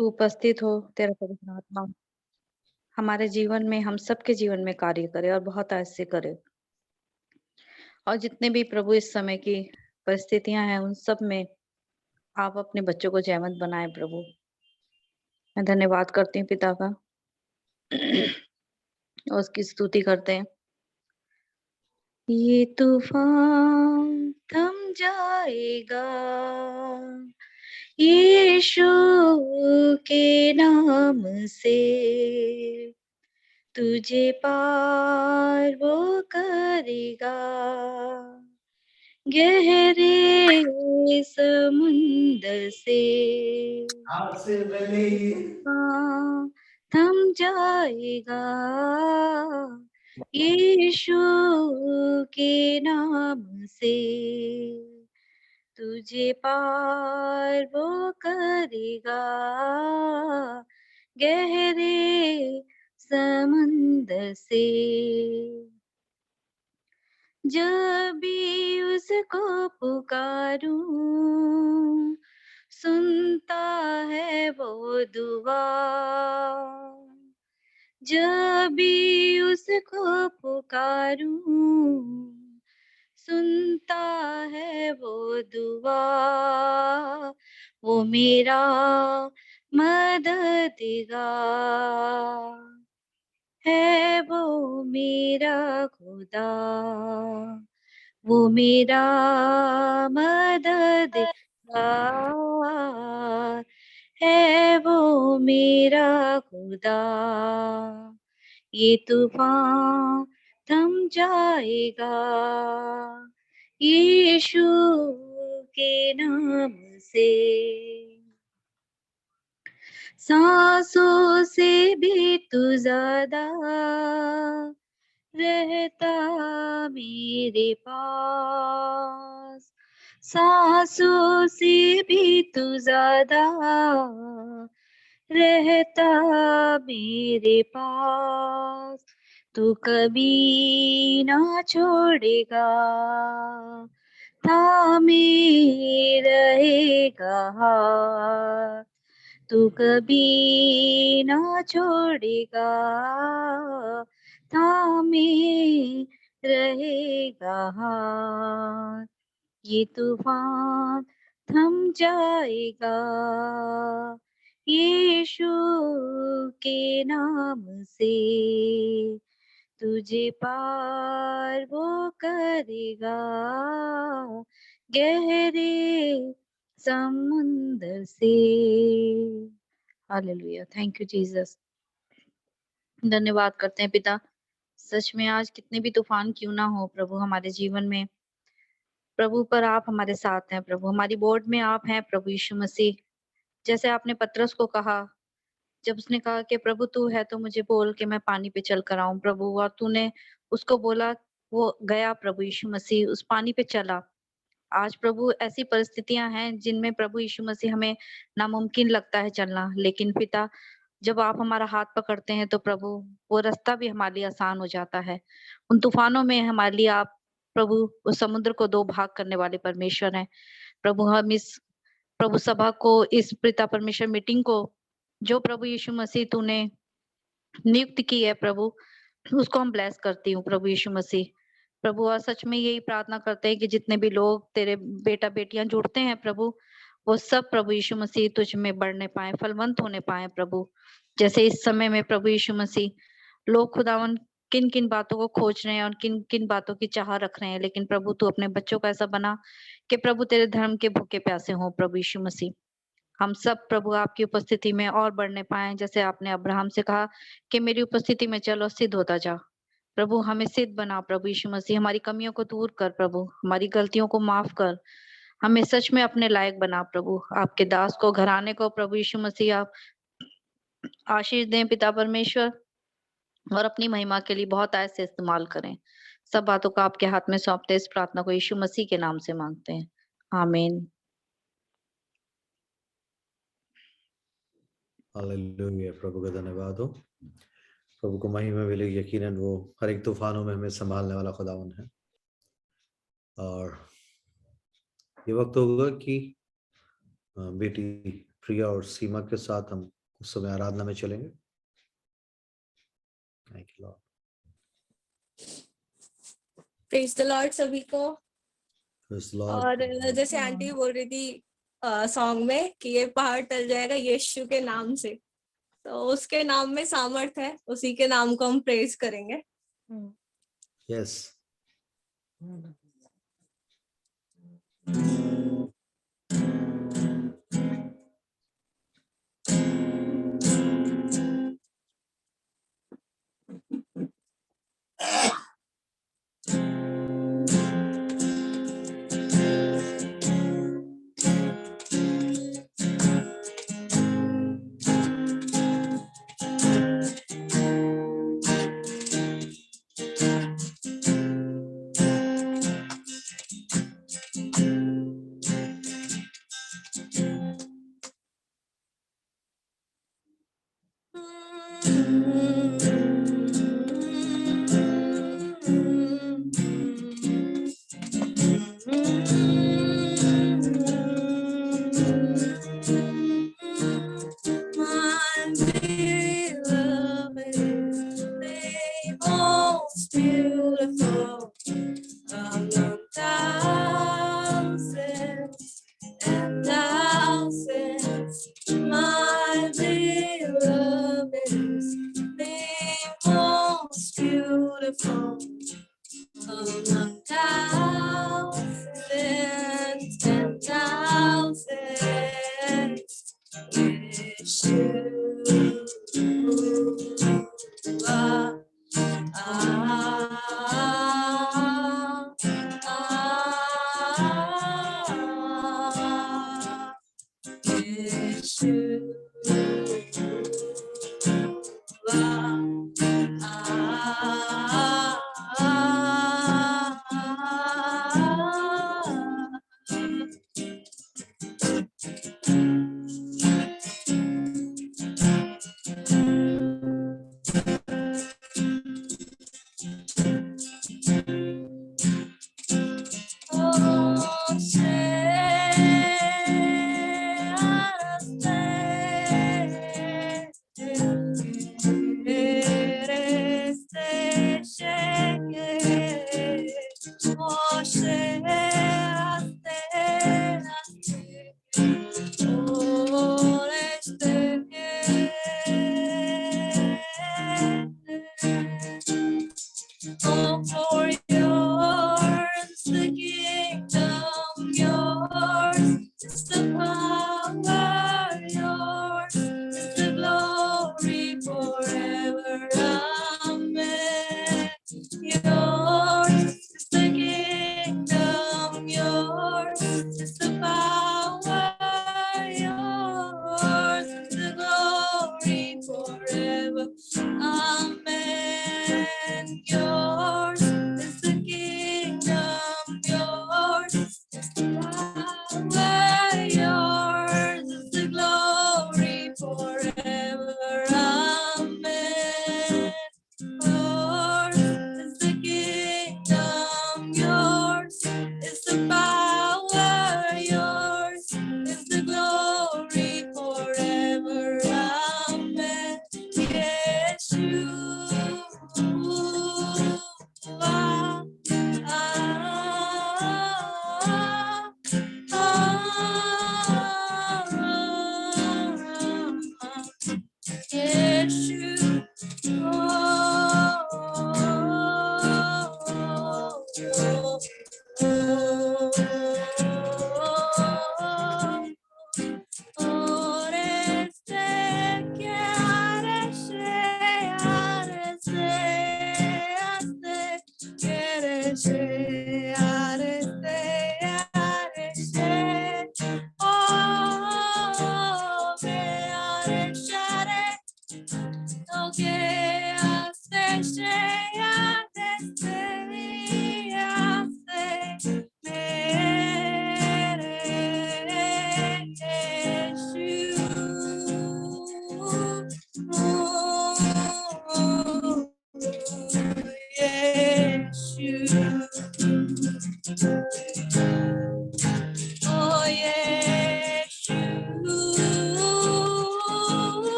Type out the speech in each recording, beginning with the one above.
तू उपस्थित हो, तेरा पवित्र आत्मा हमारे जीवन में, हम सबके जीवन में कार्य करे और बहुत ऐसे करे। और जितने भी प्रभु इस समय की परिस्थितियां हैं, उन सब में आप अपने बच्चों को जयवंत बनाए प्रभु। मैं धन्यवाद करती हूँ पिता का और उसकी स्तुति करते हैं। ये तूफान थम जाएगा यीशु के नाम से, तुझे पार वो करेगा गहरे समुंदर से। हाँ, थम जाएगा यीशु के नाम से, तुझे पार वो करेगा गहरे समुंदर से। जब भी उसको पुकारूं, सुनता है वो दुआ। जब भी उसको पुकारूं, सुनता है वो दुआ। वो मेरा मददगार है, वो मेरा खुदा, वो मेरा मददगार है, वो मेरा खुदा। ये तूफान थम जाएगा यीशु के नाम से। सांसों से भी तू ज्यादा रहता मेरे पास, सांसों से भी तू ज्यादा रहता मेरे पास। तू कभी ना छोड़ेगा, थामे रहेगा हाथ। तू कभी ना छोड़ेगा, थामे रहेगा हाथ। ये तूफान थम जाएगा यीशु के नाम से, तुझे पार वो करेगा गहरे समुंदर से। Hallelujah, thank you Jesus. धन्यवाद करते हैं पिता। सच में आज कितने भी तूफान क्यों ना हो प्रभु हमारे जीवन में, प्रभु पर आप हमारे साथ हैं प्रभु, हमारी बोर्ड में आप हैं प्रभु यीशु मसीह। जैसे आपने पतरस को कहा, जब उसने कहा कि प्रभु तू है तो मुझे बोल के मैं पानी पे चल कर आऊं प्रभु, और तूने उसको बोला, वो गया प्रभु यीशु मसीह उस पानी पे चला। आज प्रभु ऐसी परिस्थितियां हैं जिनमें प्रभु यीशु मसीह हमें नामुमकिन लगता है चलना, लेकिन पिता जब आप हमारा हाथ पकड़ते हैं तो प्रभु वो रास्ता भी हमारे लिए आसान हो जाता है। उन तूफानों में हमारे लिए आप प्रभु उस समुद्र को दो भाग करने वाले परमेश्वर हैं प्रभु। हम इस प्रभु सभा को, इस पिता परमेश्वर मीटिंग को, जो प्रभु यीशु मसीह तूने नियुक्त की है प्रभु, उसको हम ब्लेस करती हूँ प्रभु यीशु मसीह। प्रभु और सच में यही प्रार्थना करते हैं कि जितने भी लोग तेरे बेटा बेटियां जुड़ते हैं प्रभु, वो सब प्रभु यीशु मसीह तुझ में बढ़ने पाए, फलवंत होने पाए प्रभु। जैसे इस समय में प्रभु यीशु मसीह लोग खुदावन किन किन बातों को खोज रहे हैं और किन किन बातों की चाह रख रहे हैं, लेकिन प्रभु तू अपने बच्चों को ऐसा बना कि प्रभु तेरे धर्म के भूखे प्यासे हों प्रभु यीशु मसीह। हम सब प्रभु आपकी उपस्थिति में और बढ़ने पाए, जैसे आपने अब्राहम से कहा कि मेरी उपस्थिति में चलो सिद्ध होता जा। प्रभु हमें सिद्ध बना प्रभु यीशु मसीह, हमारी कमियों को दूर कर प्रभु, हमारी गलतियों को माफ कर, हमें सच में अपने लायक बना प्रभु। आपके दास को, घराने को प्रभु यीशु मसीह आप आशीष दें पिता परमेश्वर, और अपनी महिमा के लिए बहुत आयत से इस्तेमाल करें। सब बातों को आपके हाथ में सौंपते इस प्रार्थना को यीशु मसीह के नाम से मांगते हैं, आमीन। हालेलुया, प्रभु का धन्यवाद हो। प्रभु को महिमा मिले। यकीनन वो हर एक तूफानों में हमें संभालने वाला खुदावन है। और ये वक्त होगा कि बेटी प्रिया और सीमा के साथ हम उस समय आराधना में चलेंगे। Thank you Lord. Praise the Lord सभी को। Praise the Lord. और जैसे आंटी बोल रही थी सॉन्ग में कि ये पहाड़ टल जाएगा यीशु के नाम से, तो उसके नाम में सामर्थ है, उसी के नाम को हम प्रेज करेंगे। Yes.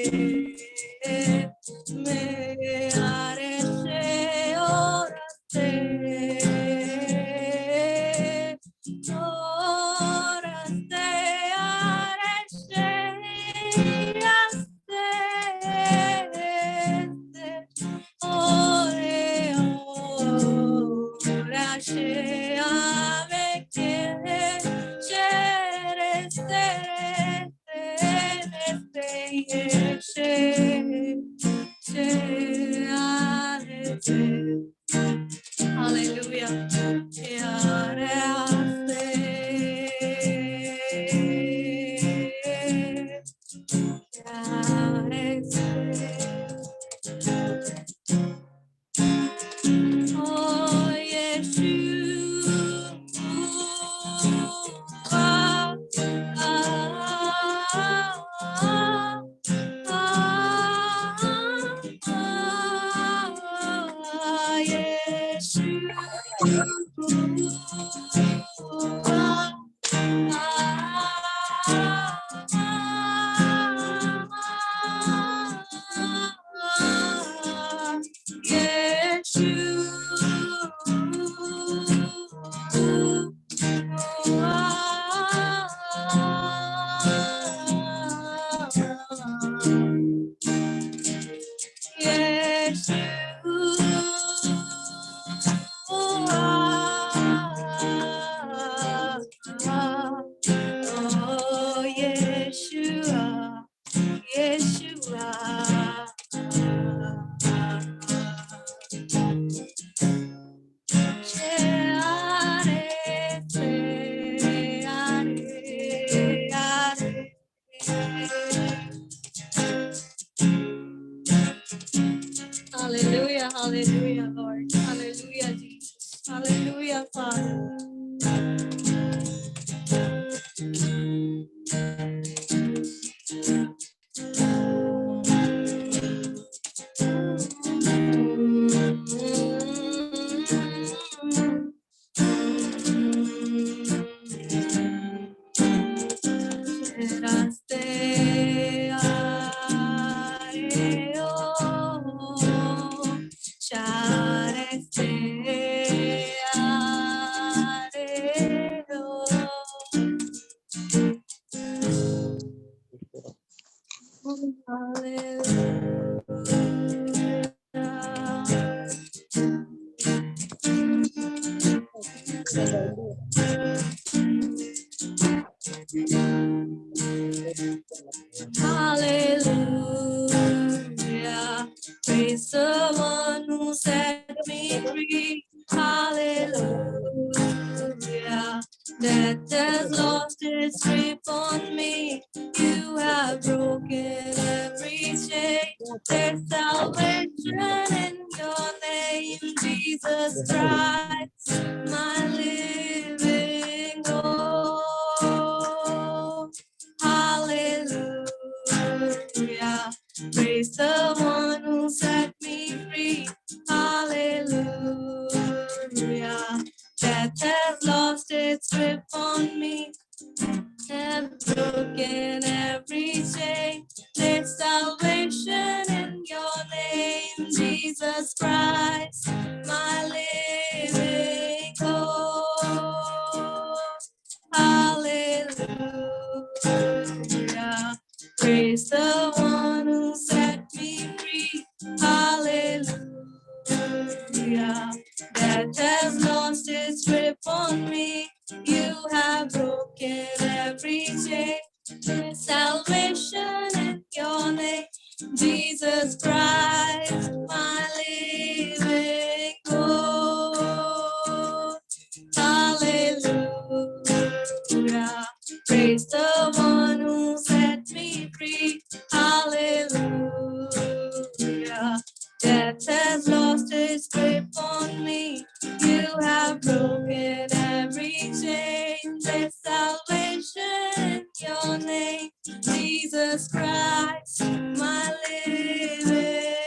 Hallelujah. Oh, Hallelujah, hallelujah, Lord. Hallelujah, Jesus. Hallelujah, Father. Hallelujah. Praise the one who set me free. Hallelujah. Death has lost its grip on me. You have broken every chain. There's salvation in your name, Jesus Christ, my living hope. Hallelujah. Praise the one who set me free. Hallelujah. Death has lost its grip on me. Have broken every chain. There's salvation in your name, Jesus Christ, my living hope. Hallelujah. Praise the one who set me free. Hallelujah. Death has lost its grip on me. You have broken every chain. There's salvation in your name, Jesus Christ, my living hope. Hallelujah. Praise the one who set me free. Hallelujah. Death has lost its grip on me. You have broken every chain. There's salvation in your name, Jesus Christ, my living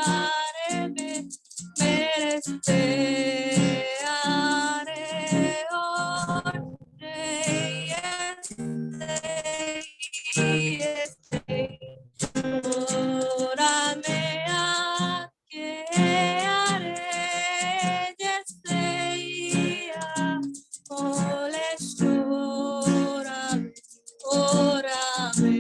are be mere te are or ora me a que are desea ole ora me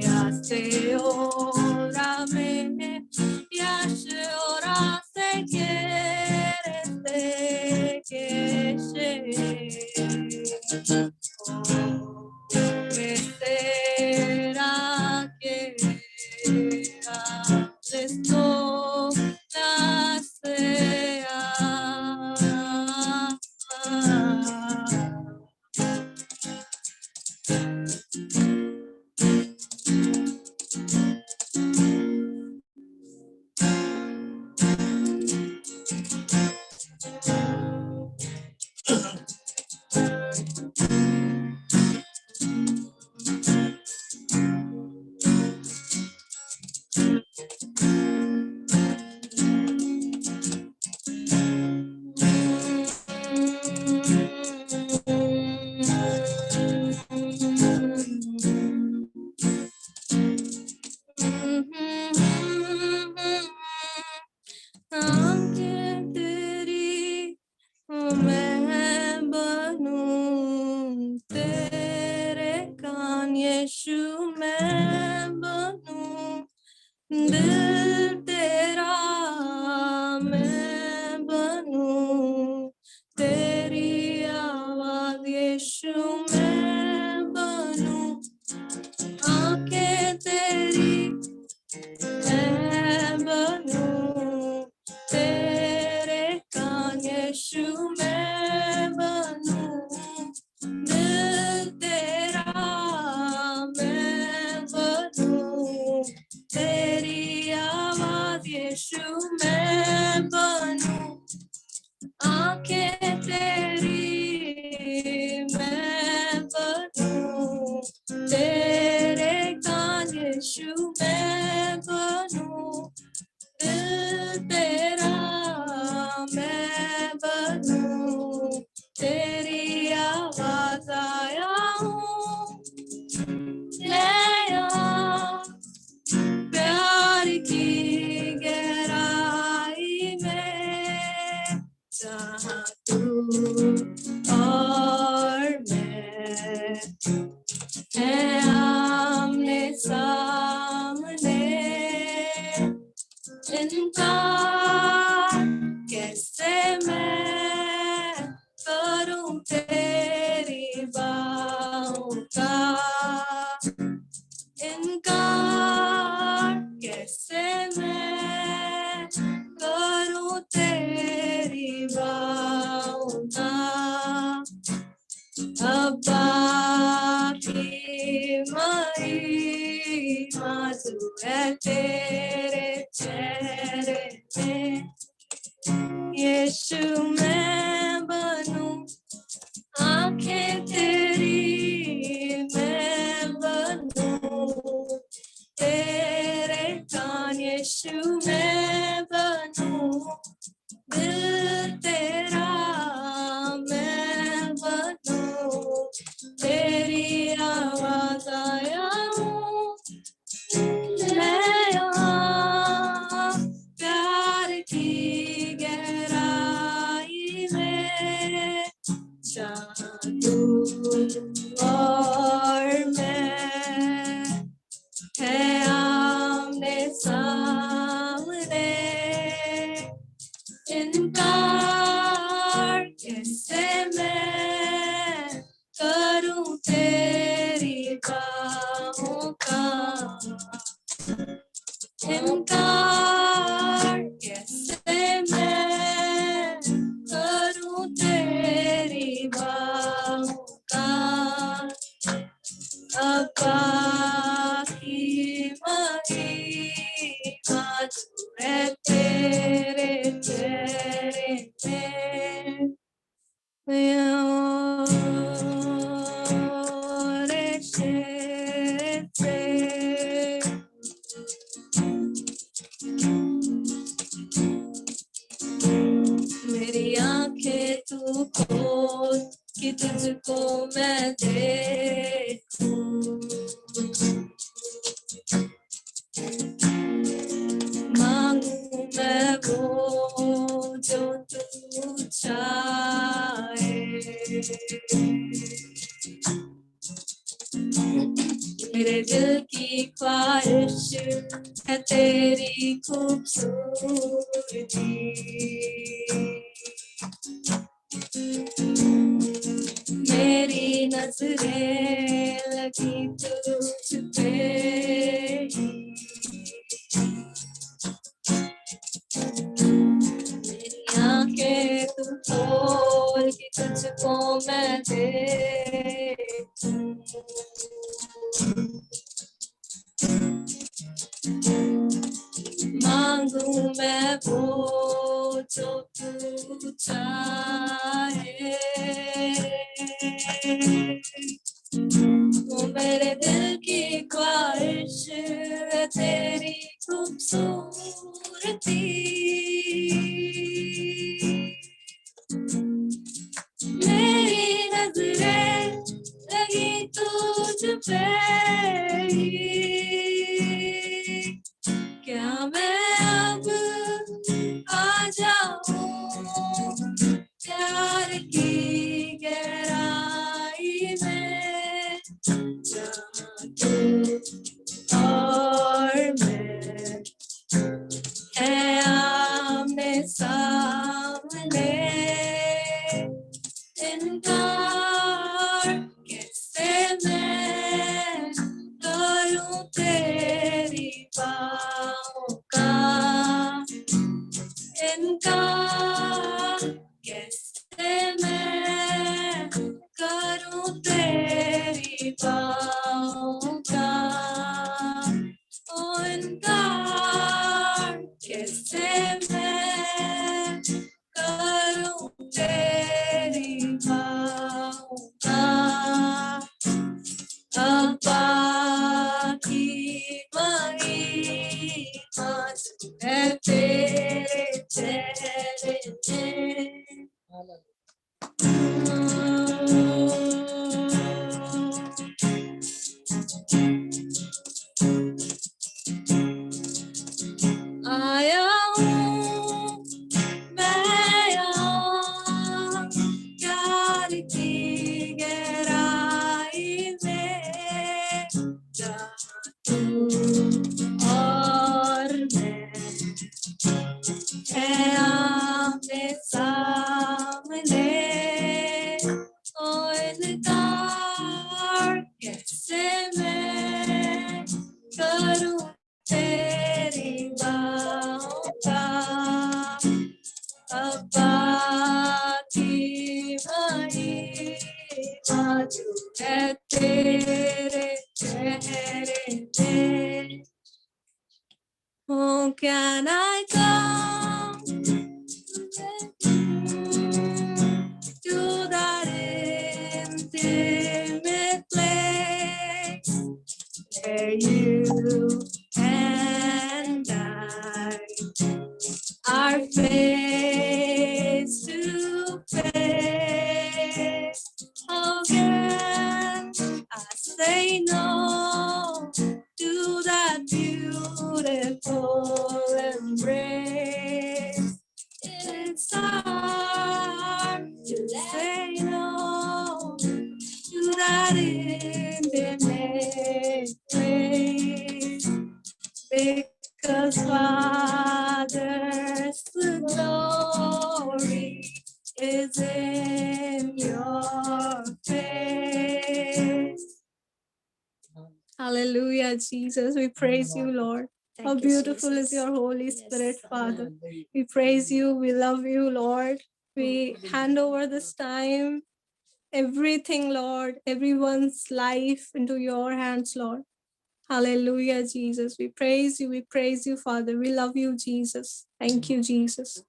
hace ora me yash ora se quieres te que me será que esto sea मैं बनूं तेरे कान यीशु मैं बनूं दिल तेरा मैं बनूं तेरी आवाज़ यीशु मैं बनूं आंखें तेरी मैं बनूं तेरे कान यीशु मैं बनूं दिल तेरा मैं बनूं तेरी आवाज़ यीशु मैं बनूं आंखें तेरी मैं बनूं तेरे कान यीशु मैं बनूं दिल तेरा मैं बनूं तेरी आवाज़ आया हूँ ले आ प्यार की गहराई में जहाँ तू और मैं है आमने सामने इनकार कैसे मैं करूं तेरी बाहों का इनकार कैसे मैं करूं तेरी बाहों का अब्बा की महिमा तू है तेरे चेहरे में यीशु मैं बनूं आंखें तेरी मैं बनूं तेरे कान यीशु मैं बनूं दिल तेरा मैं बनूं तेरी आवाज़ आया हूँ ले आ प्यार की गहराई में जहाँ तू और मैं है आमने सामने इनकार कैसे मैं करूं तेरी बाहों का इनकार कैसे मैं करूं तेरी बाहों का अब्बा की महिमा तू है तेरे चेहरे में रे दिल की ख्वाहिश है तेरी खूबसूरती। मेरी नजरें लगी तुझ पे ही, मेरी आंखें तू खोल के तुझको मैं देखूं। मांगू मैं वो जो तू चाहे, वो मेरे दिल की ख्वाहिश है तेरी खूबसूरती। मेरी नजरें लगी तुझ पे ही, क्या मैं अब आ जाऊं प्यार की गहराई में, जहाँ तू और मैं है आमने सामने। इनकार कैसे मैं करूं तेरी बाहों का, इनकार कैसे मैं करूं तेरी बाहों का। ओ इनकार कैसे मैं करूं तेरी बाहों का। अब्बा की महिमा है तेरे चेहरे में। आया हूँ मैं यहाँ प्यार की गहराई में, जहाँ तू और मैं है आमने सामने। ओ इनकार कैसे मैं करूं तेरी बाहों का। अब्बा की महिमा जो है तेरे चेहरे में। Oh, can I come to that intimate place where you and I are face to face? How can I say no to that beautiful embrace? It's hard to say no to that intimate place, because Father's glory is in your face. Hallelujah, Jesus. We praise you, Lord. How beautiful is your Holy Spirit, Father. We praise you. We love you, Lord. We hand over this time, everything, Lord, everyone's life into your hands, Lord. Hallelujah, Jesus. We praise you. We praise you, Father. We love you, Jesus. Thank you, Jesus.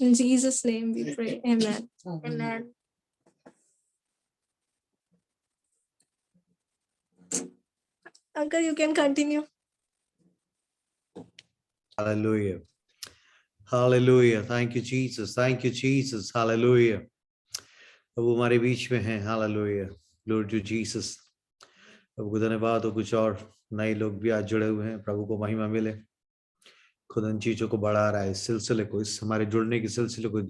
In Jesus' name we pray. Amen. Amen. Uncle, you can continue. Hallelujah. Hallelujah. Thank you, Jesus. Thank you, Jesus. Hallelujah. प्रभु हमारे बीच में हैं. Hallelujah. Lord you Jesus. प्रभु को धन्यवाद हो. कुछ और नए लोग भी आज जुड़े हुए हैं. प्रभु को महिमा मिले. खुद इन चीजों को बढ़ा रहा है. इस सिलसिले को, इस हमारे जुड़ने के सिलसिले को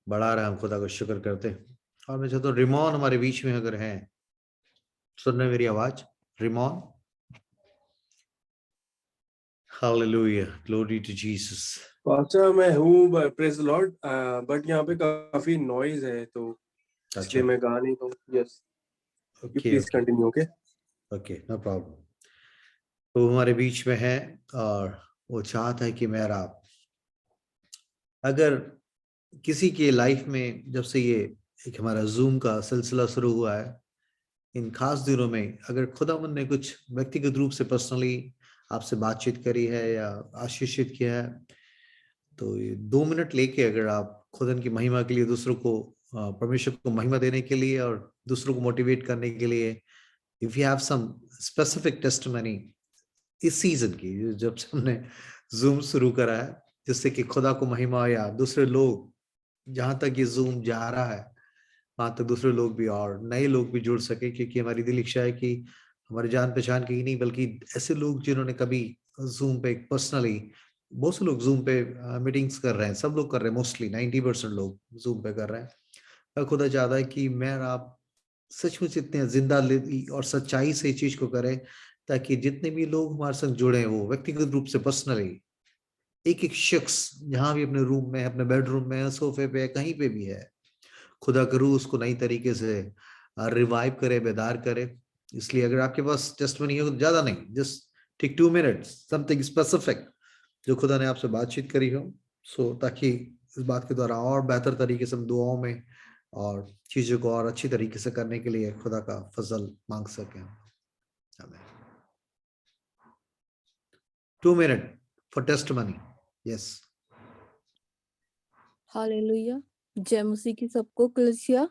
बढ़ा रहा है. हम खुदा को शुक्र करते हैं. और मैं चाहता हूँ रिमोन हमारे बीच में अगर हैं सुन रहे मेरी आवाज? रिमोन? Hallelujah, glory to Jesus. अच्छा, मैं हूँ, प्रेज लॉर्ड, बट यहाँ पे काफी नॉइज है, तो इसलिए मैं गा नहीं हूँ. Yes, you please continue. Okay okay, no problem. तो हमारे बीच में है और वो चाहता है कि मेरा, अगर किसी के लाइफ में जब से ये एक हमारा जूम का सिलसिला शुरू हुआ है, इन खास दिनों में अगर खुदावंद ने कुछ व्यक्तिगत रूप से पर्सनली आपसे बातचीत करी है या आशीषित किया है, तो ये 2 मिनट लेके अगर आप खुदा की महिमा के लिए, दूसरों को परमेश्वर को महिमा देने के लिए और दूसरों को मोटिवेट करने के लिए, if you have some specific testimony इस सीजन की, जब से हमने जूम शुरू करा है, जिससे कि खुदा को महिमा या दूसरे लोग, जहां तक ये जूम जा रहा है वहां तक दूसरे लोग भी और नए लोग भी जुड़ सके, क्योंकि हमारी दिल इच्छा है कि हमारी जान पहचान की ही नहीं बल्कि ऐसे लोग जिन्होंने कभी जूम पे पर्सनली, बहुत से लोग जूम पे मीटिंग्स कर रहे हैं, सब लोग कर रहे हैं, मोस्टली 90% लोग जूम पे कर रहे हैं. मैं खुदा चाहता है कि मैं और आप सचमुच इतने जिंदा और सच्चाई से इस चीज को करें, ताकि जितने भी लोग हमारे संग जुड़े हैं वो व्यक्तिगत रूप से पर्सनली, एक एक शख्स जहां भी अपने रूम में, अपने बेडरूम में, सोफे पे, कहीं पे भी है, खुदा करूँ उसको नई तरीके से रिवाइव करे, बेदार करे. इसलिए अगर आपके पास टेस्टमनी हो तो ज्यादा नहीं, just take 2 minutes, something specific जो खुदा ने आपसे बातचीत करी हो, सो ताकि इस बात के द्वारा और बेहतर तरीके से हम दुआओं में और चीजों को और अच्छी तरीके से करने के लिए खुदा का फजल मांग सकें. आमीन. 2 minute for testimony. Yes. Hallelujah. जय मसीह की सबको. कलीसिया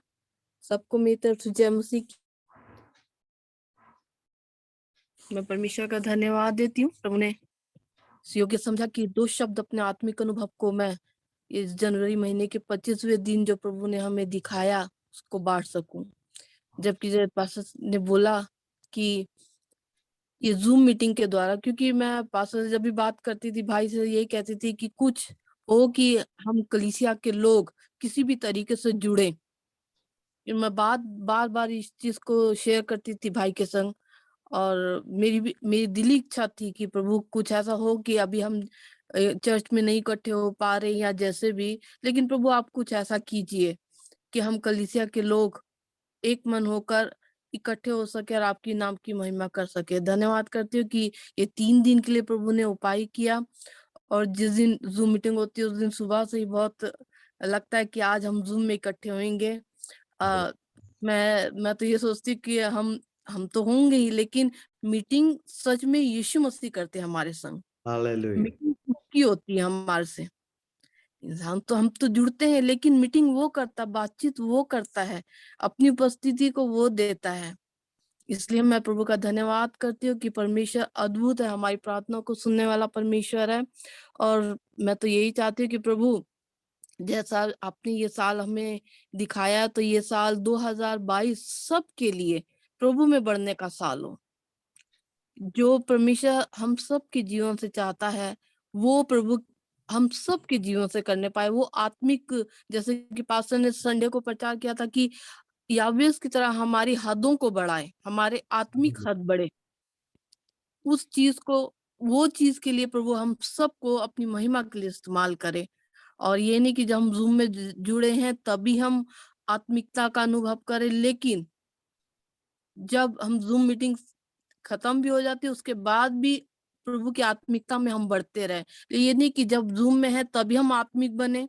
सबको मेरी तरफ से जय मसीह की. मैं परमेश्वर का धन्यवाद देती हूँ. प्रभु ने इस योग्य समझा कि 2 शब्द अपने आत्मिक अनुभव को मैं इस जनवरी महीने के 25वें दिन जो प्रभु ने हमें दिखाया उसको बांट सकूं. जबकि जब पास्टर ने बोला कि ये जूम मीटिंग के द्वारा, क्योंकि मैं पास्टर से जब भी बात करती थी, भाई से यही कहती थी कि कुछ हो कि हम कलीसिया के लोग किसी भी तरीके से जुड़े. मैं बार बार इस चीज को शेयर करती थी भाई के संग, और मेरी दिली इच्छा थी कि प्रभु कुछ ऐसा हो कि अभी हम चर्च में नहीं इकट्ठे हो पा रहे या जैसे भी, लेकिन प्रभु आप कुछ ऐसा कीजिए कि हम कलीसिया के लोग एक मन होकर इकट्ठे हो सके और आपकी नाम की महिमा कर सके. धन्यवाद करती हूँ कि ये 3 दिन के लिए प्रभु ने उपाय किया, और जिस दिन जूम मीटिंग होती है उस दिन सुबह से ही बहुत लगता है कि आज हम जूम में इकट्ठे होंगे. मैं तो ये सोचती हूँ कि हम तो होंगे ही, लेकिन मीटिंग सच में यीशु मसीह करते हैं हमारे संग. हालेलुया. मीटिंग उसकी होती है हमारे से. हम तो जुड़ते हैं, लेकिन मीटिंग वो करता, बातचीत वो करता है, अपनी उपस्थिति को वो देता है. इसलिए मैं प्रभु का धन्यवाद करती हूँ कि परमेश्वर अद्भुत है, हमारी प्रार्थना को सुनने वाला परमेश्वर है. और मैं तो यही चाहती हूँ कि प्रभु जैसा आपने ये साल हमें दिखाया, तो ये साल 2022 सबके लिए प्रभु में बढ़ने का साल हो. जो परमेश्वर हम सब के जीवन से चाहता है वो प्रभु हम सब के जीवन से करने पाए. वो आत्मिक, जैसे कि पास्टर ने संडे को प्रचार किया था कि यावेस की तरह हमारी हदों को बढ़ाए, हमारे आत्मिक हद बढ़े. उस चीज को, वो चीज के लिए प्रभु हम सबको अपनी महिमा के लिए इस्तेमाल करे. और ये नहीं कि जब हम जूम में जुड़े हैं तभी हम आत्मिकता का अनुभव करें, लेकिन जब हम जूम मीटिंग खत्म भी हो जाती है उसके बाद भी प्रभु की आत्मिकता में हम बढ़ते रहे. ये नहीं कि जब जूम में है तभी हम आत्मिक बने,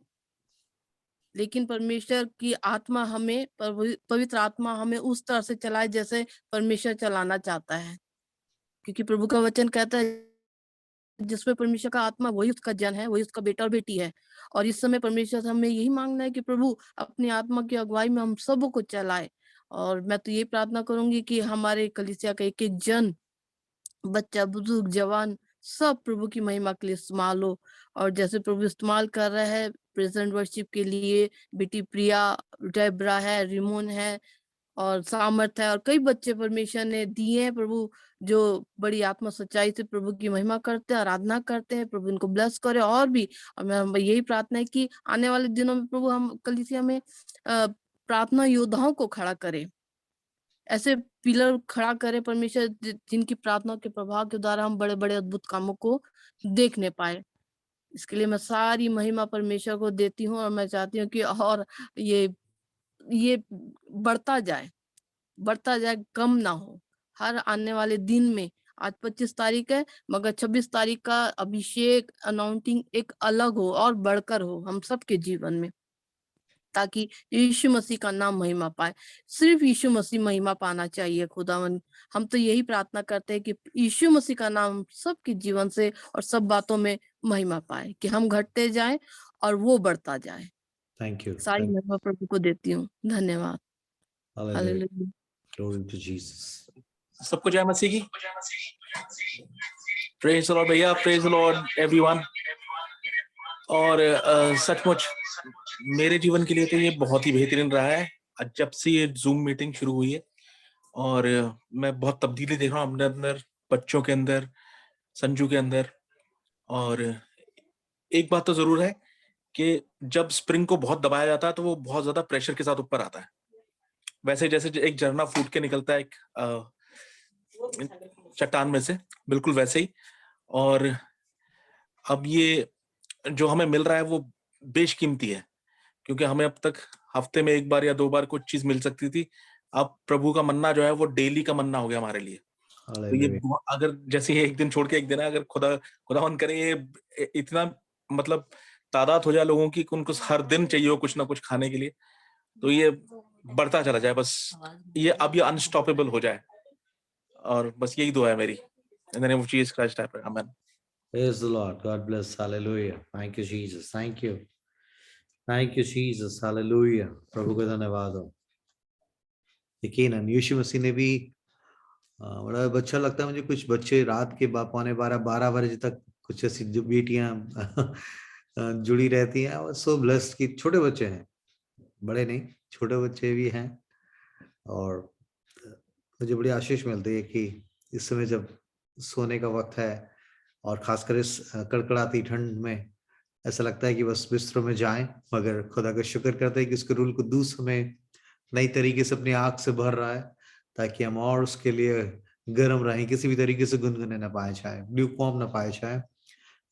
लेकिन परमेश्वर की आत्मा हमें, पवित्र आत्मा हमें उस तरह से चलाए जैसे परमेश्वर चलाना चाहता है. क्योंकि प्रभु का वचन कहता है जिसमें परमेश्वर का आत्मा वही उसका जन है, वही उसका बेटा और बेटी है. और इस समय परमेश्वर से हमें यही मांगना है कि प्रभु अपनी आत्मा की अगुवाई में हम सबों को चलाए. और मैं तो ये प्रार्थना करूंगी कि हमारे कलीसिया का एक एक जन, बच्चा, बुजुर्ग, जवान, सब प्रभु की महिमा के लिए इस्तेमाल हो. और जैसे प्रभु इस्तेमाल कर रहा है प्रेजेंट वर्शिप के लिए, बेटी प्रिया, डेब्रा है, रिमोन है और सामर्थ है, और कई बच्चे परमेश्वर ने दिए हैं प्रभु जो बड़ी आत्मा सच्चाई से प्रभु की महिमा करते हैं, आराधना करते हैं. प्रभु इनको ब्लेस करे और भी. और मैं यही प्रार्थना है कि आने वाले दिनों में प्रभु हम कलीसिया में प्रार्थना योद्धाओं को खड़ा करें, ऐसे पिलर खड़ा करे परमेश्वर जिनकी प्रार्थना के प्रभाव के द्वारा हम बड़े बड़े अद्भुत कामों को देखने पाए। इसके लिए मैं सारी महिमा परमेश्वर को देती हूँ और मैं चाहती हूँ कि और ये बढ़ता जाए, कम ना हो। हर आने वाले दिन में, आज 25 तारीख है, मगर 26 तारीख का अभिषेक अनाउंटिंग एक अलग हो और बढ़कर हो हम सबके जीवन में, ताकि यीशु मसीह का नाम महिमा पाए। सिर्फ यीशु मसीह महिमा पाना चाहिए खुदावन। हम तो यही प्रार्थना करते हैं कि यीशु मसीह का नाम सबके जीवन से और सब बातों में महिमा पाए, कि हम घटते जाएं और वो बढ़ता जाए। Thank you. सारी महिमा प्रभु को देती हूँ। धन्यवाद। Hallelujah. Hallelujah. Glory to Jesus. सबको जय मसीह की। प्रेज द लॉर्ड भैया, प्रेज द लॉर्ड एवरीवन। और सचमुच मेरे जीवन के लिए तो ये बहुत ही बेहतरीन रहा है जब से ये जूम मीटिंग शुरू हुई है। और मैं बहुत तब्दीली देख रहा हूँ अपने अंदर, बच्चों के अंदर, संजू के अंदर। और एक बात तो जरूर है कि जब स्प्रिंग को बहुत दबाया जाता है तो वो बहुत ज्यादा प्रेशर के साथ ऊपर आता है। वैसे जैसे एक झरना फूट के निकलता है एक चट्टान में से, बिल्कुल वैसे ही। और अब ये जो हमें मिल रहा है वो बेशकीमती है, क्योंकि हमें अब तक हफ्ते में एक बार या 2 बार कुछ चीज मिल सकती थी। अब प्रभु का मन्ना जो है वो डेली का मन्ना हो गया हमारे लिए। तो ये अगर जैसे ये एक दिन छोड़ के एक दिन है, अगर खुदावन करे ये इतना मतलब तादाद हो जाए लोगों की उनको हर दिन चाहिए हो कुछ ना कुछ खाने के लिए, तो ये बढ़ता चला जाए, बस ये अब ये अनस्टॉपेबल हो जाए। और बस यही दुआ है मेरी। In the name of Jesus Christ, I pray. Amen. Praise the Lord. God bless. Hallelujah. Thank you, Jesus. Thank you. Thank you, Jesus. Hallelujah. प्रभु का धन्यवाद हो। यकीनन यीशु मसीह ने भी बड़ा अच्छा लगता है मुझे, कुछ बच्चे रात के 12 बजे तक कुछ ऐसी जो बेटियां जुड़ी रहती हैं, और सो ब्लेस्ड कि छोटे बच्चे हैं, बड़े नहीं, छोटे बच्चे भी हैं। और मुझे बड़ी आशीष मिलती है कि इस समय जब सोने का वक्त है और खासकर इस कड़कड़ाती ठंड में ऐसा लगता है कि बस बिस्तरों में जाएं, मगर खुदा का शुक्र करते हैं कि उसके रूल कुद्दूस हमें नई तरीके से अपनी आंख से भर रहा है, ताकि हम और उसके लिए गर्म रहें, किसी भी तरीके से गुनगुने ना पाए जाए, ल्यूकवार्म ना पाए जाए।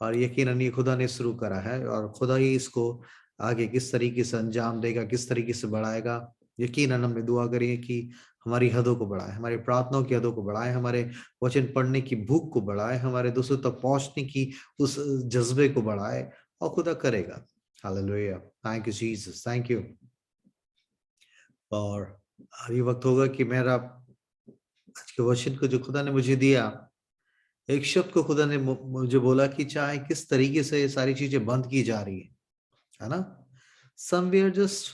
और यकीनन ये खुदा ने शुरू करा है और खुदा ही इसको आगे किस तरीके से अंजाम देगा, किस तरीके से बढ़ाएगा। यकीनन हमने दुआ करी है कि हमारी हदों को बढ़ाए, हमारी प्रार्थनाओं की हदों को बढ़ाए, हमारे वचन पढ़ने की भूख को बढ़ाए, हमारे दूसरों तक पहुंचने की उस जज्बे को बढ़ाए, और खुदा करेगा। Hallelujah. Thank you Jesus, thank you. और ये वक्त होगा कि मेरा आज के वचन को जो खुदा ने मुझे दिया, एक शब्द को खुदा ने मुझे बोला कि चाहे किस तरीके से ये सारी चीजें बंद की जा रही है ना, समवेयर जस्ट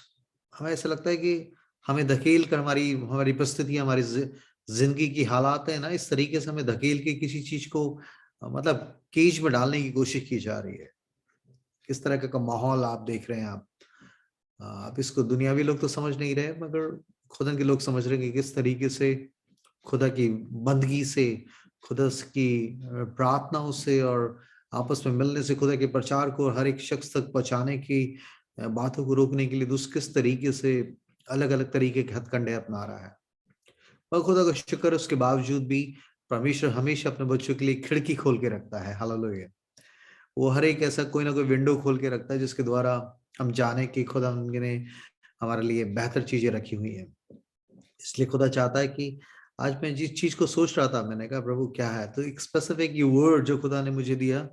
हमें ऐसा लगता है कि हमें धकेल कर हमारी परिस्थितियां, हमारी जिंदगी की हालात है ना, इस तरीके से हमें धकेल के किसी चीज को मतलब केज में डालने की कोशिश की जा रही है। किस तरह का माहौल आप देख रहे हैं, आप इसको दुनियावी लोग तो समझ नहीं रहे, मगर खुदा के लोग समझ रहे हैं कि किस तरीके से खुदा की बंदगी से, खुदा की प्रार्थनाओं से और आपस में मिलने से खुदा के प्रचार को हर एक शख्स तक पहुंचाने की बातों को रोकने के लिए दुष्ट किस तरीके से अलग अलग तरीके के हथकंडे अपना रहा है। और खुदा का शुक्र, उसके बावजूद भी परमेश्वर हमेशा अपने बच्चों के लिए खिड़की खोल के रखता है। हालेलुया। वो हर एक ऐसा कोई ना कोई विंडो खोल के रखता है जिसके द्वारा हम जाने की खुदा ने हमारे लिए बेहतर चीजें रखी हुई है। इसलिए खुदा चाहता है कि आज मैं जिस चीज को सोच रहा था, मैंने कहा प्रभु क्या है, तो एक स्पेसिफिक ये वर्ड जो खुदा ने मुझे दिया,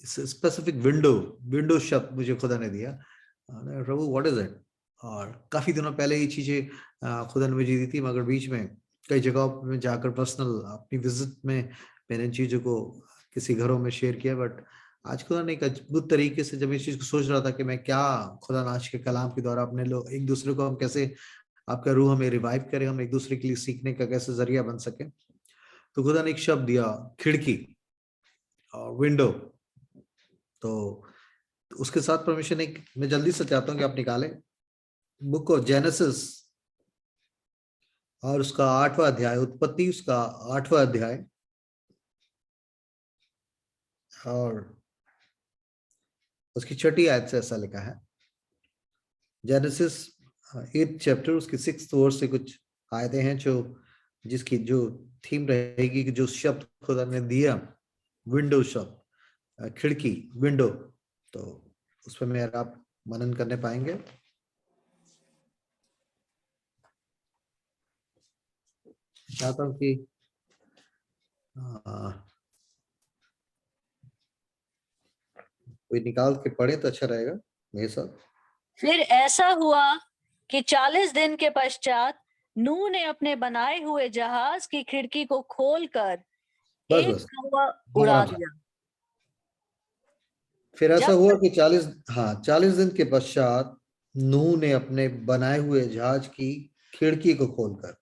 स्पेसिफिक विंडो शब्द मुझे खुदा ने दिया। प्रभु व्हाट इज इट। और काफी दिनों पहले ये चीजें खुदा ने मुझे दी थी, मगर बीच में कई जगहों में जाकर पर्सनल अपनी विजिट में मैंने इन चीजों को किसी घरों में शेयर किया। बट आज खुदा ने एक अद्भुत तरीके से, जब इस चीज को सोच रहा था कि मैं क्या खुदा आज के कलाम के द्वारा अपने लोग एक दूसरे को हम कैसे, आपका रूह हमें रिवाइव करे, हम एक दूसरे के लिए सीखने का कैसे जरिया बन सके, तो खुदा ने एक शब्द दिया, खिड़की और विंडो। तो उसके साथ परमिशन एक मैं जल्दी से चाहता हूं कि आप निकालें बुक ऑफ जेनेसिस और उसका 8वां अध्याय, उत्पत्ति उसका 8वां अध्याय, और उसकी 6ठी आयत से ऐसा लिखा है। जेनेसिस 8th चैप्टर उसकी 6th वर्स से कुछ आयतें हैं जिसकी जो थीम रहेगी कि जो शब्द खुदा ने दिया, विंडो शब्द, खिड़की, विंडो, तो उस पर मेरा आप मनन करने पाएंगे। चाहता हूं कि कोई निकाल के पढ़े तो अच्छा रहेगा मेरे साथ। फिर ऐसा हुआ कि 40 दिन के पश्चात नूह ने अपने बनाए हुए जहाज की खिड़की को खोलकर एक बस कौवा उड़ा दिया। फिर ऐसा हुआ कि 40 दिन के पश्चात नूह ने अपने बनाए हुए जहाज की खिड़की को खोलकर,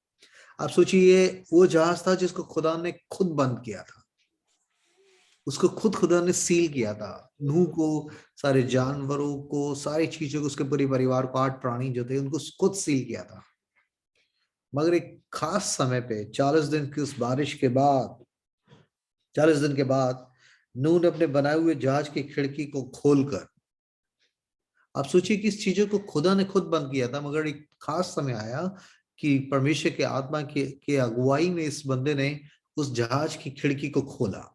आप सोचिए वो जहाज था जिसको खुदा ने खुद बंद किया था, उसको खुदा ने सील किया था। नूह को, सारे जानवरों को, सारी चीजों को, उसके पूरे परिवार को, 8 प्राणी जो थे उनको खुद सील किया था। मगर एक खास समय पे 40 दिन की उस बारिश के बाद, 40 दिन के बाद नूह ने अपने बनाए हुए जहाज की खिड़की को खोलकर, आप सोचिए कि इस चीजों को खुदा ने खुद बंद किया था, मगर एक खास समय आया कि परमेश्वर के आत्मा के अगुवाई में इस बंदे ने उस जहाज की खिड़की को खोला,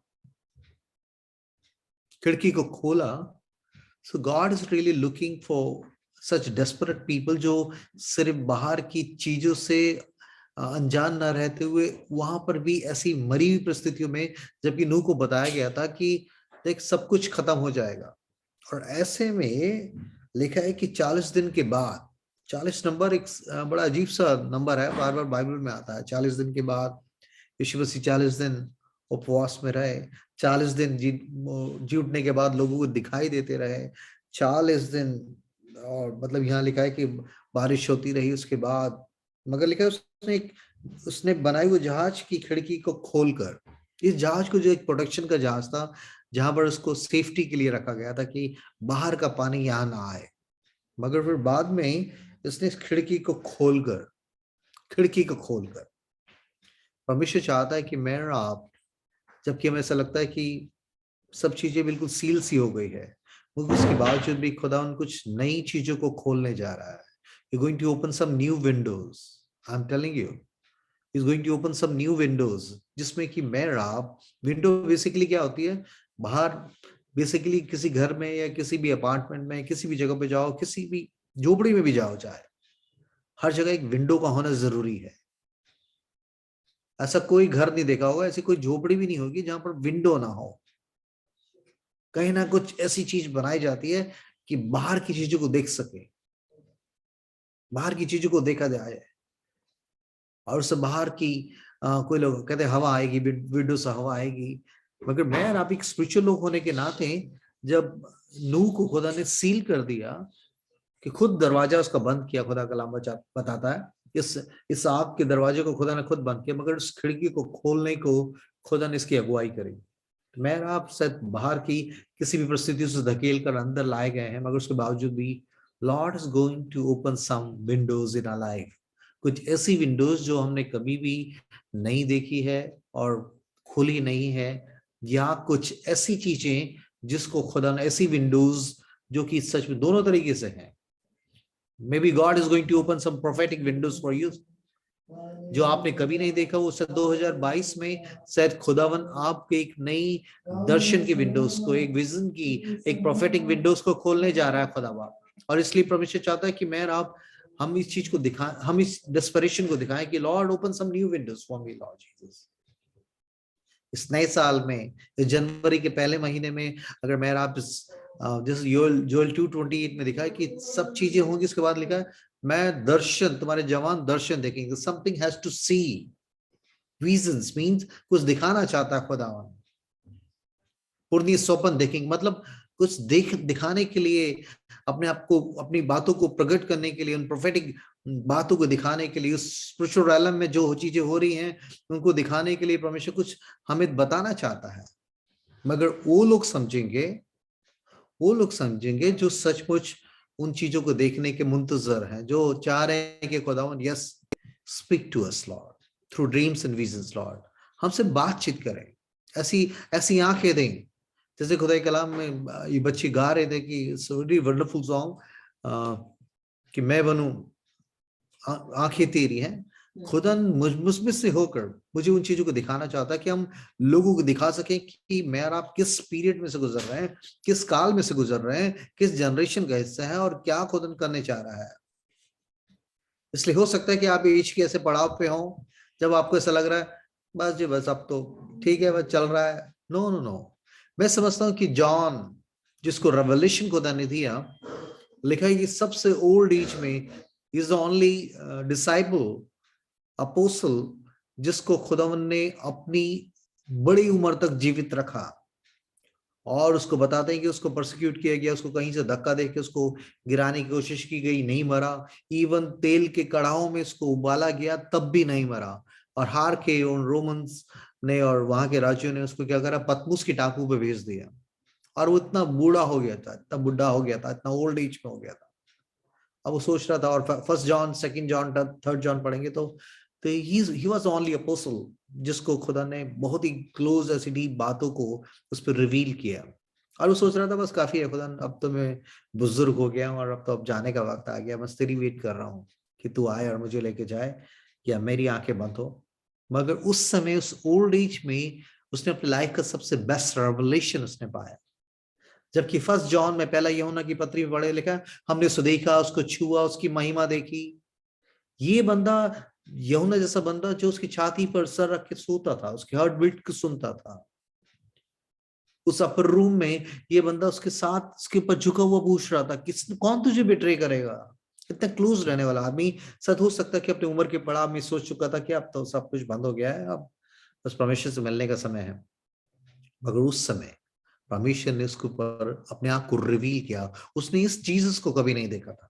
खिड़की को खोला। So God is really looking for such desperate people जो सिर्फ बाहर की चीजों से अनजान न रहते हुए वहां पर भी ऐसी मरी हुई परिस्थितियों में, जबकि नूह को बताया गया था कि देख सब कुछ खत्म हो जाएगा, और ऐसे में लिखा है कि 40 दिन के बाद, 40 नंबर एक बड़ा अजीब सा नंबर है, बार बार बाइबल में आता है। 40 दिन के बाद यीशु मसीह 40 दिन उपवास में रहे, 40 दिन जी उठने के बाद लोगों को दिखाई देते रहे, 40 दिन, और मतलब यहाँ लिखा है कि बारिश होती रही उसके बाद, मगर लिखा है उसने बनाए हुए जहाज की खिड़की को खोलकर, इस जहाज को जो एक प्रोटेक्शन का जहाज था, जहां पर उसको सेफ्टी के लिए रखा गया था कि बाहर का पानी यहाँ ना आए, मगर फिर बाद में इसने इस खिड़की को खोलकर परमेश्वर चाहता है कि मैं और आप, जबकि हमें ऐसा लगता है कि सब चीजें बिल्कुल सील सी हो गई है, मगर उसके बावजूद भी खुदा उन कुछ नई चीजों को खोलने जा रहा है। You're going to open some new windows. I'm telling you, He's going to open some new windows, जिसमें कि मैं और आप, विंडो बेसिकली क्या होती है, बाहर बेसिकली किसी घर में या किसी भी अपार्टमेंट में, किसी भी जगह पे जाओ, किसी भी झोपड़ी में भी जाओ, चाहे हर जगह एक विंडो का होना जरूरी है। ऐसा कोई घर नहीं देखा होगा, ऐसी कोई झोपड़ी भी नहीं होगी जहां पर विंडो ना हो। कहीं ना कुछ ऐसी चीज बनाई जाती है कि बाहर की चीजों को देख सके, बाहर की चीजों को देखा जाए, और उससे बाहर की कोई लोग कहते हैं हवा आएगी, विंडो से हवा आएगी, मगर मैं और आप एक स्पिरिचुअल लोग होने के नाते, जब नूह को खुदा ने सील कर दिया कि खुद दरवाजा उसका बंद किया, खुदा कलाम बताता है इस आग के दरवाजे को खुदा ने खुद बंद किया, मगर उस खिड़की को खोलने को खुदा ने इसकी अगुवाई करी। तो मैं आप शायद बाहर की किसी भी परिस्थिति से धकेल कर अंदर लाए गए हैं, मगर उसके बावजूद भी Lord is going to open some windows in our life, कुछ ऐसी विंडोज जो हमने कभी भी नहीं देखी है और खुली नहीं है, या कुछ ऐसी चीजें जिसको खुदा ने, ऐसी विंडोज जो कि सच में दोनों तरीके से हैं। Maybe God is going to open some prophetic windows for you, जो आपने कभी नहीं देखा, वो 2022 में शायद खुदावन आपके एक नई दर्शन की विंडोज को, एक विजन की, एक प्रोफेटिक विंडोज को खोलने जा रहा है खुदावन। और इसलिए परमेश्वर चाहता है कि मैं और आप, हम इस चीज को दिखाएं, हम इस डेस्परेशन को दिखाएं कि Lord open some new windows for me Lord Jesus. इस नए साल में, इस जनवरी के पहले महीने में, अगर मैं आप जैसे योएल 2:28 में लिखा है कि सब चीजें होंगी, उसके बाद लिखा है मैं दर्शन, तुम्हारे जवान दर्शन देखेंगे। Something has to see, visions means कुछ दिखाना चाहता है खुदावन। पूर्णी स्वप्न देखेंगे, मतलब कुछ दिखाने के लिए, अपने आप को, अपनी बातों को प्रकट करने के लिए, उन प्रोफेटिक बातों को दिखाने के लिए, उस स्पिरिचुअल रैलम में जो चीजें हो रही हैं उनको दिखाने के लिए परमेश्वर कुछ हमें बताना चाहता है। मगर वो लोग समझेंगे जो सचमुच उन चीजों को देखने के मुंतजर हैं, जो चाह रहे हैं कि खुदावन yes speak to us Lord through dreams and visions, Lord हमसे बातचीत करें, ऐसी आंखें दें, जैसे खुदा के कलाम में ये बच्चे गा रहे थे कि वेरी वंडरफुल सॉन्ग कि मैं बनूं आंखें तेरी हैं, खुदा मुझ में से होकर मुझे उन चीजों को दिखाना चाहता है कि हम लोगों को दिखा सकें कि मैं और आप किस पीरियड में से गुजर रहे हैं, किस काल में से गुजर रहे हैं, किस जनरेशन का हिस्सा है और क्या खुदा करने चाह रहा है। इसलिए हो सकता है कि आप एज के ऐसे पड़ाव पे हो जब आपको ऐसा लग रहा है बस जी बस अब तो ठीक है, बस चल रहा है। नो नो नो, मैं समझता हूँ कि जॉन जिसको रेवलेशन खुदा ने दिया, लिखा है कि सबसे ओल्ड एज में is the only disciple apostle जिसको खुदावन ने अपनी बड़ी उम्र तक जीवित रखा। और उसको बताते हैं कि उसको परसिक्यूट किया गया, उसको कहीं से धक्का देके उसको गिराने की कोशिश की गई, नहीं मरा। इवन तेल के कड़ाहों में उसको उबाला गया तब भी नहीं मरा। और हार के उन रोमन्स ने और वहां के राज्यों ने उसको क्या करा, पतमुस की टापू पे भेज दिया। और वो इतना बूढ़ा हो गया था, इतना बुढ़ा हो गया था, इतना ओल्ड एज में हो गया था। अब वो सोच रहा था, और first John, second John, third John पढ़ेंगे तो ही वाज ओनली अपोस्टल जिसको खुदा ने बहुत ही क्लोज ऐसी डीप बातों को उस पर रिवील किया। और वो सोच रहा था बस काफी है खुदा, अब तो मैं बुजुर्ग हो गया हूँ और अब तो अब जाने का वक्त आ गया, बस तेरी वेट कर रहा हूँ कि तू आए और मुझे लेके जाए या मेरी आंखें बंद हो। मगर उस समय उस ओल्ड एज में उसने अपनी लाइफ का सबसे बेस्ट रेवलेशन उसने पाया। जबकि फर्स्ट जॉन में, पहला यूहन्ना की पत्री में पढ़े लिखा, हमने उसको देखा, उसको छुआ, उसकी महिमा देखी। ये बंदा, यूहन्ना जैसा बंदा जो उसकी छाती पर सर रख के सोता था, उसकी हार्ट बीट को सुनता था, उस अपर रूम में ये बंदा उसके साथ उसके ऊपर झुका हुआ पूछ रहा था किस कौन तुझे बिट्रे करेगा। इतना क्लोज रहने वाला आदमी सच हो सकता है कि अपनी उम्र के पड़ाव में सोच चुका था कि अब तो सब कुछ बंद हो गया है, अब बस परमेश्वर से मिलने का समय है। मगर उस समय परमेश्वर ने उसके ऊपर अपने आप को रिवील किया। उसने इस जीसस को कभी नहीं देखा था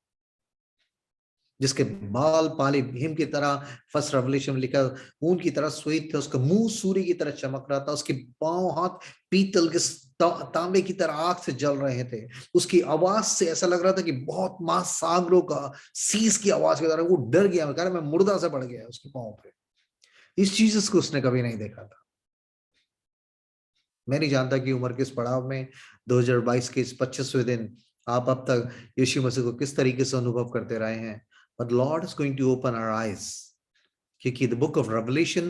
जिसके बाल पाले हिम की तरह, फर्स्ट रेवलेशन में लिखा, ऊन की तरह श्वेत थे, उसका मुंह सूर्य की तरह चमक रहा था, उसके पांव हाथ पीतल के तांबे की तरह आग से जल रहे थे। उसकी आवाज से ऐसा लग रहा था कि बहुत महासागरों का सीस की आवाज की तरह। वो डर गया, मैं कह रहा मैं मुर्दा से पड़ गया उसके पांव पे। इस जीसस को उसने कभी नहीं देखा था। मैं नहीं जानता कि उम्र के इस पड़ाव में 2022 के इस 25वें दिन आप अब तक यीशु मसीह को किस तरीके से अनुभव करते रहे हैं। But Lord is going to open our eyes, क्योंकि the book of Revelation,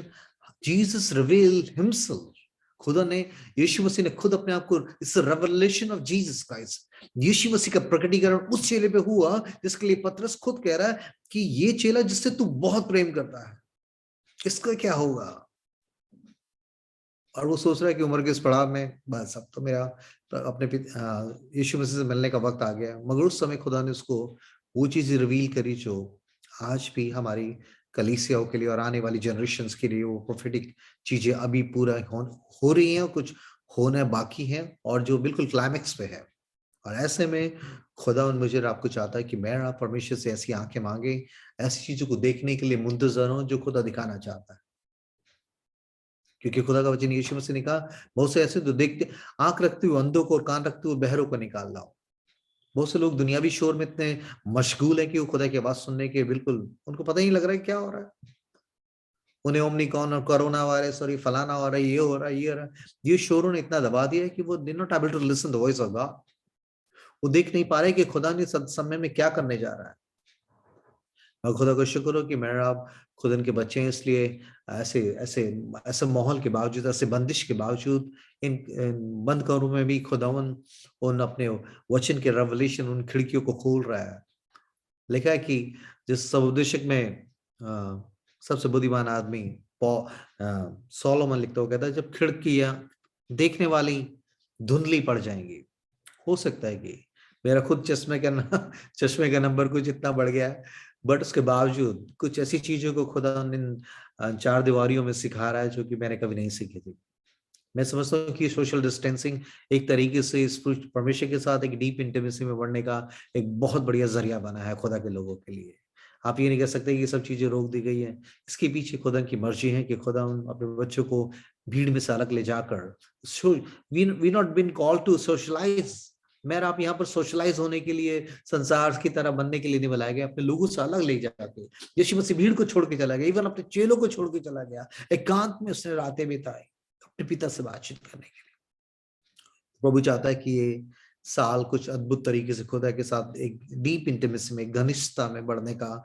Jesus revealed himself. खुदा ने, यीशु मसीह ने खुद अपने आप को, इस revelation of Jesus Christ, यीशु मसीह का प्रकटीकरण उस चेले पे हुआ जिसके लिए पतरस खुद कह रहा है कि ये चेला जिससे तू बहुत प्रेम करता है, इसका क्या होगा। और वो सोच रहा है कि उम्र के इस पड़ाव में बस अब तो मेरा अपने यीशु मसीह से मिलने का वक्त आ गया। मगर उस समय खुदा ने उसको वो चीज रिवील करी जो आज भी हमारी कलीसियाओं के लिए और आने वाली जनरेशन्स के लिए वो प्रोफेटिक चीजें अभी पूरा हो रही हैं और कुछ होना बाकी है और जो बिल्कुल क्लाइमेक्स पे है। और ऐसे में खुदा मुझे आपको चाहता है कि मैं आप परमेश्वर से ऐसी आंखें मांगे, ऐसी चीजों को देखने के लिए मुंतजर हो जो खुदा दिखाना चाहता है। क्योंकि खुदा का वचन यीशु मसीह ने कहा, बहुत से ऐसे जो देखते, आंख रखते हुए अंधों को और कान रखते हुए बहरों को निकाल लाओ। बहुत से लोग दुनियावी शोर में इतने मशगूल है कि वो खुदा की आवाज सुनने के बिल्कुल उनको पता ही नहीं लग रहा है क्या हो रहा है। उन्हें ओमनिकॉन और कोरोना वायरस और ये फलाना हो रहा है, ये हो रहा है, ये हो रहा है, ये शोरों ने इतना दबा दिया है कि वो they not able to listen the voice of God. वो देख नहीं पा रहे कि खुदा ने समय में क्या करने जा रहा है। और खुदा का शुक्र हो कि मेरा आप खुदा के बच्चे हैं, इसलिए ऐसे माहौल के बावजूद, ऐसे बंदिश के बावजूद, इन बंद कमरों में भी खुदावन उन अपने वचन के रेवलेशन, उन खिड़कियों को खोल रहा है। लिखा है कि जिस सदुपदेशक में सबसे बुद्धिमान आदमी सोलोमन लिखता हुआ कहता है, जब खिड़कियां देखने वाली धुंधली पड़ जाएंगी, हो सकता है कि मेरा खुद चश्मे का नंबर कुछ इतना बढ़ गया है, बट उसके बावजूद कुछ ऐसी चीजों को खुदा इन 4 दीवारियों में सिखा रहा है जो कि मैंने कभी नहीं सीखी थी। मैं समझता हूँ कि सोशल डिस्टेंसिंग एक तरीके से इस परमेश्वर के साथ एक डीप इंटीमेसी में बढ़ने का एक बहुत बढ़िया जरिया बना है खुदा के लोगों के लिए। आप ये नहीं कह सकते कि ये सब चीजें रोक दी गई है। इसके पीछे खुदा की मर्जी है कि खुदा अपने बच्चों को भीड़ में से अलग ले जाकर, we not been called to socialize. मैं आप यहाँ पर सोशलाइज होने के लिए, संसार की तरह बनने के लिए नहीं बुलाया गया। अपने लोगों से अलग ले जाके यीशु मसीह भीड़ को छोड़ के चला गया, इवन अपने चेलों को छोड़ के चला गया, एकांत में उसने रातें बिताई अपने पिता से बातचीत करने के लिए। प्रभु चाहता है कि ये साल कुछ अद्भुत तरीके से खुदा के साथ एक डीप इंटीमेसी में, घनिष्ठता में बढ़ने का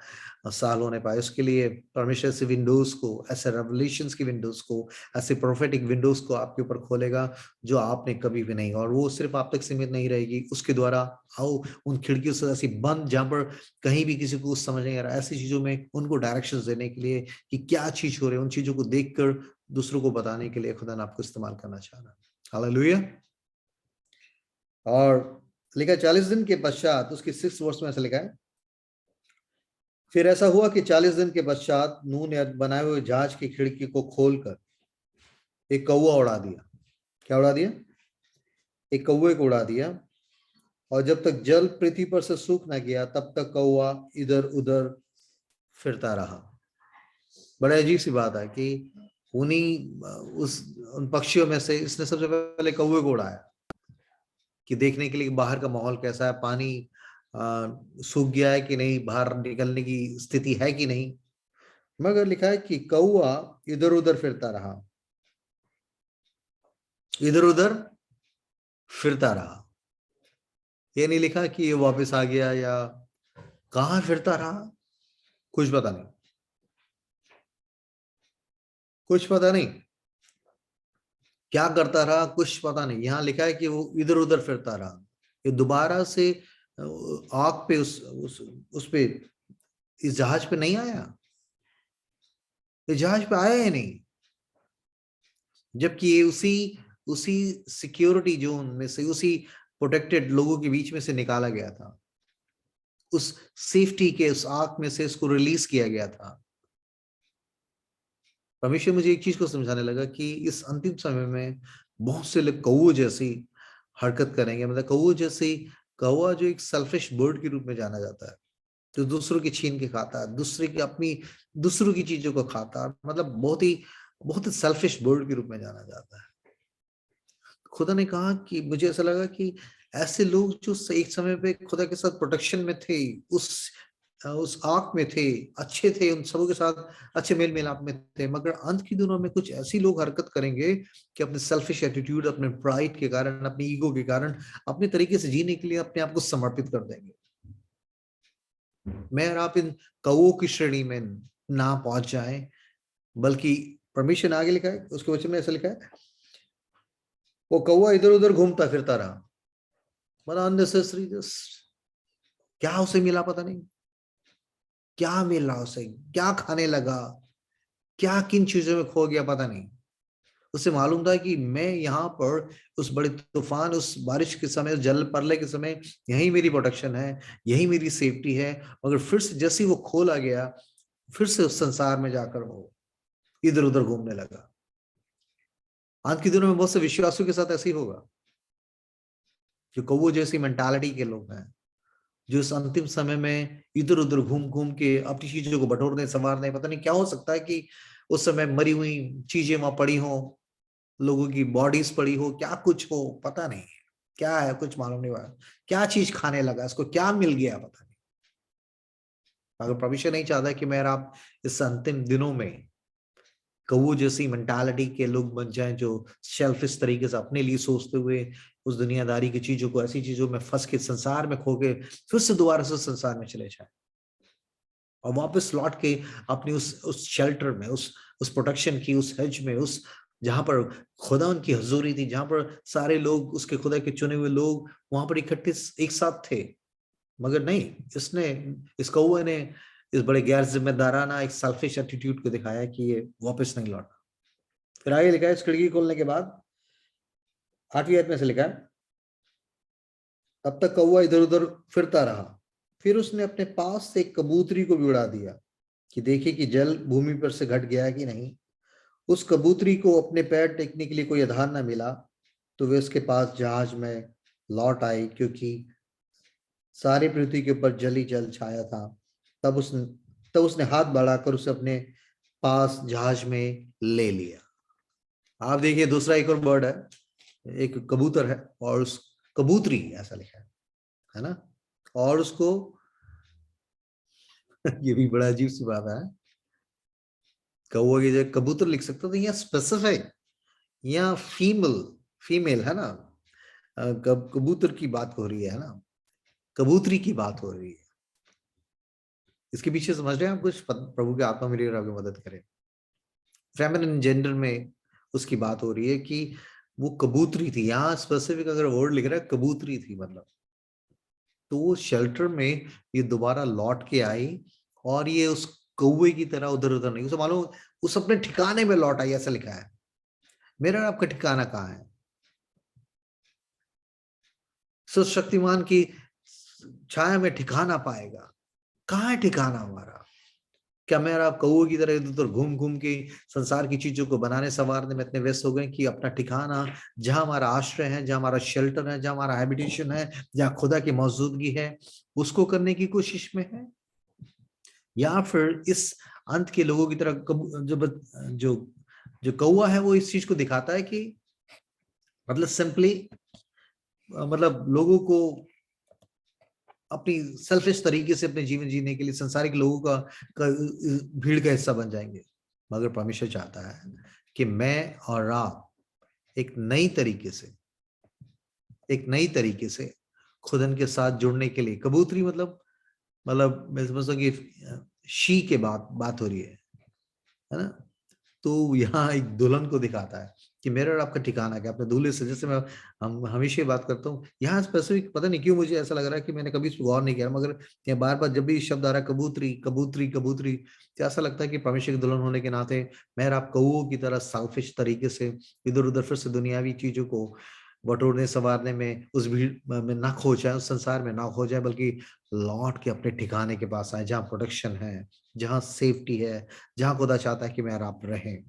साल होने पाए। उसके लिए परमेश्वर से विंडोज को, ऐसे रेवलेशंस की विंडोज को, ऐसे प्रोफेटिक विंडोज को आपके ऊपर खोलेगा जो आपने कभी भी नहीं, और वो सिर्फ आप तक सीमित नहीं रहेगी। उसके द्वारा आओ उन खिड़कियों से ऐसी बंद जहां पर कहीं भी किसी को समझ नहीं आ रहा, ऐसी चीजों में उनको डायरेक्शंस देने के लिए कि क्या चीज हो रही है, उन चीजों को देखकर दूसरों को बताने के लिए खुदा ने आपको इस्तेमाल करना चाह रहा है। हालेलुया। और लिखा 40 दिन के पश्चात, उसकी 6 वर्ष में ऐसा लिखा है, फिर ऐसा हुआ कि 40 दिन के पश्चात नूह ने बनाए हुए जहाज की खिड़की को खोलकर एक कौवा उड़ा दिया। क्या उड़ा दिया? एक कौवे को उड़ा दिया, और जब तक जल पृथ्वी पर से सूख न गया तब तक कौवा इधर उधर फिरता रहा। बड़ा अजीब सी बात है कि उन पक्षियों में से इसने सबसे पहले कौवे को उड़ाया कि देखने के लिए बाहर का माहौल कैसा है, पानी सूख गया है कि नहीं, बाहर निकलने की स्थिति है कि नहीं। मगर लिखा है कि कौवा इधर उधर फिरता रहा, इधर उधर फिरता रहा। ये नहीं लिखा कि ये वापस आ गया या कहां फिरता रहा, कुछ पता नहीं, कुछ पता नहीं क्या करता रहा, कुछ पता नहीं। यहां लिखा है कि वो इधर उधर फिरता रहा। ये दोबारा से आग पे उस पे इस जहाज पे नहीं आया, इस जहाज पे आया ही नहीं, जबकि ये उसी सिक्योरिटी जोन में से, उसी प्रोटेक्टेड लोगों के बीच में से निकाला गया था, उस सेफ्टी के उस आग में से इसको रिलीज किया गया था। परमेश्वर मुझे एक चीज को समझाने लगा कि इस अंतिम समय में बहुत से लोग कौवे जैसी हरकत करेंगे। मतलब कौवा जो एक सेल्फिश बर्ड के रूप में जाना जाता है, जो दूसरों की छीन के खाता है, दूसरों की चीजों को खाता है, मतलब बहुत ही सेल्फिश बर्ड के रूप में जाना जाता है। खुदा ने कहा कि मुझे ऐसा लगा कि ऐसे लोग जो एक समय पे खुदा के साथ प्रोटेक्शन में थे, उस आंख में थे, अच्छे थे, उन सबों के साथ अच्छे मेल मिलाप में थे, मगर अंत के दिनों में कुछ ऐसी लोग हरकत करेंगे कि अपने सेल्फिश एटीट्यूड, अपने प्राइड के कारण, अपनी ईगो के कारण, अपने तरीके से जीने के लिए अपने आप को समर्पित कर देंगे। मैं और आप इन कौवों की श्रेणी में ना पहुंच जाए, बल्कि परमेश्वर ने आगे लिखा है, उसके वचन में ऐसा लिखा है, वो कौवा इधर उधर घूमता फिरता रहा। बड़ा अननेसेसरी, क्या उसे मिला पता नहीं, क्या मिला उसे, क्या खाने लगा, क्या किन चीजों में खो गया पता नहीं। उसे मालूम था कि मैं यहाँ पर उस बड़े तूफान, उस बारिश के समय, उस जल प्रलय के समय यही मेरी प्रोटेक्शन है, यही मेरी सेफ्टी है। मगर फिर से जैसे वो खोला गया, फिर से उस संसार में जाकर वो इधर उधर घूमने लगा। आज के दिनों में बहुत से विश्वासियों के साथ ऐसे ही होगा, जो कौवों जैसी मेंटालिटी के लोग हैं, जो इस अंतिम समय में इधर उधर घूम घूम के अपनी चीजों को बटोरने संवारने, पता नहीं क्या हो सकता है कि उस समय मरी हुई चीजें वहां पड़ी हो, लोगों की बॉडीज पड़ी हो, क्या कुछ हो पता नहीं, क्या है कुछ मालूम नहीं हुआ, क्या चीज खाने लगा, इसको क्या मिल गया पता नहीं। अगर परमेश्वर नहीं चाहता कि मैं आप इस अंतिम दिनों में कौवों जैसी मेंटालिटी के लोग बन जाएं, जो सेल्फिश तरीके से अपने लिए सोचते हुए उस दुनियादारी की चीजों को, ऐसी चीजों में फंस के संसार में खो के फिर से दोबारा से संसार में चले जाए और वापस लौट के अपनी उस शेल्टर में, उस प्रोटेक्शन की, उस हेज में, उस जहां पर खुदा उनकी हजूरी थी, जहां पर सारे लोग उसके खुदा के चुने हुए लोग वहां पर इकट्ठे एक साथ थे। मगर नहीं, इस कौवे ने इस बड़े गैर जिम्मेदाराना एक सेल्फिश एटीट्यूड को दिखाया कि ये वापस नहीं लौटा। फिर आगे लिखा है, इस खिड़की खोलने के बाद 8वीं आयत में से लिखा है, तब तक कौवा इधर उधर फिरता रहा, फिर उसने अपने पास से एक कबूतरी को भी उड़ा दिया कि देखे कि जल भूमि पर से घट गया है कि नहीं। उस कबूतरी को अपने पैर टेकने के लिए कोई आधार न मिला, तो वे उसके पास जहाज में लौट आई, क्योंकि सारी पृथ्वी के ऊपर जल ही जल छाया था। तब उसने हाथ बढ़ाकर उसे अपने पास जहाज में ले लिया। आप देखिए, दूसरा एक और बर्ड है, एक कबूतर है, और उस कबूतरी ऐसा लिखा है ना, और उसको ये भी बड़ा अजीब सी बात है, कौवा की जगह कबूतर लिख सकते, तो यहाँ स्पेसिफिक, यहाँ फीमेल है ना, कबूतर की बात हो रही है ना, कबूतरी की बात हो रही है। इसके पीछे समझ रहे हैं आप कुछ? प्रभु की आत्मा मिली और आपकी मदद करे। फेमिनिन जेंडर में उसकी बात हो रही है कि वो कबूतरी थी, यहाँ स्पेसिफिक अगर वर्ड लिख रहा है कबूतरी थी मतलब। तो वो शेल्टर में ये दोबारा लौट के आई और ये उस कौवे की तरह उधर उधर नहीं, उसे मालूम उस अपने ठिकाने में लौट आई, ऐसा लिखा है। मेरा और आपका ठिकाना कहाँ है? सर्वशक्तिमान की छाया में ठिकाना पाएगा। कहाँ है ठिकाना हमारा? क्या मैं और आप कौवे की तरह इधर उधर घूम घूम के संसार की चीजों को बनाने संवारने में इतने व्यस्त हो गए कि अपना ठिकाना, जहां हमारा आश्रय है, जहां हमारा शेल्टर है, जहां हमारा हैबिटेशन है, जहां खुदा की मौजूदगी है, उसको करने की कोशिश में है? या फिर इस अंत के लोगों की तरह जो जो कौवा है वो इस चीज को दिखाता है कि मतलब सिंपली मतलब लोगों को अपनी सेल्फिश तरीके से अपने जीवन जीने के लिए संसारिक लोगों का भीड़ का हिस्सा बन जाएंगे। मगर परमेश्वर चाहता है कि मैं और आप एक नई तरीके से खुदन के साथ जुड़ने के लिए, कबूतरी मतलब मैं समझता हूँ कि शी के बात हो रही है ना। तो यहाँ एक दुल्हन को दिखाता है कि मेरा और आपका ठिकाना क्या, अपने दूल्हे से। जैसे हम हमेशा बात करता हूँ यहाँ स्पेसिफिक, पता नहीं क्यों मुझे ऐसा लग रहा है कि मैंने कभी इस पर गौर नहीं किया, मगर यहाँ बार बार जब भी शब्द आ रहा है कबूतरी कबूतरी कबूतरी, तो ऐसा लगता है कि परमेश्वर की दुल्हन होने के नाते मैं और आप कौओं की तरह सेल्फिश तरीके से इधर उधर फिर से दुनियावी चीजों को बटोरने संवारने में, उस भीड़ में ना खो जाए, उस संसार में ना खो जाए, बल्कि लौट के अपने ठिकाने के पास आए जहाँ प्रोटेक्शन है, जहाँ सेफ्टी है, जहाँ खुदा चाहता है कि मैं और आप रहें।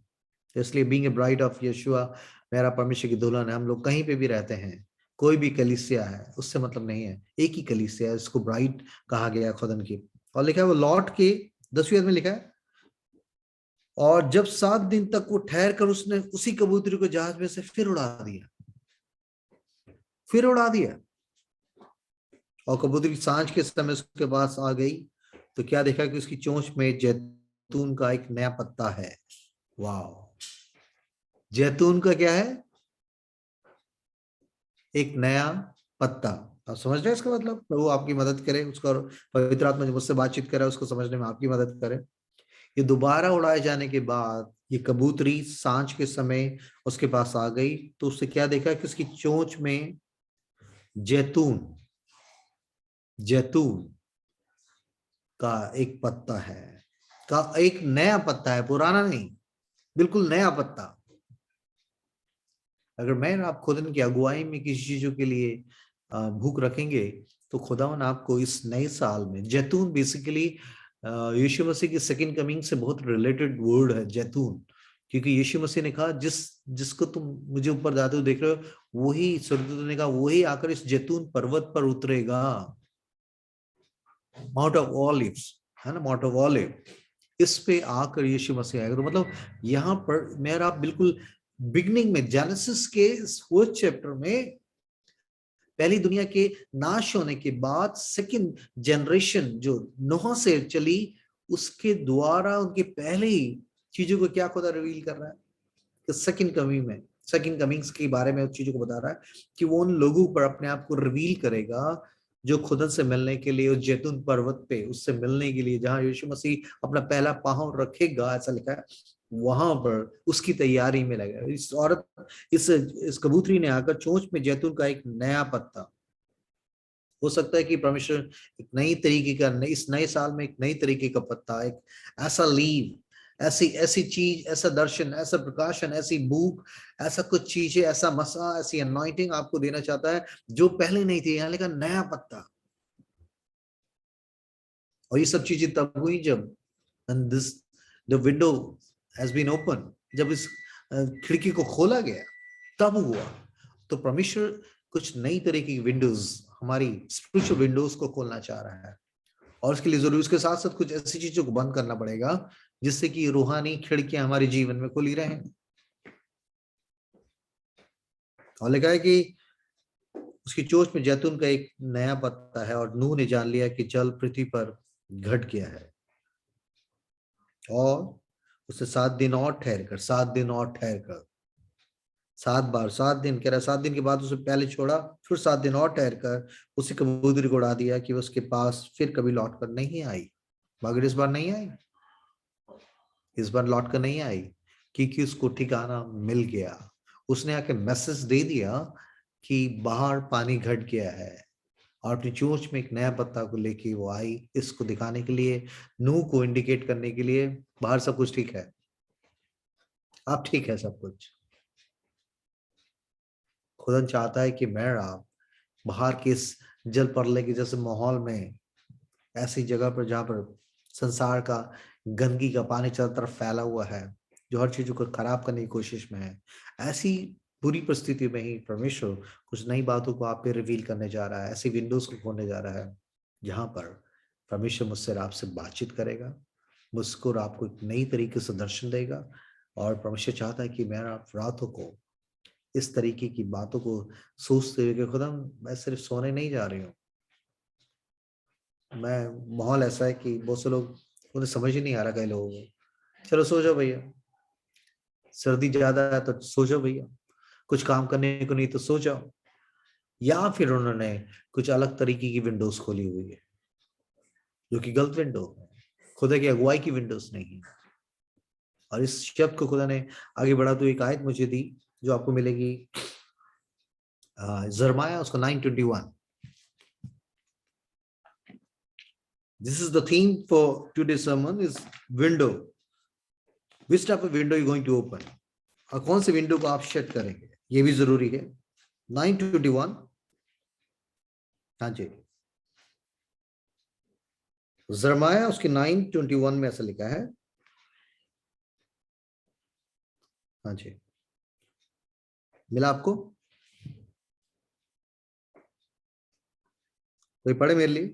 तो इसलिए बीइंग ए ब्राइड ऑफ यीशुआ, मेरा परमेश्वर की दुल्हन है। हम लोग कहीं पे भी रहते हैं, कोई भी कलीसिया है, उससे मतलब नहीं है, एक ही कलीसिया है, इसको ब्राइड कहा गया खुदन की। और लिखा है वो लौट के 10वीं आयत में लिखा है, और जब 7 दिन तक वो ठहर कर उसने उसी कबूतरी को जहाज में से फिर उड़ा दिया। और कबूतरी सांझ के समय उसके पास आ गई तो क्या देखा कि उसकी चोंच में जैतून का एक नया पत्ता है। वाह! जैतून का क्या है? एक नया पत्ता। आप समझ रहे हैं इसका मतलब? प्रभु आपकी मदद करे, उसका पवित्र आत्मा जो मुझसे बातचीत करे उसको समझने में आपकी मदद करे। ये दोबारा उड़ाए जाने के बाद ये कबूतरी सांझ के समय उसके पास आ गई तो उससे क्या देखा कि उसकी चोंच में जैतून का एक पत्ता है, का एक नया पत्ता है, पुराना नहीं, बिल्कुल नया पत्ता। अगर मैं आप खुदा की अगुवाई में किसी चीजों के लिए भूख रखेंगे तो खुदावन आपको इस नए साल में, जैतून बेसिकली यीशु मसीह की सेकंड कमिंग से बहुत रिलेटेड वर्ड है जैतून, क्योंकि यीशु मसीह ने कहा जिसको तुम मुझे ऊपर जाते हुए देख रहे हो वही स्वर्गदूत ने कहा वही आकर इस जैतून पर्वत पर उतरेगा। माउंट ऑफ ऑलिव्स है ना, माउंट ऑफ ऑलिव, इस पे आकर यीशु मसीह आएगा। तो मतलब यहाँ पर मेरा बिल्कुल बिगनिंग में, जेनेसिस के फोर्थ चैप्टर में, पहली दुनिया के नाश होने के बाद सेकंड जनरेशन जो नोह से चली, उसके द्वारा उनके पहले ही चीजों को क्या खुदा रिवील कर रहा है कि सेकंड कमिंग्स के बारे में चीजों को बता रहा है कि वो उन लोगों पर अपने आप को रिवील करेगा जो खुदा से मिलने के लिए उस जैतून पर्वत पे उससे मिलने के लिए, जहां यीशु मसीह अपना पहला पांव रखेगा, ऐसा लिखा है, वहां पर उसकी तैयारी में लगा। इस कबूतरी ने आकर चोंच में जैतून का एक नया पत्ता, हो सकता है कि परमेश्वर एक नई तरीके का, इस नए साल में एक नई तरीके का पत्ता, एक ऐसा लीव, ऐसी चीज, ऐसा दर्शन, ऐसा प्रकाशन, ऐसी भूख, ऐसा कुछ चीजें, ऐसा मसा, ऐसी अनॉइंटिंग आपको देना चाहता है जो पहले नहीं थी। यहाँ लिखा नया पत्ता। और ये सब चीजें तब हुई जब the window has been open, जब इस खिड़की को खोला गया तब हुआ। तो परमेश्वर कुछ नई तरह की विंडोज, हमारी स्पिरिचुअल विंडोज को खोलना चाह रहा है, और उसके लिए जरूरी उसके साथ साथ कुछ ऐसी चीजों को बंद करना पड़ेगा जिससे कि रूहानी खिड़कियां हमारे जीवन में खुली रहें। और लिखा है कि उसकी चोंच में जैतून का एक नया पत्ता है, और नूह ने जान लिया कि जल पृथ्वी पर घट गया है। और उसे 7 दिन और ठहर कर 7 बार, 7 दिन कह रहा, 7 दिन के बाद उसे पहले छोड़ा, फिर 7 दिन और ठहर कर उसी कबूतरी को उड़ा दिया कि उसके पास फिर कभी लौट कर नहीं आई। मगर इस बार नहीं आई, इस बार लौट कर नहीं आई, क्योंकि उसको ठिकाना मिल गया। उसने आके मैसेज दे दिया कि बाहर पानी घट गया है, और अपनी चोंच में एक नया पत्ता को लेके वो आई, इसको दिखाने के लिए, नूह को इंडिकेट करने के लिए बाहर सब कुछ ठीक है, अब ठीक है सब कुछ। खुदा चाहता है कि मैं आप बाहर के इस जल प्रलय के जैसे माहौल में, ऐसी जगह पर जहां पर संसार का गंदगी का पानी चारों तरफ फैला हुआ है, जो हर चीजों को खराब करने की कोशिश में है, ऐसी बुरी परिस्थिति में ही परमेश्वर कुछ नई बातों को आप पे रिवील करने जा रहा है, ऐसी विंडोज को खोलने जा रहा है जहां पर परमेश्वर मुझसे और आपसे बातचीत करेगा, मुझको और आपको एक नई तरीके से दर्शन देगा। और परमेश्वर चाहता है कि मैं आप रातों को इस तरीके की बातों को सोचते हुए कि खुदा मैं सिर्फ सोने नहीं जा रही हूँ, मैं माहौल ऐसा है कि बहुत से लोग, उन्हें समझ ही नहीं आ रहा कई लोगों को, चलो सो जाओ भैया, सर्दी ज्यादा है तो सो जाओ भैया, कुछ काम करने को नहीं तो सो जाओ, या फिर उन्होंने कुछ अलग तरीके की विंडोज खोली हुई है जो कि गलत विंडो है, खुदा की अगुवाई की विंडोज नहीं है। और इस शब्द को खुदा ने आगे बढ़ा तो एक आयत मुझे दी जो आपको मिलेगी जरमाया उसका 9:21। This is the theme for today's sermon is window. Which type of window you going to open? और कौन से विंडो को आप शट करेंगे, ये भी जरूरी है। 9:21, हाँ जी, जरमाया उसके 9:21 में ऐसा लिखा है, हाँ जी, मिला आपको? कोई पढ़े मेरे लिए?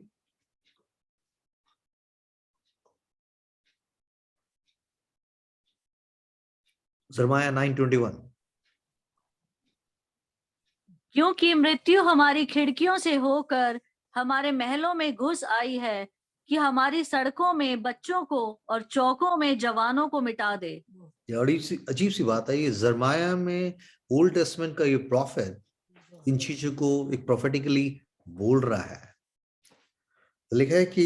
जरमाया 9:21। क्योंकि मृत्यु हमारी खिड़कियों से होकर हमारे महलों में घुस आई है कि हमारी सड़कों में बच्चों को और चौकों में जवानों को मिटा दे। ये अजीब सी बात है, ये जरमाया में ओल्ड टेस्टमेंट का ये प्रॉफिट इन चीजों को एक प्रोफेटिकली बोल रहा है। लिखा है कि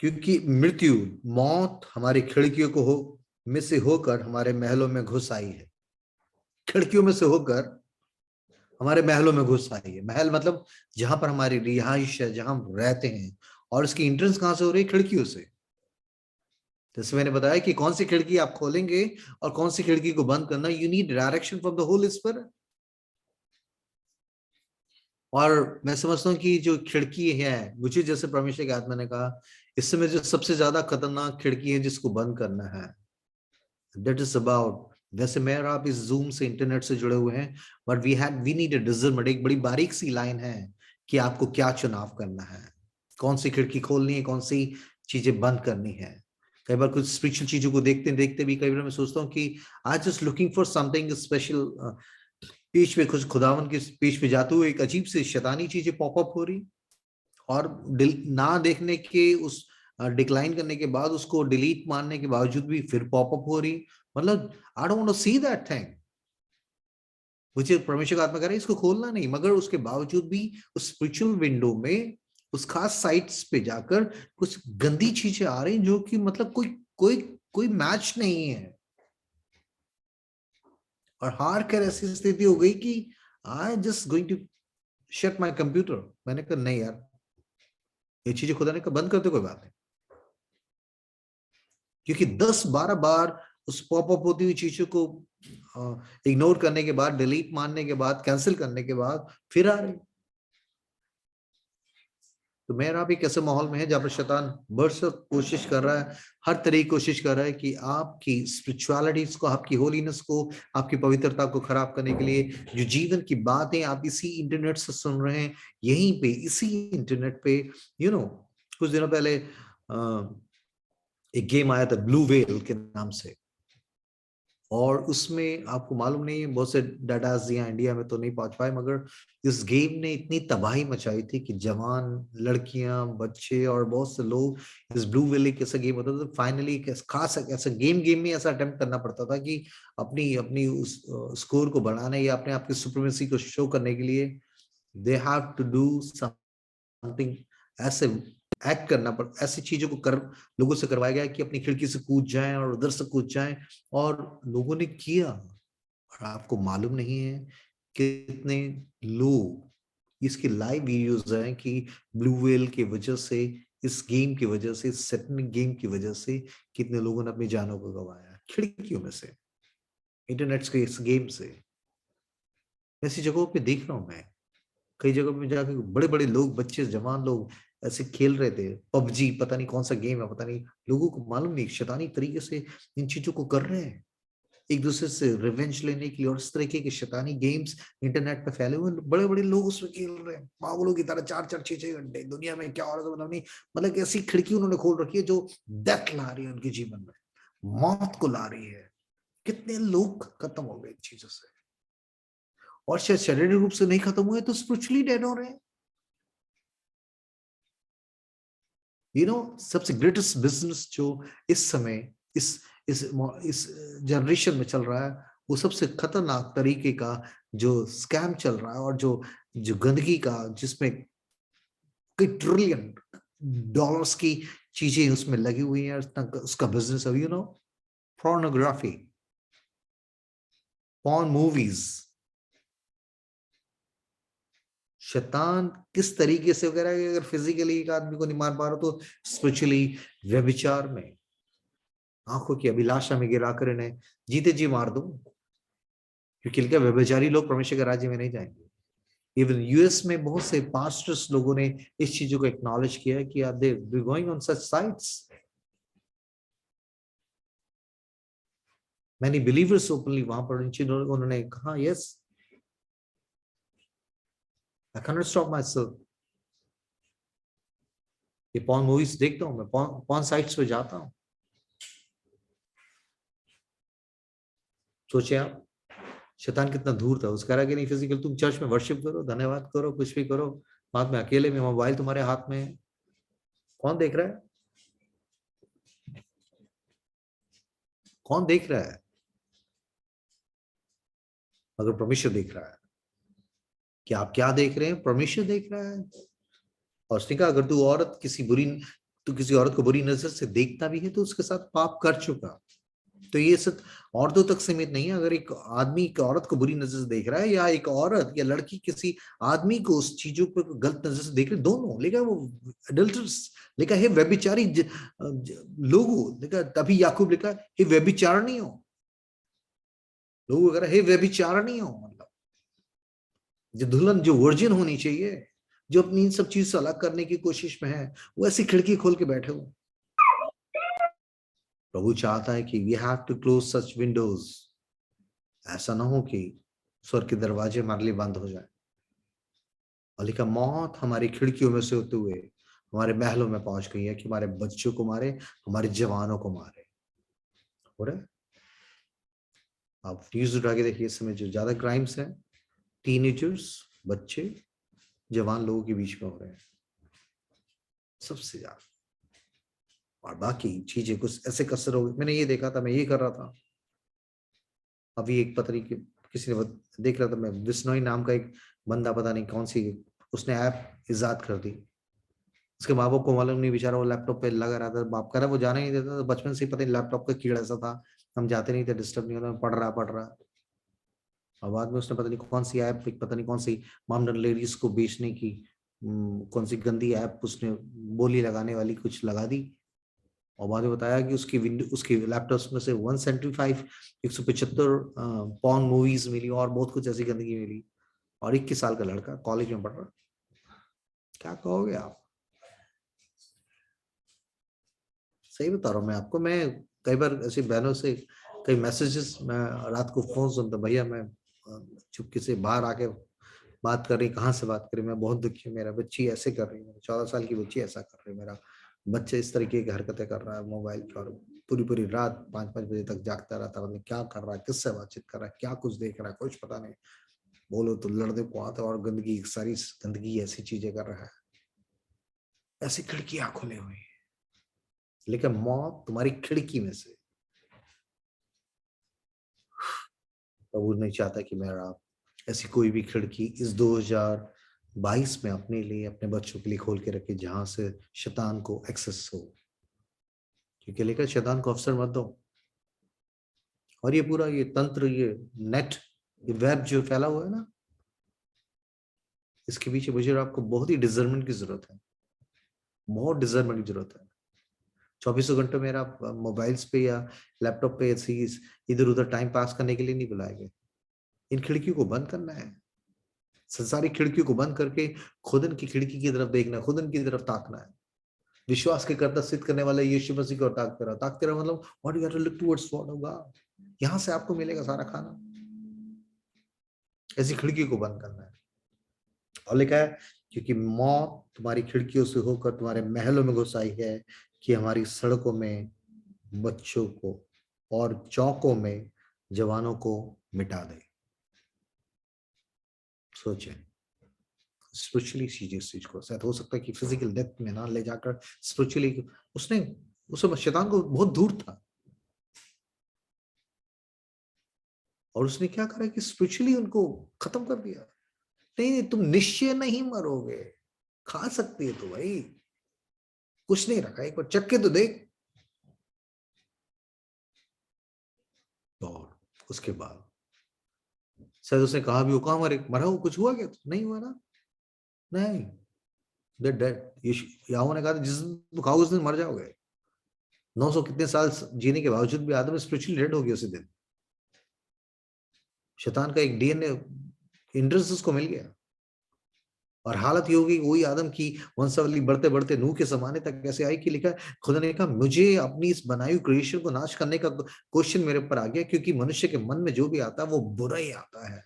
क्योंकि मृत्यु, मौत हमारी खिड़कियों को में से होकर हमारे महलों में घुस आई है, खिड़कियों में से होकर हमारे महलों में घुस आई है। महल मतलब जहां पर हमारी रिहाइश है, जहां हम रहते हैं, और इसकी एंट्रेंस कहां से हो रही है? खिड़कियों से। जैसे मैंने बताया कि कौन सी खिड़की आप खोलेंगे और कौन सी खिड़की को बंद करना, you need direction from the Holi spirit. और मैं समझता हूँ कि जो खिड़की है, मुझे जैसे परमेश्वर की आत्मा ने कहा, इस समय जो सबसे ज्यादा खतरनाक खिड़की है जिसको बंद करना है, दैट इज अबाउट, वैसे मैं और आप इस जूम से इंटरनेट से जुड़े हुए हैं, बट वी नीड अ डिजर्नमेंट, एक बड़ी बारीक सी लाइन है कि आपको क्या चुनाव करना है, कौन सी खिड़की खोलनी है, कौन सी चीजें बंद करनी है। कई बार कुछ स्पिरिचुअल चीजों को देखते देखते भी कई बार मैं सोचता हूँ कि I just looking for something special, page पे कुछ खुदावन के पेज पे जाते हुए एक अजीब से शैतानी चीजें पॉपअप हो रही, और ना देखने के उस डिक्लाइन करने के बाद, उसको डिलीट मारने के बावजूद भी फिर पॉपअप हो रही। मतलब I don't want to see that thing. मुझे परमेश्वर का आत्मा कह रहा है इसको खोलना नहीं, मगर उसके बावजूद भी उस स्पिरिचुअल विंडो में उस खास साइट्स पे जाकर कुछ गंदी चीजें आ रही जो कि मतलब कोई मैच नहीं है। और हार कर ऐसी स्थिति हो गई कि I just going to shut my computer. मैंने कहा नहीं यार, ये चीजें खुदा ने कहा बंद कर दो, कोई बात नहीं, क्योंकि 10-12 बार उस पॉपअप होती हुई चीजों को इग्नोर करने के बाद, डिलीट मारने के बाद, कैंसिल करने के बाद फिर आ रही। तो मेरा भी कैसे माहौल में है जहां पर शैतान बरसों कोशिश कर रहा है, हर तरह की कोशिश कर रहा है कि आपकी स्पिरिचुअलिटीज को, आपकी होलीनेस को, आपकी पवित्रता को खराब करने के लिए जो जीवन की बातें आप इसी इंटरनेट से सुन रहे हैं, यहीं पे इसी इंटरनेट पे, यू नो, कुछ दिनों पहले एक गेम आया था ब्लू व्हेल के नाम से, और उसमें आपको मालूम नहीं है, बहुत से डाटाज यहाँ इंडिया में तो नहीं पहुंच पाए, मगर इस गेम ने इतनी तबाही मचाई थी कि जवान लड़कियां, बच्चे और बहुत से लोग, इस ब्लू व्हेल एक ऐसा गेम होता था, तो फाइनली खास ऐसा गेम में ऐसा अटेम्प्ट करना पड़ता था कि अपनी अपनी उस स्कोर को बढ़ाने या अपने आप की सुप्रीमेसी को शो करने के लिए they have to do something, ऐसे एक्ट करना पड़, ऐसी चीजों को कर लोगों से करवाया गया कि अपनी खिड़की से कूद जाएं और उधर से कूद जाएं, और लोगों ने किया। और आपको मालूम नहीं है कितने लोग, इसकी लाइव वीडियोस हैं कि ब्लू व्हेल की वजह से, इस गेम की वजह से, इस सेटनिंग गेम की वजह से कितने लोगों ने अपनी जानों को गंवाया खिड़कियों में से, इंटरनेट के इस गेम से। ऐसी जगहों पे देख रहा हूं मैं, कई जगहों पे जाके बड़े बड़े लोग, बच्चे, जवान लोग ऐसे खेल रहे थे पबजी, पता नहीं कौन सा गेम है, पता नहीं, लोगों को मालूम नहीं, शैतानी तरीके से इन चीजों को कर रहे हैं एक दूसरे से रिवेंज लेने के लिए, और इस तरीके के शैतानी गेम्स इंटरनेट पे फैले हुए, बड़े बड़े लोग उसमें खेल रहे हैं पागलों की तरह, 4-4, 6-6 घंटे। दुनिया में क्या हो रहा है मतलब नहीं, मतलब ऐसी खिड़की उन्होंने खोल रखी है जो डेथ ला रही है उनके जीवन में, मौत को ला रही है। कितने लोग खत्म हो गए इन चीजों से, और शायद शारीरिक रूप से नहीं खत्म हुए तो स्पिरिचुअली डेड हो रहे हैं। सबसे ग्रेटेस्ट बिजनेस जो इस समय इस जनरेशन में चल रहा है, वो सबसे खतरनाक तरीके का जो स्कैम चल रहा है, और जो गंदगी का, जिसमें कई ट्रिलियन डॉलर्स की चीजें उसमें लगी हुई हैं, उसका बिजनेस है पोर्नोग्राफी, पॉर्न मूवीज। शैतान किस तरीके से वगैरह, अगर फिजिकली एक आदमी को नहीं मार पा रहा तो स्पिरिचुअली व्यभिचार में, आंखों की अभिलाषा में गिराकर इन्हें जीते जी मार दूं, क्योंकि क्या व्यभिचारी लोग परमेश्वर के राज्य में नहीं जाएंगे। इवन यूएस में बहुत से पास्टर्स लोगों ने इस चीजों को एक्नॉलेज किया है कि they going on such sites. Many believers openly वहां पर इन चीजों को उन्होंने कहा, yes I can not stop my self. ये पॉर्न मूवीज देखता हूं मैं, पॉर्न साइट्स पे जाता हूं। सोचिए आप, शैतान कितना दूर था, उसका कह रहा कि नहीं फिजिकल, तुम चर्च में वर्शिप करो, धन्यवाद करो, कुछ भी करो, बाद में अकेले में मोबाइल तुम्हारे हाथ में है, कौन देख रहा है? कौन देख रहा है? अगर परमेश्वर देख रहा है, कि आप क्या देख रहे हैं? परमेश्वर देख रहा है। और उसने कहा, अगर तू किसी औरत को बुरी नजर से देखता भी है तो उसके साथ पाप कर चुका। तो ये सिर्फ औरतों तक सीमित नहीं है। अगर एक आदमी एक औरत को बुरी नजर से देख रहा है, या एक औरत या लड़की किसी आदमी को उस चीजों पर गलत नजर से देख रहे, दोनों, लेकिन वो अडल्टर्स लिखा है, व्यभिचारी लोगों लिखा, तभी याकूब लिखा हे व्यभिचारणी हो, लोग अगर हे व्यभिचारणी हो, मतलब जो दुल्हन, जो वर्जिन होनी चाहिए, जो अपनी इन सब चीज से अलग करने की कोशिश में है, वो ऐसी खिड़की खोल के बैठे हो। प्रभु चाहता है कि we have to close such windows. ऐसा ना हो कि स्वर्ग के दरवाजे हमारे लिए बंद हो जाए, और लिखा मौत हमारी खिड़कियों में से होते हुए हमारे महलों में पहुंच गई है, कि हमारे बच्चों को मारे, हमारे जवानों को मारे। हो रहा है, आप न्यूज उठा के देखिए, इस समय जो ज्यादा क्राइम्स हैं टीनेजर्स, बच्चे, जवान लोगों के बीच में हो रहे हैं सबसे ज्यादा। और बाकी चीजें कुछ ऐसे कसर हो गई, मैंने ये देखा था, मैं ये कर रहा था, अभी एक पत्री किसी ने देख रहा था, मैं विस्नोई नाम का एक बंदा, पता नहीं कौन सी उसने ऐप इजाद कर दी। उसके माँ बाप को मालूम नहीं, बेचारा वो लैपटॉप पे लगा रहा था, बाप कह रहा वो जाने नहीं देता, तो बचपन से ही पता नहीं लैपटॉप का कीड़ा ऐसा था, हम जाते नहीं थे, डिस्टर्ब नहीं होता, पढ़ रहा। और बाद में उसने पता नहीं कौन सी ऐप, पता नहीं कौन सी मॉम लेडीज को बेचने की कौन सी गंदी ऐप उसने बोली लगाने वाली कुछ लगा दी, और बाद में बताया कि उसके लैपटॉप में से 175 पॉर्न मूवीज मिली, और बहुत कुछ ऐसी गंदगी मिली, और 21 साल का लड़का कॉलेज में पढ़ रहा। क्या कहोगे आप? सही बता रहा हूँ मैं आपको। मैं कई बार ऐसी बहनों से कई मैसेजेस, मैं रात को फोन सुनता, भैया मैं चुपके से बाहर आके बात कर रही, कहाँ से बात करी, मैं बहुत दुखी हूँ, मेरा बच्ची ऐसे कर रही है, 14 साल की बच्ची ऐसा कर रही है, मेरा बच्चा इस तरीके की हरकतें कर रहा है मोबाइल पर, और पूरी पूरी रात 5-5 बजे तक जागता रहता, पता नहीं क्या कर रहा है, किससे बातचीत कर रहा है, क्या कुछ देख रहा है, कुछ पता नहीं। बोलो तो लड़ने को आता और गंदगी, सारी गंदगी ऐसी चीजें कर रहा है, ऐसी खिड़कियां खुली हुई है। लेकिन मौत तुम्हारी खिड़की में से, प्रभु नहीं चाहता कि मेरा ऐसी कोई भी खिड़की इस 2022 में अपने लिए, अपने बच्चों के लिए खोल के रखे जहां से शैतान को एक्सेस हो। क्योंकि लेकर शैतान को अवसर मत दो। और ये पूरा ये तंत्र, ये नेट, ये वेब जो फैला हुआ है ना, इसके पीछे मुझे आपको बहुत ही डिजर्नमेंट की जरूरत है, बहुत डिजर्नमेंट की जरूरत है। 24 घंटे मेरा मोबाइल्स पे या लैपटॉप पे इधर उधर टाइम पास करने के लिए नहीं बुलाए गए। इन खिड़कियों को बंद करना है, संसारिक खिड़कियों को बंद करके खुदन की खिड़की की तरफ देखना, खुदन की तरफ ताकना है। विश्वास के कर्ता सिद्ध करने वाला यीशु मसीह को ताकते रहो मतलब what you have to look towards what होगा, यहां से आपको मिलेगा सारा खाना। ऐसी खिड़की को बंद करना है। और लिखा है क्योंकि मौत तुम्हारी खिड़कियों से होकर तुम्हारे महलों में घुस आई है कि हमारी सड़कों में बच्चों को और चौकों में जवानों को मिटा दे। सोचे स्पिरिचुअली इस चीज को, शायद हो सकता है कि फिजिकल डेथ में ना ले जाकर स्पिरिचुअली उसने शैतान को बहुत दूर था और उसने क्या करा कि स्पिरिचुअली उनको खत्म कर दिया। नहीं, तुम निश्चय नहीं मरोगे, खा सकती है तो भाई, कुछ नहीं रखा, एक बार चक्के तो देख। और उसके बाद शायद उसने कहा भी, वो कहा मरा हो, कुछ हुआ क्या? तो नहीं हुआ ना, नहीं, डेड। याहू ने कहा जिस दिन खाओ उस दिन मर जाओगे। 900 कितने साल जीने के बावजूद भी आदम स्पिरिचुअली डेड हो गया उसी दिन। शैतान का एक डीएनए इंट्रेंस उसको मिल गया और हालत ये होगी, वही आदम की वंशावली बढ़ते बढ़ते नूह के जमाने तक कैसे आई कि लिखा खुदा ने कहा मुझे अपनी इस बनाई क्रिएशन को नाश करने का क्वेश्चन मेरे ऊपर आ गया, क्योंकि मनुष्य के मन में जो भी आता है वो बुरा ही आता है,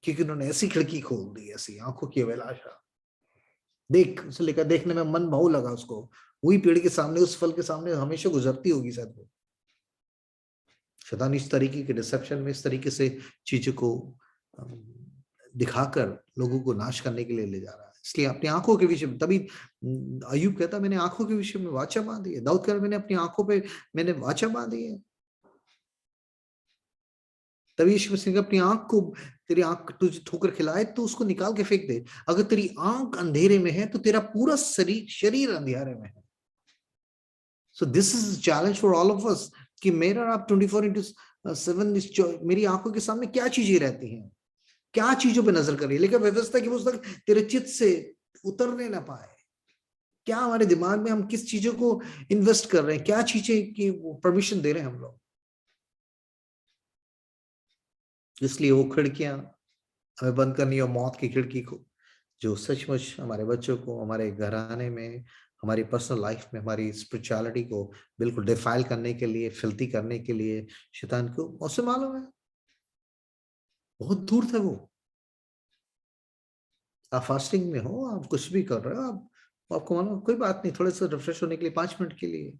क्योंकि उन्होंने ऐसी खिड़की खोल दी, ऐसी आंखों की अभिलाषा। देख, उसे लिखा देखने में मन भाव लगा उसको, वही पेड़ के सामने, उस फल के सामने हमेशा गुजरती होगी शायद वो। शैतान इस तरीके के डिसेप्शन में, इस तरीके से चीजों को दिखाकर लोगों को नाश करने के लिए ले जा रहा है। इसलिए अपनी आंखों के विषय में, तभी अय्यूब कहता मैंने आंखों के विषय में वाचा बांधी है। दाऊद कहता मैंने अपनी आंखों पे मैंने वाचा बांधी है। तभी यीशु मसीह अपनी आंख को, तेरी आंख तुझे ठोकर खिलाए तो उसको निकाल के फेंक दे। अगर तेरी आंख अंधेरे में है तो तेरा पूरा शरीर अंधेरे में है। So this is challenge for all of us कि मेरा आप 24/7 मेरी आंखों के सामने क्या चीजें रहती हैं, क्या चीजों पे नजर कर रही है। लेकिन व्यवस्था की पुस्तक तेरे चित्त से उतरने ना पाए। क्या हमारे दिमाग में हम किस चीजों को इन्वेस्ट कर रहे हैं, क्या चीजें की परमिशन दे रहे हैं हम लोग। इसलिए वो खिड़कियां हमें बंद करनी है, मौत की खिड़की को जो सचमुच हमारे बच्चों को, हमारे घराने में, हमारी पर्सनल लाइफ में, हमारी स्पिरिचुअलिटी को बिल्कुल डिफाइल करने के लिए, फिल्थी करने के लिए शैतान को उससे मालूम है, बहुत दूर था वो। आप फास्टिंग में हो, आप कुछ भी कर रहे हो, आपको मालूम कोई बात नहीं, थोड़े से रिफ्रेश होने के लिए 5 मिनट के लिए,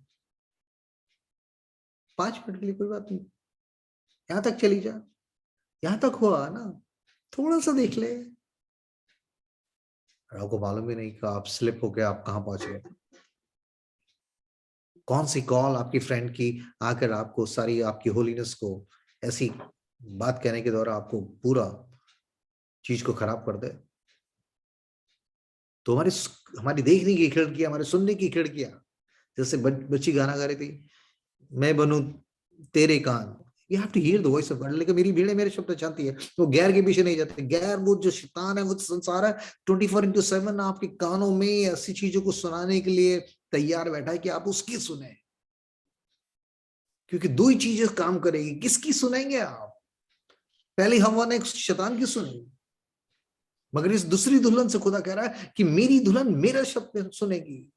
5 मिनट के लिए कोई बात नहीं, यहां तक चली जा, यहां तक हुआ ना, थोड़ा सा देख ले। आपको मालूम भी नहीं कि आप स्लिप होके आप कहां पहुंच गए। कौन सी कॉल आपकी फ्रेंड की आकर आपको सारी आपकी होलीनेस को ऐसी बात कहने के द्वारा आपको पूरा चीज को खराब कर दे। तो हमारी देखने की खिड़कियां, हमारे सुनने की खिड़कियां, जैसे बच्ची गाना गा रही थी, मैं बनूं तेरे कान, you have to hear the voice of God. लेकिन मेरी भीड़ मेरे शब्द जानती है, वो गैर के पीछे नहीं जाते। गैर वो जो शैतान है, वो संसार है, 24/7 आपके कानों में ऐसी चीजों को सुनाने के लिए तैयार बैठा है कि आप उसकी सुने। क्योंकि दो ही चीजें काम करेगी, किसकी सुनेंगे आप? पहली हवा ने शैतान की सुनी, मगर इस दूसरी दुल्हन से खुदा कह रहा है कि मेरी दुल्हन मेरा शब्द सुनेगी।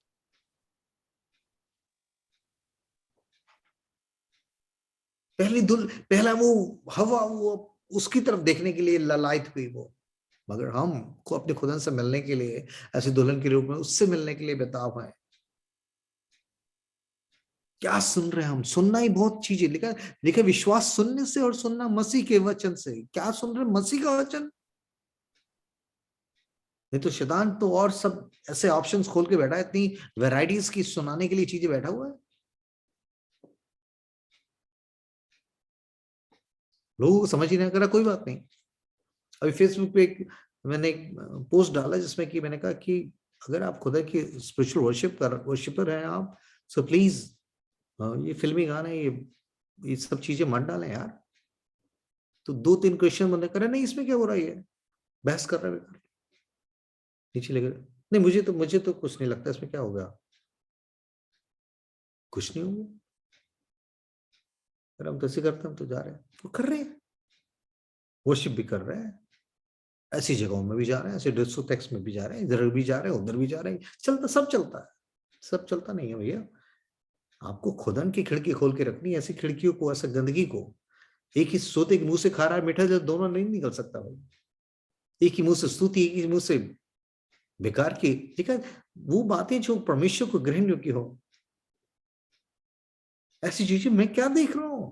पहला वो हवा, वो उसकी तरफ देखने के लिए ललायत हुई वो, मगर हम को अपने खुदा से मिलने के लिए, ऐसी दुल्हन के रूप में उससे मिलने के लिए बेताब है। क्या सुन रहे हैं हम? सुनना ही बहुत चीजें लिखा लिखा विश्वास सुनने से और सुनना मसीह के वचन से। क्या सुन रहे हैं? मसीह का वचन। नहीं तो शैतान तो और सब ऐसे ऑप्शंस खोल के बैठा है, इतनी वैरायटीज की सुनाने के लिए चीजें बैठा हुआ है। लोगों को समझ ही नहीं करा, कोई बात नहीं। अभी फेसबुक पे मैंने एक पोस्ट डाला जिसमें कि मैंने कहा कि अगर आप खुदा की स्पिरिचुअल वर्शिपर हैं आप, सो प्लीज ये फिल्मी गाने ये सब चीजें मत डालें यार। तो 2-3 क्वेश्चन बंदे करे, नहीं इसमें क्या हो रहा है, बहस कर रहे हैं नीचे लगे। नहीं मुझे तो कुछ नहीं लगता इसमें क्या हो गया, कुछ नहीं हो गया। अगर हम तो ऐसे करते, हम तो जा रहे हैं, वो कर रहे हैं, वर्शिप भी कर रहे हैं, ऐसी जगहों में भी जा रहे हैं, ऐसे डिस्कोथेक्स में भी जा रहे हैं, इधर भी जा रहे हैं, उधर भी जा रहे हैं, चलता सब चलता है। सब चलता नहीं है भैया। आपको खुदा की खिड़की खोल के रखनी है, ऐसी खिड़कियों को, ऐसा गंदगी को। एक ही सोते एक मुंह से खा रहा है मीठा जल, दोनों नहीं निकल सकता भाई। एक ही मुंह से स्तुति, एक ही मुंह से बेकार की। ठीक है, वो बातें जो परमेश्वर को ग्रहण योग्य हो, ऐसी चीजें मैं क्या देख रहा हूं,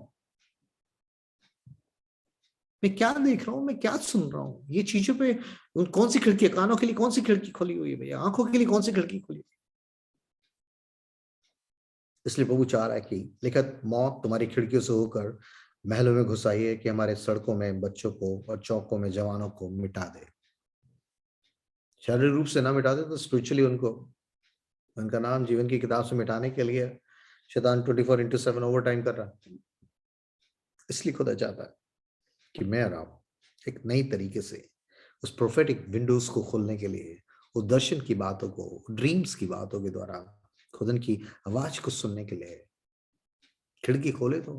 मैं क्या देख रहा हूं, मैं क्या सुन रहा हूं, ये चीजों पे कौन सी खिड़की, कानों के लिए कौन सी खिड़की खोली हुई है भैया, आंखों के लिए कौन सी खिड़की खोली। इसलिए प्रभु चाह रहा है कि लिखत मौत तुम्हारी खिड़कियों से होकर महलों में घुस आई है कि हमारे सड़कों में बच्चों को और चौकों में जवानों को मिटा दे। शारीरिक रूप से ना मिटा दे तो स्पिरिचुअली उनको, उनका नाम जीवन की किताब से मिटाने के लिए शैतान 24/7 ओवर टाइम कर रहा है। इसलिए खुदा चाहता है कि मैं और आप एक नई तरीके से उस प्रोफेटिक विंडोज को खोलने के लिए, उस दर्शन की बातों को, ड्रीम्स की बातों के द्वारा खुदा की आवाज को सुनने के लिए खिड़की खोले। तो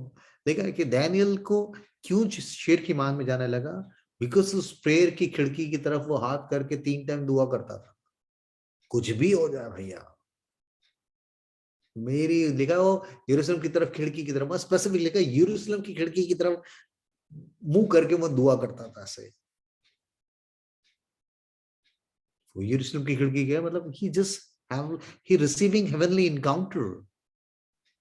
देखा कि डैनियल को क्यों शेर की मान में जाने लगा, बिकॉज उस प्रेयर की खिड़की की तरफ वो हाथ करके 3 टाइम दुआ करता था। कुछ भी हो जाए भैया, मेरी लिखा वो यरूशलेम की तरफ खिड़की की तरफ, स्पेसिफिक लिखा यरूशलेम की खिड़की की तरफ मुंह करके वो दुआ करता था ऐसे। वो यरूशलेम की खिड़की क्या मतलब, he receiving heavenly encounter।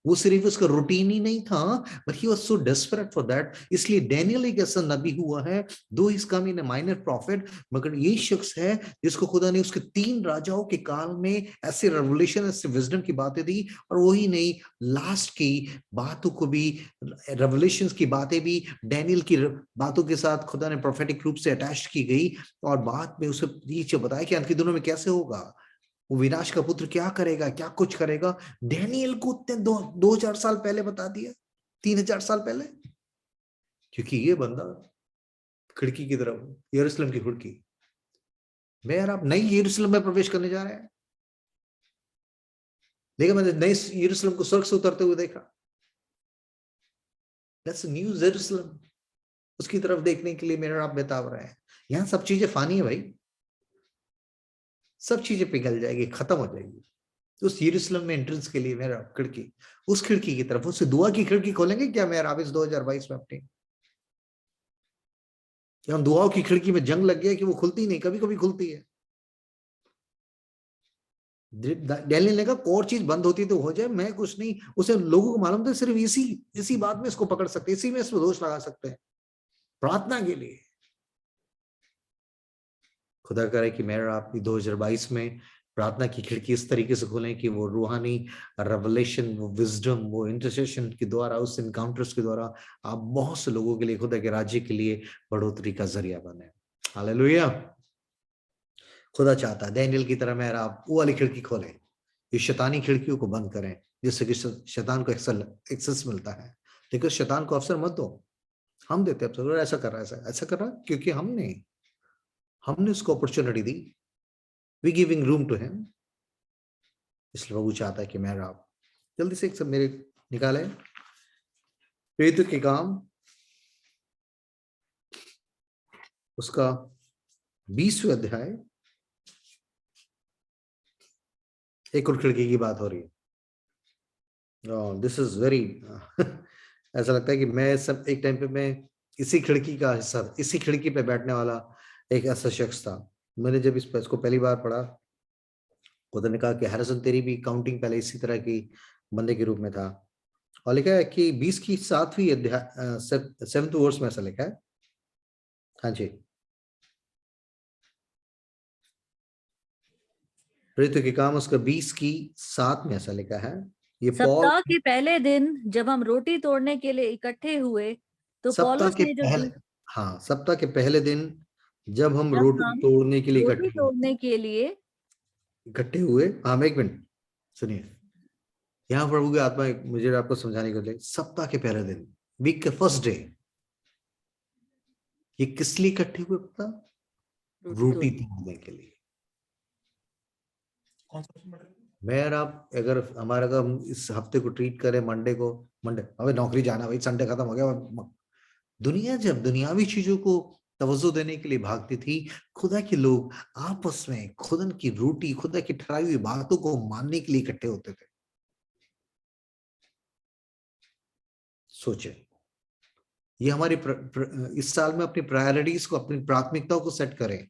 वो सिर्फ उसका रूटीन ही नहीं था, but he was so desperate for that. इसलिए डैनियल एक ऐसा नबी हुआ है, दो is come in a minor profit, मगर ये शख्स है जिसको खुदा ने उसके 3 राजाओं के काल में ऐसे रेवलेशन, ऐसे विजडम की बातें दी। और वही नहीं, लास्ट की बातों को भी, रेवलेशंस की बातें भी डैनियल की बातों के साथ खुदा ने प्रोफेटिक रूप से अटैच की गई। और बाद में उसे नीचे बताया कि अंत के दिनों में कैसे होगा, वो विनाश का पुत्र क्या करेगा, क्या कुछ करेगा। डैनियल को 2000 साल पहले बता दिया, 3000 साल पहले। क्योंकि ये बंदा खिड़की की तरफ, यरूशलेम की खिड़की, मैं यार आप नई यरूशलेम में प्रवेश करने जा रहे हैं। लेकिन मैंने नई यरूशलेम को स्वर्ग से उतरते हुए देखा। दैट्स न्यू यरूशलेम, उसकी तरफ देखने के लिए मेरा आप बेताब रहे हैं। यहाँ सब चीजें फानी है भाई, सब चीजें पिघल जाएगी, खत्म हो जाएगी। तो उस यरूशलेम में एंट्रेंस के लिए मेरा खिड़की, उस खिड़की की तरफ, उससे दुआ की खिड़की खोलेंगे क्या मेरा आप इस 2022 में अपनी? हम दुआओं की खिड़की में जंग लग गया कि वो खुलती नहीं, कभी कभी खुलती है। डैनियल ने कहा और चीज बंद होती तो हो जाए, मैं कुछ नहीं। उसे लोगों को मालूम था सिर्फ इसी बात में इसको पकड़ सकते, इसी में इसको दोष लगा सकते हैं, प्रार्थना के लिए। खुदा करे कि मेरा आपकी 2022 में प्रार्थना की खिड़की इस तरीके से खोलें कि वो रूहानी रेवलेशन, वो विजडम, वो इंटरसेशन के द्वारा, उस इनकाउंटर्स के द्वारा आप बहुत से लोगों के लिए, खुदा के राज्य के लिए बढ़ोतरी का जरिया बने। हालेलुया। खुदा चाहता है डैनियल की तरह मेरा आप वो वाली खिड़की खोलें, ये शैतानी खिड़कियों को बंद करें, जिससे कि शैतान को एक्सेस मिलता है। लेकिन शैतान को अवसर मत दो। हम देते हैं, ऐसा कर रहा है, ऐसा कर रहा है क्योंकि हमने उसको अपॉर्चुनिटी दी, we giving room to him. इसलिए प्रभु चाहता है कि मैं आप जल्दी से एक सब मेरे निकाले पेतु के काम, उसका 20वें अध्याय, एक और खिड़की की बात हो रही है। दिस इज वेरी ऐसा लगता है कि मैं सब एक टाइम पे मैं इसी खिड़की का हिस्सा, इसी खिड़की पे बैठने वाला एक ऐसा शख्स था। मैंने जब इसको पहली बार पढ़ा, खुदा ने कहा कि हैरिसन तेरी भी काउंटिंग पहले इसी तरह की बंदे के रूप में था, और लिखा है कि 20 की 7वीं अध्याय 7th वर्स में ऐसा लिखा है। हाँ जी, ऋतु के काम उसका 20 की 7 में ऐसा लिखा है। ये पॉल सप्ताह के पहले दिन जब हम रोटी तोड़ने के लिए इकट्ठे हुए तो सप्ताह पौलुस के ने जो पहले, हाँ, सप्ताह के पहले दिन जब हम जब रोटी हम तोड़ने के लिए रोटी तोड़ने के लिए इकट्ठे हुए। हाँ, एक मिनट सुनिए, यहाँ प्रभु की आत्मा मुझे आपको समझाने के लिए, सप्ताह के पहले दिन, वीक के फर्स्ट डे, ये किस लिए इकट्ठे हुए पता? रोटी तोड़ने के लिए। मैं और आप अगर हमारा का हम इस हफ्ते को ट्रीट करें मंडे को, मंडे अबे नौकरी जाना भाई, संडे खत्म हो गया। दुनिया जब दुनियावी चीजों को तवज्जो देने के लिए भागती थी, खुदा के लोग आपस में खुदा की रोटी, खुदा की ठहराई हुई बातों को मानने के लिए इकट्ठे होते थे। सोचे, ये हमारी इस साल में अपनी प्रायोरिटीज को, अपनी प्राथमिकताओं को सेट करें।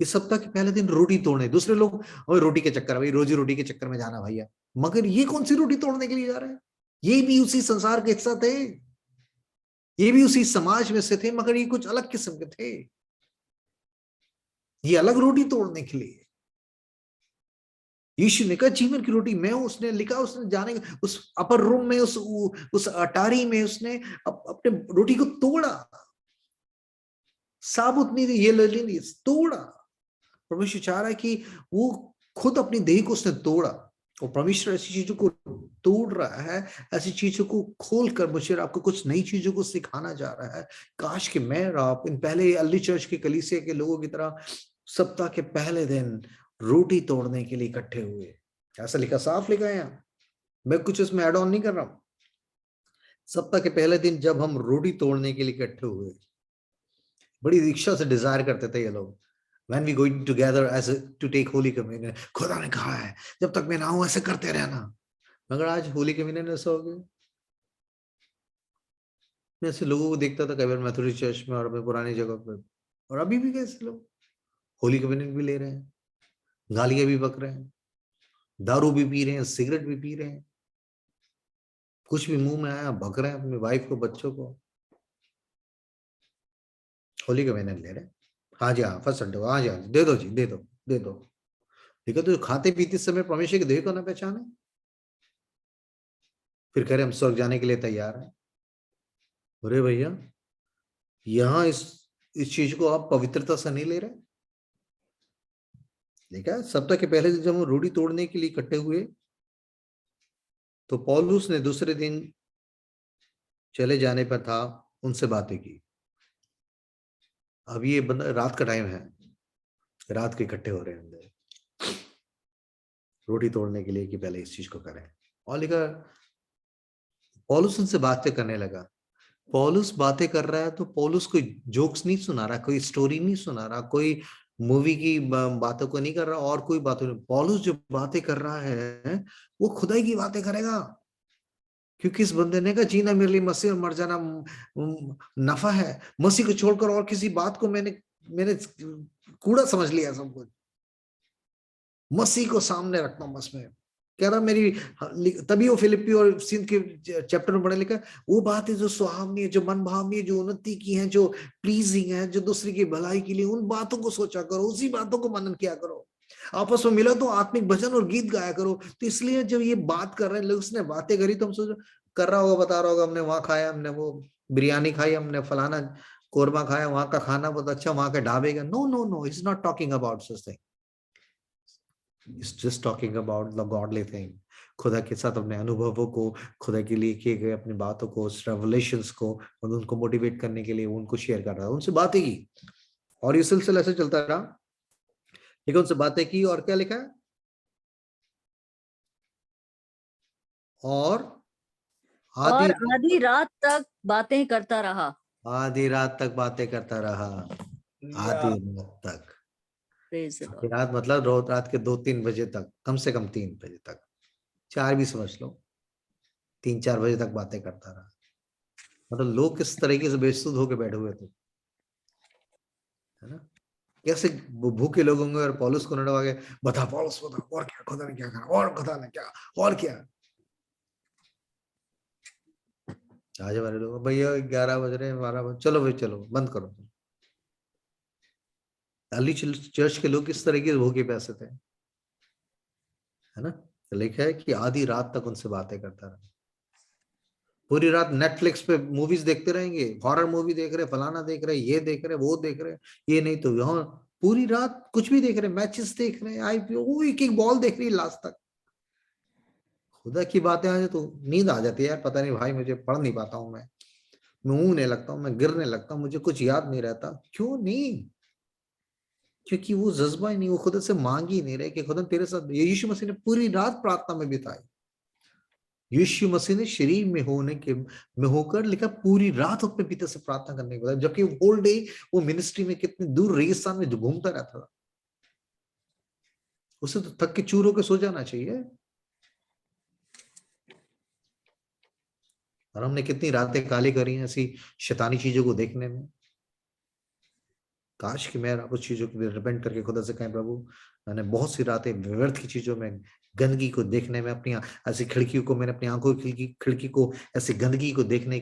इस सप्ताह के पहले दिन रोटी तोड़ने, दूसरे लोग और रोटी के चक्कर, भाई रोजी रोटी के चक्कर में जाना भैया, मगर ये कौन सी रोटी तोड़ने के लिए जा रहे हैं? ये भी उसी संसार के हिस्सा थे, ये भी उसी समाज में से थे, मगर ये कुछ अलग किस्म के थे। ये अलग रोटी तोड़ने के लिए यीशु ने कहा जीवन की रोटी मैं हूं। उसने लिखा, उसने जाने उस अपर रूम में, उस अटारी में उसने अपने रोटी को तोड़ा, साबुत नहीं थी, ये ले ली, तोड़ा। परमेश्वर चाह रहा है कि वो खुद अपनी देह को उसने तोड़ा, और परमेश्वर ऐसी चीजों को तोड़ रहा है, ऐसी चीजों को खोलकर मुझे आपको कुछ नई चीजों को सिखाना जा रहा है। काश कि मैं और आप इन पहले अर्ली चर्च के कलीसिया के लोगों की तरह सप्ताह के पहले दिन रोटी तोड़ने के लिए इकट्ठे हुए। ऐसा लिखा, साफ लिखा है यहाँ, मैं कुछ उसमें एड ऑन नहीं कर रहा हूं। सप्ताह के पहले दिन जब हम रोटी तोड़ने के लिए इकट्ठे हुए, बड़ी इच्छा से डिजायर करते थे ये लोग, when we going together as to take holy communion, खुदा ने कहा है जब तक मैं ना हूं ऐसे करते रहना। मगर आज होली कम्युनियन ऐसा हो गया। मैं ऐसे लोगों को देखता था कई मेथोडिस्ट चर्च में और मैं पुरानी जगह पर, और अभी भी कैसे लोग होली कम्युनियन भी ले रहे हैं, गालियां भी बक रहे हैं, दारू भी पी रहे हैं, सिगरेट भी पी रहे हैं, कुछ भी मुंह में आया बक रहे हैं अपनी वाइफ को, बच्चों को। होली कम्युनियन ले रहे हैं। हाँ जी, हाँ फर्स्ट संडे, हाँ जी, हाँ दे दो जी, दे दो दे दो। देखो तो खाते पीते समय परमेश्वर के देह को ना पहचाने, फिर कह रहे हम स्वर्ग जाने के लिए तैयार हैं। अरे भैया, यहाँ इस चीज को आप पवित्रता से नहीं ले रहे। देखा, सप्ताह के पहले दिन जब हम रोटी तोड़ने के लिए इकट्ठे हुए तो पौलुस ने दूसरे दिन चले जाने पर था, उनसे बातें की। अब ये रात का टाइम है, रात के इकट्ठे हो रहे हैं रोटी तोड़ने के लिए कि पहले इस चीज को करें। और लिखा, पौलुस उनसे बातें करने लगा। पौलुस बातें कर रहा है तो पौलुस कोई जोक्स नहीं सुना रहा, कोई स्टोरी नहीं सुना रहा, कोई मूवी की बातों को नहीं कर रहा, और कोई बातों नहीं। पौलुस जो बातें कर रहा है वो खुदाई की बातें करेगा, क्योंकि इस बंदे ने कहा जीना मेरे लिए मसीह और मर जाना नफा है। मसीह को छोड़कर और किसी बात को मैंने कूड़ा समझ लिया सब कुछ। मसीह को सामने रखना बस में कह रहा मेरी। तभी वो फिलिप्पी और सिंध के चैप्टर में पढ़े लिखा, वो बात है जो सुहावनी है, जो मन भावनी है, जो उन्नति की है, जो प्लीजिंग है, जो दूसरे की भलाई के लिए, उन बातों को सोचा करो, उसी बातों को मनन किया करो। आपस में मिलो तो आत्मिक भजन और गीत गाया करो। तो इसलिए जब ये बात कर रहे हैं लोग, उसने बातें करी तो हम सोच कर रहा होगा, बता रहा होगा हमने वहां खाया, हमने वो बिरयानी खाई, हमने फलाना कोरमा खाया, वहां का खाना बहुत अच्छा, वहां के ढाबे का। No no no, it's not talking about such thing, it's just talking about the godly thing. खुदा के साथ अपने अनुभवों को, खुदा के लिए किए गए अपनी बातों को, रेवलेशंस को, और उनको मोटिवेट करने के लिए उनको शेयर कर रहा है। उनसे बातें की और ये सिलसिला ऐसे चलता रहा। ठीक है, उनसे बातें की और क्या लिखा है, और आधी रात तक बातें करता रहा। आधी रात तक बातें करता रहा, आधी रात तक। रात मतलब रोज रात के 2-3 बजे तक, कम से कम 3 बजे तक, 4 भी समझ लो, 3-4 बजे तक बातें करता रहा। मतलब लोग किस तरीके से बेसुध होके बैठे हुए थे, है ना? कैसे भूखे लोग होंगे, और पौलुस को नड़वा के बता, पौलुस बता और क्या खुदा ने क्या करा, और खुदा ने क्या, और क्या। आज हमारे लोग भैया 11 बज रहे हैं, 12 बज, चलो भाई चलो बंद करो। अर्ली चर्च के लोग किस तरह के भूखे प्यासे थे, है ना। तो लिखा है कि आधी रात तक उनसे बातें करता रहा। पूरी रात नेटफ्लिक्स पे मूवीज देखते रहेंगे, हॉरर मूवी देख रहे, फलाना देख रहे, ये देख रहे, वो देख रहे, ये नहीं तो यहाँ पूरी रात कुछ भी देख रहे, मैचेस देख रहे, आईपीओ, एक एक बॉल देख रही लास्ट तक। खुदा की बातें आ जाए तो नींद आ जाती है यार, पता नहीं भाई मुझे पढ़ नहीं पाता हूं, मैं ऊँघने लगता हूँ, मैं गिरने लगता हूँ, मुझे कुछ याद नहीं रहता। क्यों नहीं? क्योंकि वो जज्बा ही नहीं, वो खुदा से मांग ही नहीं रहे कि खुदा तेरे साथ। यीशु मसीह ने पूरी रात प्रार्थना में बिताई। यीशु मसीह ने शरीर में होकर लिखा पूरी रात अपने पिता से प्रार्थना करने के बाद, जबकि होल डे वो मिनिस्ट्री में कितनी दूर रेगिस्तान में घूमता रहता था। उसे तो थक के चूर होकर सो जाना चाहिए। और हमने कितनी रातें काली करी हैं ऐसी शैतानी चीजों को देखने में। काश कि मैं उस चीजों को रिपेंट करके खुदा से कहें, प्रभु मैंने बहुत सी रातें व्यर्थ की चीजों में, गंदगी को देखने में, अपनी ऐसी खिड़कियों को, मैंने अपनी आंखों की खिड़की को ऐसी गंदगी को देखने,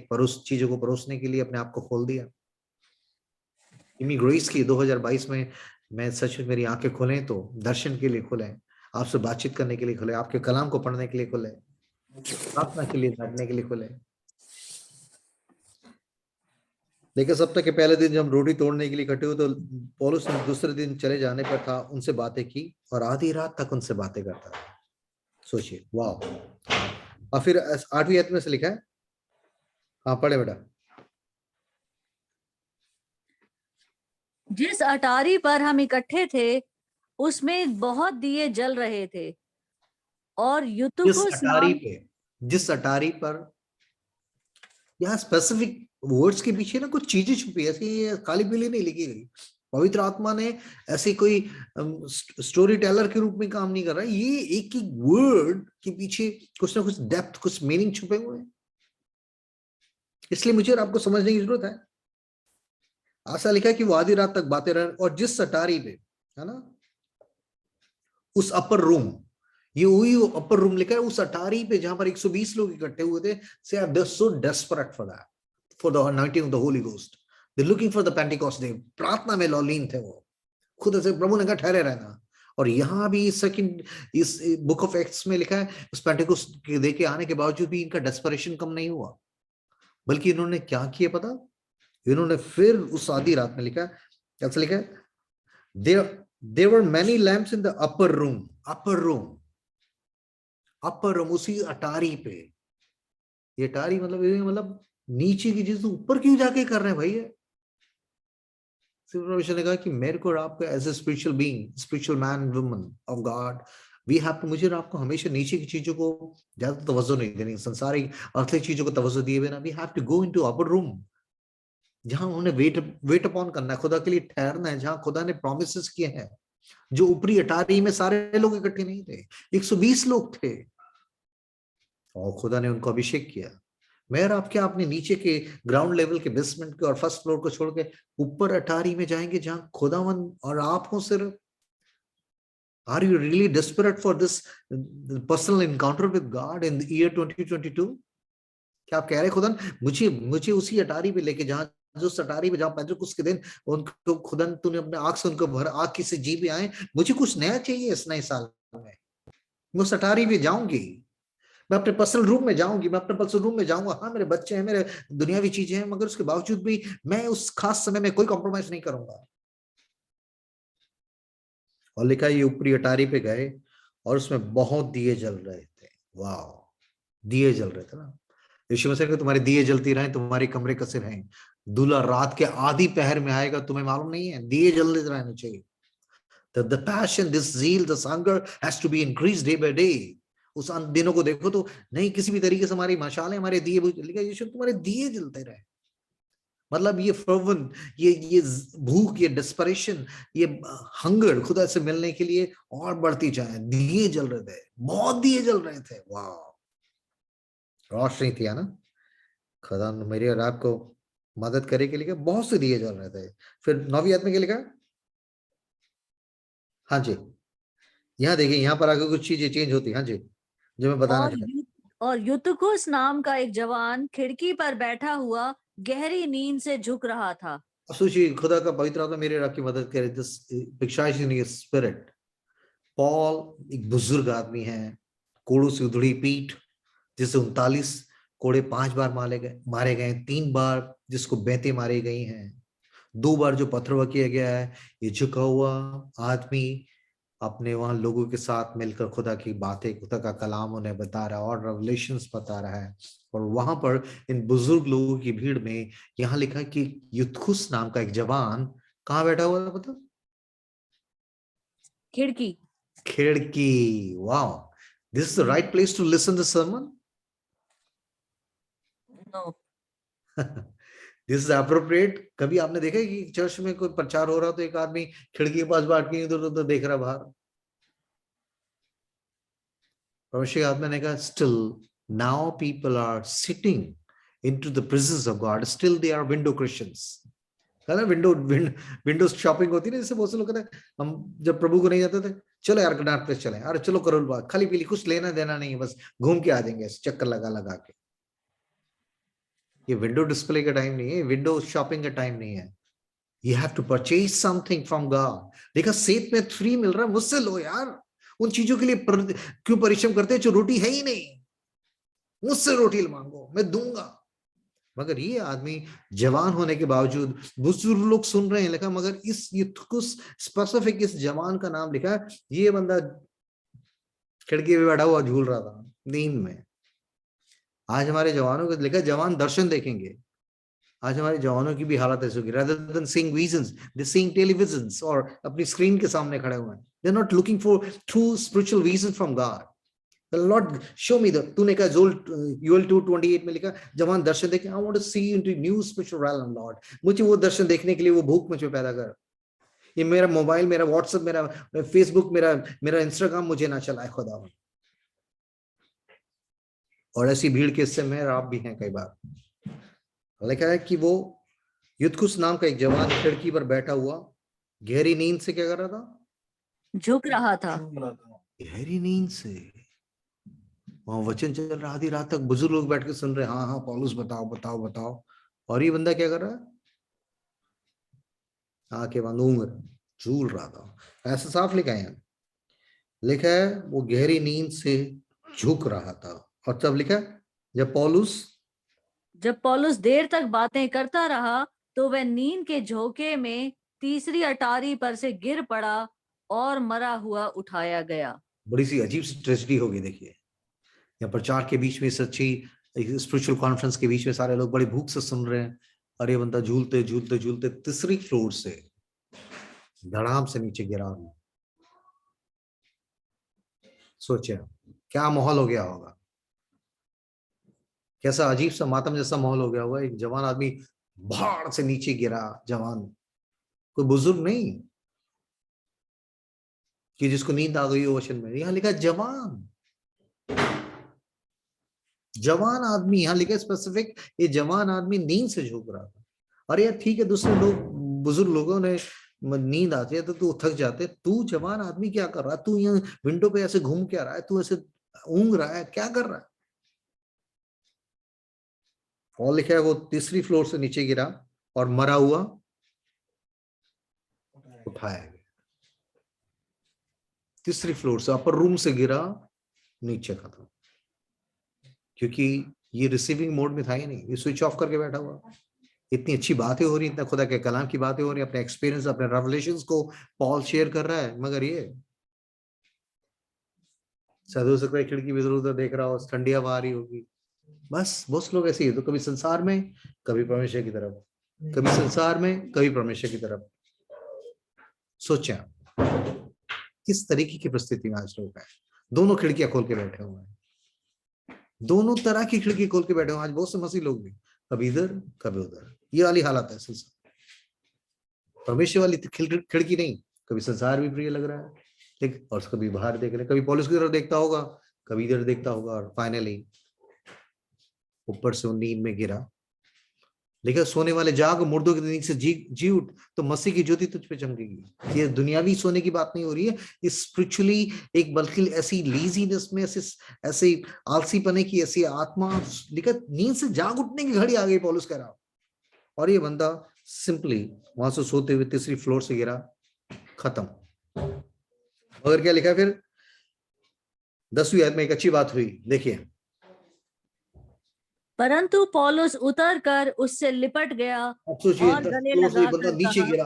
चीजों को परोसने के लिए अपने आप को खोल दिया। इमी ग्रेस की 2022 में मैं सच में मेरी आंखें खुले तो दर्शन के लिए खुले, आपसे बातचीत करने के लिए खुले, आपके कलाम को पढ़ने के लिए खुले, प्रार्थना के लिए बैठने के लिए खुले। लेकिन सप्ताह के पहले दिन जब हम रोटी तोड़ने के लिए इकट्ठे हुए तो पौलुस ने दूसरे दिन चले जाने पर था, उनसे बातें की और आधी रात तक उनसे बातें करता था। सोचिए, वाह। और फिर 8वीं आयत में से लिखा है, हाँ पढ़े बेटा। जिस अटारी पर हम इकट्ठे थे उसमें बहुत दिए जल रहे थे और यूतुखुस जिस अटारी पर, यहाँ स्पेसिफिक वर्ड्स के पीछे ना कुछ चीजें छुपी, ऐसी काली पीली नहीं लिखी गई। पवित्र आत्मा ने ऐसी कोई स्टोरी टेलर के रूप में काम नहीं कर रहा है, ये एक एक वर्ड के पीछे कुछ ना कुछ डेप्थ, कुछ मीनिंग छुपे हुए हैं। इसलिए मुझे और आपको समझने की जरूरत है। ऐसा लिखा है कि वो आधी रात तक बातें रहे, और जिस अटारी पे, है ना, उस अपर रूम, ये वही अपर रूम लिखा है, उस अटारी पे जहां पर 120 लोग इकट्ठे हुए थे। से are they so desperate for that, for the anointing of the Holy Ghost, they looking for the Pentecost day. प्रार्थना में लॉलीन थे वो, खुद से प्रभु ने कहा ठहरे रहना। और यहाँ भी सेकंड इस बुक ऑफ एक्ट्स में लिखा है, उस पेंटिकॉस्ट के दे के आने के बावजूद भी इनका डेस्परेशन कम नहीं हुआ, बल्कि इन्होंने क्या किया पता, इन्होंने फिर उस आधी रात में लिखा है, कैसे लिखा है, there were many lamps in the upper room, उसी अटारी पे। ये अटारी मतलब नीचे की चीज ऊपर क्यों जाके कर रहे हैं भाई? परमेश्वर ने कहा कि मेरे को और आपको as a spiritual being, spiritual man woman of God, we have to, मुझे और आपको हमेशा नीचे की चीजों को ज्यादा तवज्जो नहीं देनी, संसारिक अर्थली चीजों को तवज्जो दिए बिना we have to go into upper room, जहां उन्होंने वेट अपॉन करना है, खुदा के लिए ठहरना है, जहां खुदा ने प्रॉमिसेस किए हैं। जो ऊपरी अटारी में सारे लोग इकट्ठे नहीं थे, 120 लोग थे, और खुदा ने उनको अभिषेक किया। मैं और आप क्या अपने नीचे के ग्राउंड लेवल के बेसमेंट के और फर्स्ट फ्लोर को छोड़ के ऊपर अटारी में जाएंगे, जहां खुदावन और आप हो सिर्फ? Are you really desperate for this personal encounter with God in the year 2022? क्या आप कह रहे खुदा मुझे उसी अटारी पे लेके, जहां जो सटारी पे, जहां पेंटेकोस्त के दिन उनको खुदा तूने अपने आग से उनको भर, आग की से जी पे आए, मुझे कुछ नया चाहिए इस नए साल में। मैं सटारी पे जाऊंगी, मैं अपने पर्सनल रूम में जाऊंगी, मैं अपने पर्सनल रूम में जाऊंगा। हाँ मेरे बच्चे हैं, मेरे दुनियावी चीजें हैं, मगर उसके बावजूद भी मैं उस खास समय में कोई कॉम्प्रोमाइज नहीं करूंगा। और लिखा ये ऊपरी अटारी पे गए और उसमें बहुत दिए जल रहे थे। वाह, दिए जल रहे थे ना। यीशु मसीह ने तुम्हारे दिए जलती रहे, तुम्हारे कमरे कसे रहें, दूल्हा रात के आधी पहर में आएगा, तुम्हें मालूम नहीं है? दिए जलते रहने चाहिए। The passion, this zeal, this hunger has to be increased day by day. उस दिनों को देखो तो नहीं किसी भी तरीके से हमारी मशालें, हमारे दिए, यीशु तुम्हारे दिए जलते रहे। मतलब ये फर्वन, ये भूख, ये डेस्परेशन, ये हंगर खुदा से मिलने के लिए और बढ़ती जाए। दिए जल रहे थे, बहुत दिए जल रहे थे। वाह, रोशनी थी ना। खुदा मेरे और आपको मदद करे के लिए बहुत से दिए जल रहे थे। फिर 9वीं आयत में क्या लिखा? हाँ जी, यहाँ देखिए, यहाँ पर आगे कुछ चीजें चेंज होती। हाँ जी, जो मैं बताना चाहता हूँ। और युतुकुस नाम का एक जवान खिड़की पर बैठा हुआ गहरी नींद से झुक रहा था। अब सोचिए, खुदा का पवित्र आत्मा मेरे आपकी मदद करे। This picturize in your spirit. Paul एक बुजुर्ग आदमी है, कोड़ों से उधड़ी पीठ, जिसे 39 कोड़े 5 बार मारे गए, 3 बार जिसको बेंतें मारी गई हैं, 2 बार जो पत्थरवा किया गया है। ये झुका हुआ आदमी अपने वहां लोगों के साथ मिलकर खुदा की बातें, खुदा का कलाम उन्हें बता रहा है और रेवलेशंस बता रहा है। और वहां पर इन बुजुर्ग लोगों की भीड़ में यहाँ लिखा है कि युतखुस नाम का एक जवान कहाँ बैठा हुआ था पता? खिड़की। खिड़की। Wow, this is the right place to listen the sermon. No. This is appropriate. कभी आपने देखा है कि चर्च में कोई प्रचार हो रहा तो एक आदमी खिड़की के पास बैठ के इधर उधर देख रहा बाहर? परमेश्वर आत्मा ने कहा, still now people are sitting into the presence of God, still they are window Christians. Window shopping होती है ना, जैसे बहुत से लोग कहते हैं हम जब प्रभु को नहीं जाते थे, चलो यार कनाट प्लेस चले, अरे चलो करोल बाग, खाली पीली, कुछ लेना देना नहीं है, बस घूम के आ जाएंगे चक्कर लगा लगा के। ये विंडो डिस्प्ले का टाइम नहीं है, विंडो शॉपिंग का टाइम नहीं है। You have to purchase something from God. देखा, सेत में फ्री मिल रहा है, मुझसे लो यार। उन चीजों के लिए क्यों परिश्रम करते हैं जो रोटी है ही नहीं? मुझसे रोटी मांगो, मैं दूंगा। मगर ये आदमी जवान होने के बावजूद, बुजुर्ग लोग सुन रहे हैं लिखा, मगर इस युतखुस स्पेसिफिक इस जवान का नाम लिखा है। ये बंदा खिड़की पे बैठा हुआ झूल रहा था नींद में। आज हमारे जवानों को लिखा, जवान दर्शन देखेंगे। आज हमारे जवानों की भी हालत ऐसी होगी, rather than seeing visions, they seeing televisions और अपनी स्क्रीन के सामने खड़े हुए हैं। They're not looking for true spiritual vision from God. The Lord show me the, तूने कहा Joel 2:28 में लिखा, जवान दर्शन देखे। I want to see into new spiritual realm, Lord. मुझे वो दर्शन देखने के लिए वो भूख मुझे पैदा कर। ये मेरा मोबाइल, मेरा व्हाट्सएप, मेरा फेसबुक, मेरा इंस्टाग्राम मुझे ना चलाए खुदा। और ऐसी भीड़ के हिस्से में आप भी हैं कई बार। लिखा है कि वो युतखुस नाम का एक जवान खिड़की पर बैठा हुआ गहरी नींद से क्या कर रहा था? झुक रहा था। गहरी नींद से। वहां वचन चल रहा, आधी रात तक बुजुर्ग लोग बैठ के सुन रहे, हाँ हाँ पौलुस बताओ बताओ बताओ। और ये बंदा क्या कर रहा है? आंखें बंद, ऊँग झूल रहा था। ऐसा साफ लिखा है, लिखा है वो गहरी नींद से झुक रहा था। और तब लिखा जब पौलुस देर तक बातें करता रहा तो वह नींद के झोंके में तीसरी अटारी पर से गिर पड़ा और मरा हुआ उठाया गया। बड़ी सी अजीब सी ट्रेजेडी होगी। देखिए, यहाँ प्रचार के बीच में, सच्ची स्पिरिचुअल कॉन्फ्रेंस के बीच में सारे लोग बड़ी भूख से सुन रहे हैं, और ये बंदा झूलते झूलते झूलते तीसरी फ्लोर से धड़ाम से नीचे गिरा। सोचे क्या माहौल हो गया होगा, कैसा अजीब सा मातम जैसा माहौल हो गया होगा। एक जवान आदमी भाड़ से नीचे गिरा, जवान, कोई बुजुर्ग नहीं कि जिसको नींद आ गई हो वचन में। यहां लिखा जवान, जवान आदमी, यहां लिखा स्पेसिफिक, ये जवान आदमी नींद से झुक रहा था। अरे यार ठीक है, दूसरे लोग, बुजुर्ग लोगों ने नींद आती है तो तू थक जाते, तू जवान आदमी क्या कर रहा है? तू यहाँ विंडो पे ऐसे घूम क्या रहा है? तू ऐसे ऊँग रहा है, क्या कर रहा है? और लिखा है वो तीसरी फ्लोर से नीचे गिरा और मरा हुआ उठाया गया। तीसरी फ्लोर से, अपर रूम से गिरा, नीचे खत्म। क्योंकि ये रिसीविंग मोड में था ही नहीं, ये स्विच ऑफ करके बैठा हुआ। इतनी अच्छी बातें हो रही, इतना खुदा के कलाम की बातें हो रही, अपने एक्सपीरियंस, अपने रेवलेशंस को पॉल शेयर कर रहा है, मगर ये शायद हो सकता है खिड़की इधर उधर देख रहा हो, ठंडी हवा आ रही होगी। बस बहुत लोग ऐसे ही, तो कभी संसार में, कभी परमेश्वर की तरफ, कभी संसार में, कभी परमेश्वर की तरफ। सोचा किस तरीके की परिस्थिति में आज लोग हैं। दोनों खिड़कियां खोल के बैठे हुए हैं, दोनों तरह की खिड़की खोल के बैठे हुए। आज बहुत से मसीह लोग भी कभी इधर कभी उधर, ये वाली हालत है संसार। परमेश्वर वाली खिड़की नहीं, कभी संसार भी प्रिय लग रहा है, ठीक, और कभी बाहर देख रहे, कभी पौलुस की तरफ देखता होगा, कभी इधर देखता होगा, और फाइनली ऊपर से नींद में गिरा लेकिन सोने वाले जाग, मुर्दों की नींद से जी उठ, तो मसीह की ज्योति तुझ पे चमकेगी। ये दुनियावी सोने की बात नहीं हो रही है, ये स्पिरिचुअली एक, बल्कि ऐसी लेजीनेस में, ऐसे आलसीपने की ऐसी आत्मा, लेकिन नींद से जाग उठने की घड़ी आ गई, पौलुस कह रहा। और ये बंदा सिंपली वहां से सोते हुए तीसरी फ्लोर से गिरा, खत्म। मगर क्या लिखा है फिर 10वीं आयत में, एक अच्छी बात हुई, देखिए। परंतु पौलुस उतर कर उससे लिपट गया अब सोचिए, और 10 गले फ्लोर से बंदा लगाकर नीचे कहा, गिरा।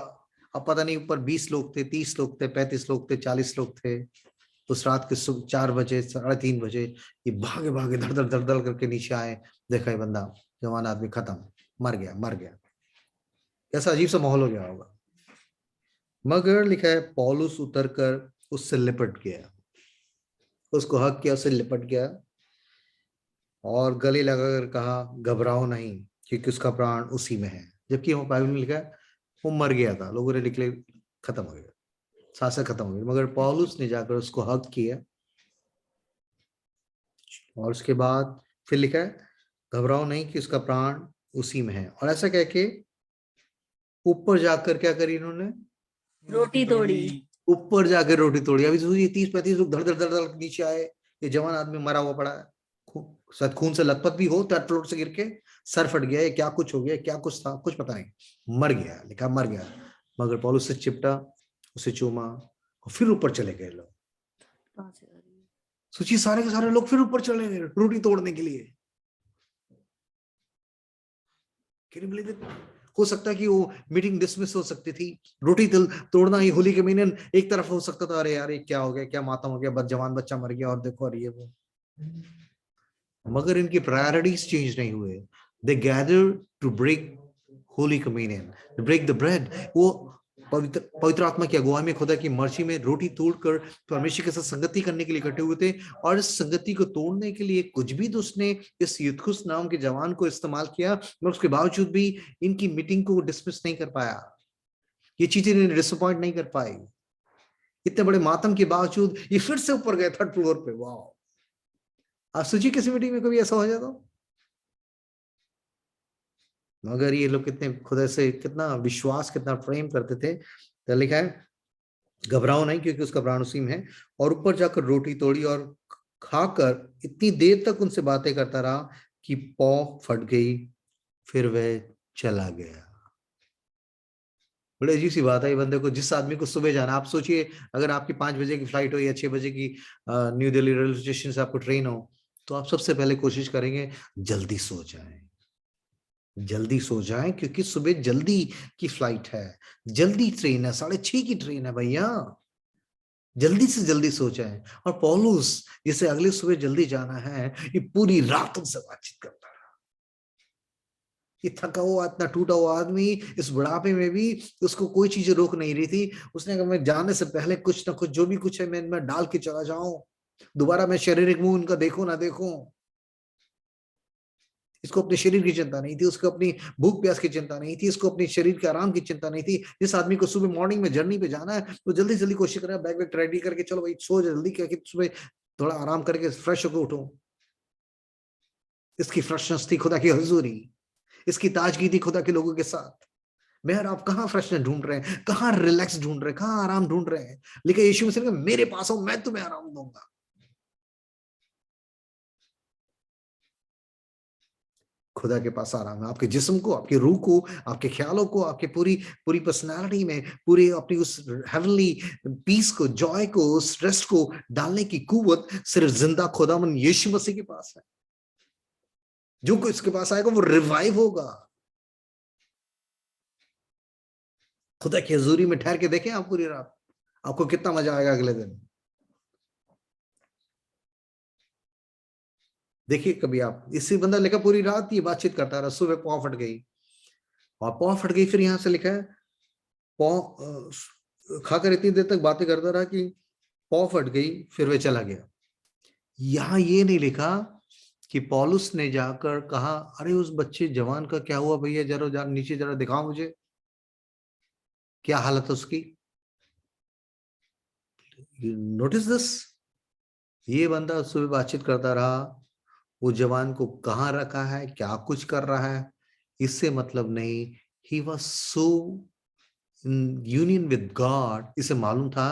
अब पता नहीं ऊपर 20 लोग थे, 30 लोग थे, 35 लोग थे, 40 लोग थे। उस रात के 4 बजे, 3:30 बजे ये भागे भागे धड़ धड़ धड़ धड़ करके नीचे आए, देखा ये बंदा, जवान आदमी खत्म, मर गया, मर गया। कैसा अजीब सा माहौल हो गया होगा। मगर लिखा है पौलुस उतर कर उससे लिपट गया, उसको हक किया, उससे लिपट गया और गले लगाकर कहा, घबराओ नहीं, क्योंकि उसका प्राण उसी में है। जबकि वो बाइबल में लिखा है वो मर गया था, लोगों ने निकले, खत्म हो गया, सांसें खत्म हो गई। मगर पौलुस ने जाकर उसको हक किया और उसके बाद फिर लिखा है घबराओ नहीं कि उसका प्राण उसी में है। और ऐसा कह के ऊपर जाकर क्या करी इन्होंने, रोटी तोड़ी। ऊपर जाकर रोटी तोड़ी। अभी सोचिए 30-35 लोग धड़ धड़ धड़ धड़ नीचे आए, ये जवान आदमी मरा हुआ पड़ा है, शायद खून से लथपथ भी हो, 3rd फ्लोर से गिर के सर फट गया, क्या कुछ हो गया, क्या कुछ था, कुछ पता नहीं, मर गया, लिखा मर गया। मगर पौलुस से चिपटा, उसे चूमा और फिर ऊपर चले गए लोग। सोचिए सारे के सारे लोग फिर ऊपर चले गए रोटी तोड़ने के लिए। हो सकता है कि वो मीटिंग डिसमिस हो सकती थी, रोटी तोड़ना ही होली के महीने एक तरफ हो सकता था, अरे यार ये क्या हो गया, क्या मातम हो गया, बस जवान बच्चा मर गया और देखो और ये वो। मगर इनकी प्रायोरिटीज चेंज नहीं हुए। They gather to break holy communion, to break the bread. वो पवित्र आत्मा की अगुवाई में, खुदा की मर्जी में रोटी तोड़कर परमेश्वर के साथ संगति करने के लिए इकट्ठे हुए थे। और इस संगति को तोड़ने के लिए कुछ भी तो उसने इस यूथुस नाम के जवान को इस्तेमाल किया, मगर उसके बावजूद भी इनकी मीटिंग को डिसमिस नहीं कर पाया, ये चीजें इन्हें डिसअपॉइंट नहीं कर पाई। इतने बड़े मातम के बावजूद ये फिर से ऊपर गए 3rd फ्लोर पे। वाह, आप सोचिए किसी मीटिंग में कभी ऐसा हो जाता। मगर ये लोग कितने खुदा से कितना विश्वास, कितना प्रेम करते थे। तो लिखा है घबराओ नहीं क्योंकि उसका प्राण उसी में है। और ऊपर जाकर रोटी तोड़ी और खाकर इतनी देर तक उनसे बातें करता रहा कि पौ फट गई, फिर वह चला गया। बड़ी अजीब सी बात है, ये बंदे को, जिस आदमी को सुबह जाना, आप सोचिए अगर आपकी 5 बजे की फ्लाइट हो या 6 बजे की न्यू दिल्ली रेलवे स्टेशन से आपको ट्रेन हो, तो आप सबसे पहले कोशिश करेंगे जल्दी सो जाएं, जल्दी सो जाएं, क्योंकि सुबह जल्दी की फ्लाइट है, जल्दी ट्रेन है, 6:30 की ट्रेन है भैया, जल्दी से जल्दी सो जाएं। और पौलुस जिसे अगले सुबह जल्दी जाना है, ये पूरी रात उनसे बातचीत करता रहा। ये थका हुआ, इतना टूटा हुआ आदमी इस बुढ़ापे में भी उसको कोई चीज रोक नहीं रही थी। उसने कहा मैं जाने से पहले कुछ ना कुछ जो भी कुछ है मैं इनमें डाल के चला जाऊं, दोबारा मैं शारीरिक मुंह उनका देखूं ना देखूं। इसको अपने शरीर की चिंता नहीं थी, उसको अपनी भूख प्यास की चिंता नहीं थी, इसको अपने शरीर के आराम की चिंता नहीं थी। जिस आदमी को सुबह मॉर्निंग में जर्नी पे जाना है तो जल्दी जल्दी कोशिश करें बैग वैग रेडी करके, चलो भाई सो जल्दी करके, सुबह थोड़ा आराम करके फ्रेश होकर उठो। इसकी फ्रेशनेस थी खुदा की हुजूरी, इसकी ताजगी थी खुदा के लोगों के साथ। मैं और आप कहाँ फ्रेशनेस ढूंढ रहे हैं, कहाँ रिलैक्स ढूंढ रहे हैं, कहाँ आराम ढूंढ रहे हैं। लेकिन यीशु मसीह ने कहा मेरे पास आओ, मैं तुम्हें आराम दूंगा। खुदा के पास आराम है आपके जिस्म को, आपके रूह को, आपके ख्यालों को, आपके पूरी पूरी पर्सनालिटी में, पूरी अपनी उस हेवनली पीस को, जॉय को, उस रेस्ट को डालने की कुव्वत सिर्फ जिंदा खुदावन यीशु मसीह के पास है। जो कोई इसके पास आएगा वो रिवाइव होगा। खुदा की हजूरी में ठहर के देखें आप पूरी रात, आपको कितना मजा आएगा अगले दिन। देखिए कभी आप, इसी बंदा लिखा पूरी रात ये बातचीत करता रहा, सुबह पौ फट गई, और पौ फट गई, फिर यहां से लिखा है पौ खाकर इतनी देर तक बातें करता रहा कि पौ फट गई, फिर वह चला गया। यहां ये नहीं लिखा कि पौलुस ने जाकर कहा अरे उस बच्चे जवान का क्या हुआ भैया, जरा नीचे जरा दिखाओ मुझे, क्या हालत है उसकी। नोटिस दिस, ये बंदा सुबह बातचीत करता रहा, वो जवान को कहाँ रखा है, क्या कुछ कर रहा है, इससे मतलब नहीं, he was so in union with God। इसे मालूम था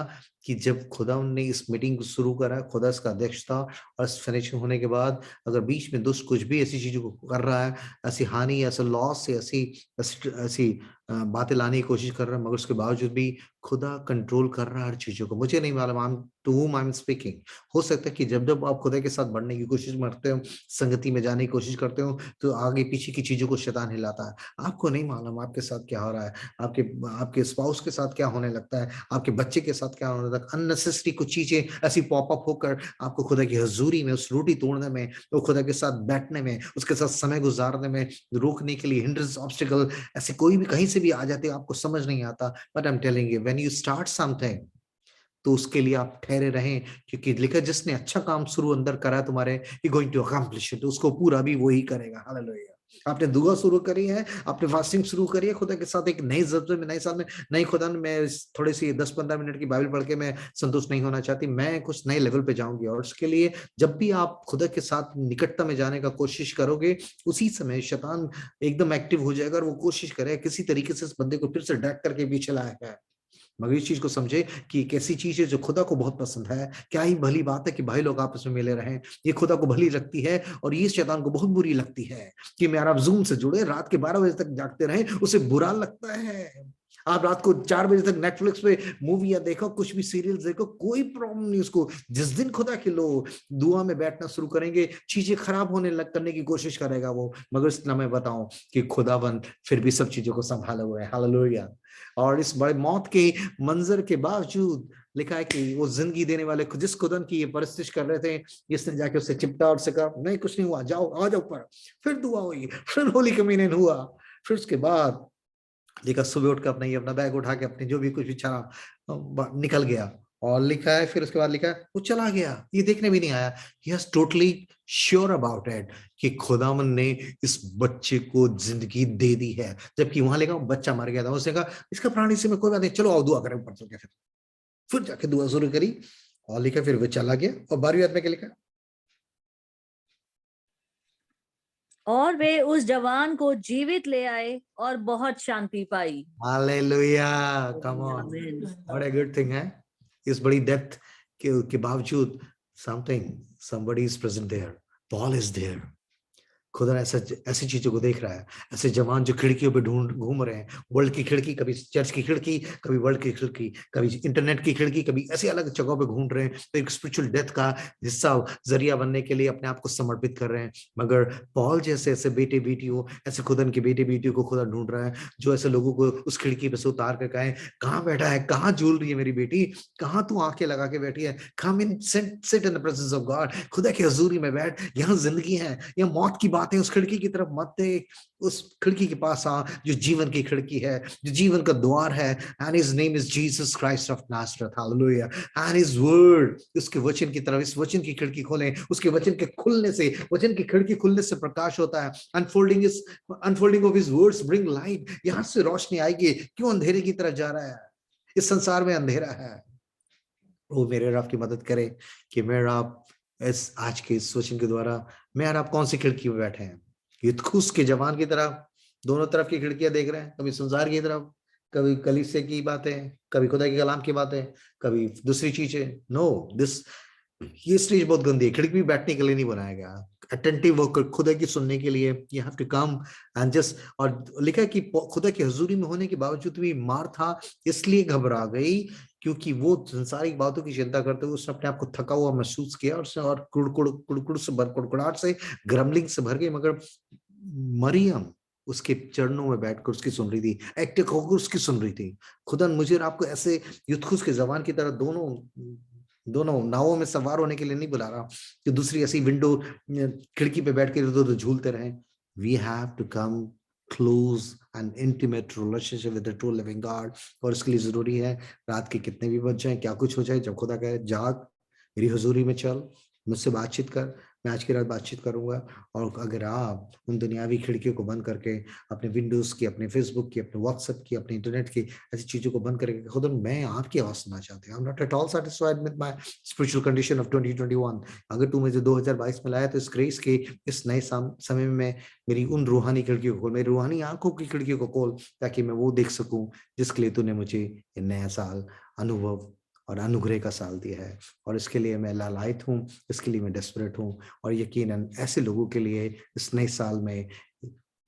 कि जब खुदा ने इस मीटिंग को शुरू करा, खुदा इसका अध्यक्ष था, और फिनिशिंग होने के बाद अगर बीच में दुष्ट कुछ भी ऐसी चीजों को कर रहा है, ऐसी हानि, ऐसा लॉस, ऐसी ऐसी बातें लाने की कोशिश कर रहा है, मगर उसके बावजूद भी खुदा कंट्रोल कर रहा है हर चीजों को। मुझे नहीं मालूम I am to whom I am speaking. हो सकता है कि जब जब आप खुदा के साथ बढ़ने की कोशिश करते हो, संगति में जाने की कोशिश करते हो, तो आगे पीछे की चीजों को शैतान हिलाता है। आपको नहीं मालूम आपके साथ क्या हो रहा है, आपके आपके स्पाउस के साथ क्या होने लगता है, आपके बच्चे के साथ क्या होने लगता है। अननेसेसरी कुछ चीजें ऐसी पॉपअप होकर आपको खुदा की हजूरी में, उस रोटी तोड़ने में, तो खुदा के साथ बैठने में, उसके साथ समय गुजारने में रोकने के लिए हिंड्रेंस, ऑब्स्टिकल ऐसे कोई भी कहीं से भी आ जाते, आपको समझ नहीं आता। But I am telling you, when you start something, तो उसके लिए आप ठहरे रहें, क्योंकि लिखा जिसने अच्छा काम शुरू अंदर करा है तुम्हारे, he going to accomplish it, उसको पूरा भी वही करेगा। हालेलुया। आपने दुआ शुरू करी है, आपने फास्टिंग शुरू करी है खुदा के साथ एक नई जज्बे में, नए साल में, नहीं खुदा मैं थोड़ी सी 10-15 मिनट की बाइबल पढ़ के मैं संतुष्ट नहीं होना चाहती, मैं कुछ नए लेवल पे जाऊंगी। और उसके लिए जब भी आप खुदा के साथ निकटता में जाने का कोशिश करोगे, उसी समय शैतान एकदम एक्टिव हो जाएगा और वो कोशिश करेगा किसी तरीके से इस बंदे को फिर से ड्रैग करके पीछे लाएगा है। मगर इस चीज को समझे कि एक ऐसी चीज है जो खुदा को बहुत पसंद है। क्या ही भली बात है कि भाई लोग आपस में मिले रहें, ये खुदा को भली लगती है, और ये शैतान को बहुत बुरी लगती है कि मेरा आप जूम से जुड़े, रात के 12 बजे तक जागते रहें, उसे बुरा लगता है। आप रात को 4 बजे तक नेटफ्लिक्स पे मूवी या देखो, कुछ भी सीरियल्स देखो, कोई प्रॉब्लम नहीं उसको। जिस दिन खुदा के लोग दुआ में बैठना शुरू करेंगे, चीजें खराब होने लग करने की कोशिश करेगा वो। मगर इतना मैं बताऊं कि खुदाबंद फिर भी सब चीजों को संभाले हुए है। हालेलुया। और इस बड़े मौत के मंजर के बावजूद लिखा है कि वो जिंदगी देने वाले जिस खुदन की ये परस्तिश कर रहे थे, इसने जाके उससे चिपटा और से कहा नहीं कुछ नहीं हुआ, जाओ आ जाओ ऊपर। फिर दुआ हुई, फिर होली कम्युनियन हुआ, फिर उसके बाद लिखा सुबह उठकर अपना बैग उठा के अपने जो भी कुछ बिछा निकल गया। और लिखा है फिर उसके बाद लिखा है वो चला गया, ये देखने भी नहीं आया। He was totally sure about it कि खुदावन ने इस बच्चे को जिंदगी दे दी है। जबकि वहां लिखा बच्चा मर गया था, उसने कहा इसका प्राणी से में कोई बात नहीं, चलो आओ दुआ करें ऊपर चल के। फिर जाके दुआ शुरू करी और लिखा फिर वो चला गया। और 12वीं आयत में क्या लिखा, और वे उस जवान को जीवित ले आए और बहुत शांति पाई। हालेलुया, कम ऑन, आमीन। व्हाट अ गुड थिंग है। इस बड़ी डेप्थ के बावजूद somebody is present there, Paul is there। खुदा ऐसी चीजों को देख रहा है। ऐसे जवान जो खिड़कियों पे घूम रहे हैं, वर्ल्ड की खिड़की, कभी चर्च की खिड़की, कभी वर्ल्ड की खिड़की, कभी इंटरनेट की खिड़की, कभी ऐसी अलग जगहों पे घूम रहे हैं, तो एक स्पिरिचुअल डेथ का हिस्सा, जरिया बनने के लिए अपने आप को समर्पित कर रहे हैं। मगर पॉल जैसे ऐसे बेटे बेटियों, ऐसे खुदन के बेटे बेटियों को खुदा ढूंढ रहा है, जो ऐसे लोगों को उस खिड़की पे से उतार कर कहे कहाँ बैठा है, कहाँ झूल रही है मेरी बेटी, कहाँ तू आंखें लगा के बैठी है, come in sit in the presence of God, खुदा की हजूरी में बैठ, यहाँ जिंदगी है, यहाँ मौत की बातें, उस खिड़की की तरफ मत देख, उस खिड़की के पास आ जो जीवन की खिड़की है, जो जीवन का द्वार है। And his name is Jesus Christ of Nazareth. Hallelujah. And his word, उसके वचन की तरफ, इस वचन की खिड़की खोलें, उसके वचन के खुलने से, वचन की खिड़की खुलने से प्रकाश होता है। Unfolding of his words bring light, यहां से रोशनी आएगी। क्यों अंधेरे की तरफ जा रहा है, इस संसार में अंधेरा है। वो मेरे रब की मदद करे कि मेरे रब इस आज के इस वचन के द्वारा मैं और आप कौन सी खिड़की में बैठे हैं। युद्धखुश के जवान की तरफ दोनों तरफ की खिड़कियां देख रहे हैं, कभी संसार की तरफ, कभी कलीसिया की बातें, कभी खुदा के कलाम की बातें, कभी दूसरी चीजें। नो दिस, ये स्टेज बहुत गंदी है, खिड़की में बैठने के लिए नहीं बनाया गया। अटेंटिव होकर खुदा की सुनने के लिए you have to come and just. और लिखा है कि खुदा की हजूरी में होने के बावजूद भी मार्था इसलिए घबरा गई क्योंकि वो संसारिक बातों की चिंता करते हुए उसने अपने आप को थका हुआ महसूस किया, और कुड़कुड़ाहट से, ग्रमलिंग से भर गई। मगर मरियम उसके चरणों में बैठकर उसकी सुन रही थी, एक्टिव होकर उसकी सुन रही थी। खुदा मुझे और आपको ऐसे युद्धखुश के जवान की तरह दोनों नावों में सवार होने के लिए नहीं बुला रहा कि दूसरी ऐसी विंडो खिड़की पे बैठ के इधर झूलते रहें। We have to come close and intimate relationship with the true living God। और इसके लिए जरूरी है रात के कितने भी बज जाए, क्या कुछ हो जाए, जब खुदा कहे जाग, मेरी हुजूरी में चल, मुझसे बातचीत कर, मैं आज की रात बातचीत करूंगा। और अगर आप उन दुनियावी खिड़कियों को बंद करके, अपने विंडोज की, अपने फेसबुक की, अपने व्हाट्सएप की, अपने इंटरनेट की ऐसी चीजों को बंद करके, खुदा मैं आपकी आवाज सुनना चाहती हूँ। I am not at all satisfied with my spiritual condition of 2021। अगर तू मुझे 2022 में लाया तो इस ग्रेस के इस नए समय में मेरी उन रूहानी खिड़कियों को खोल, मेरी रूहानी आंखों की खिड़कियों को खोल, ताकि मैं वो देख सकूं जिसके लिए तूने मुझे ये नया साल अनुभव और अनुग्रह का साल दिया है। और इसके लिए मैं लालायित हूँ, इसके लिए मैं डेस्परेट हूँ। और यकीनन ऐसे लोगों के लिए इस नए साल में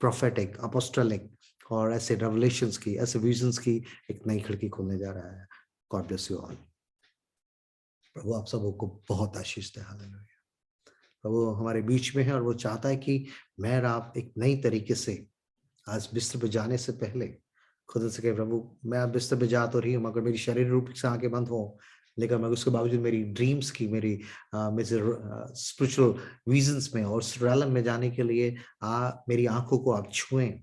प्रोफेटिक, अपोस्टोलिक और ऐसे रेवलेशंस की, ऐसे विजन्स की एक नई खिड़की खोलने जा रहा है। God bless you all. प्रभु आप सबों को बहुत आशीष दे। हालेलुया। प्रभु हमारे बीच में है और वो चाहता है कि मैं और आप एक नई तरीके से आज बिस्तर पे जाने से पहले खुद से कहे, प्रभु मैं अब बिस्तर पे जा तो रही हूँ, मगर मेरी शरीर रूप से आंखें बंद हो, लेकिन मैं उसके बावजूद मेरी ड्रीम्स की, मेरी स्पिरिचुअल विजन्स में और realm में जाने के लिए मेरी आंखों को आप छुएं।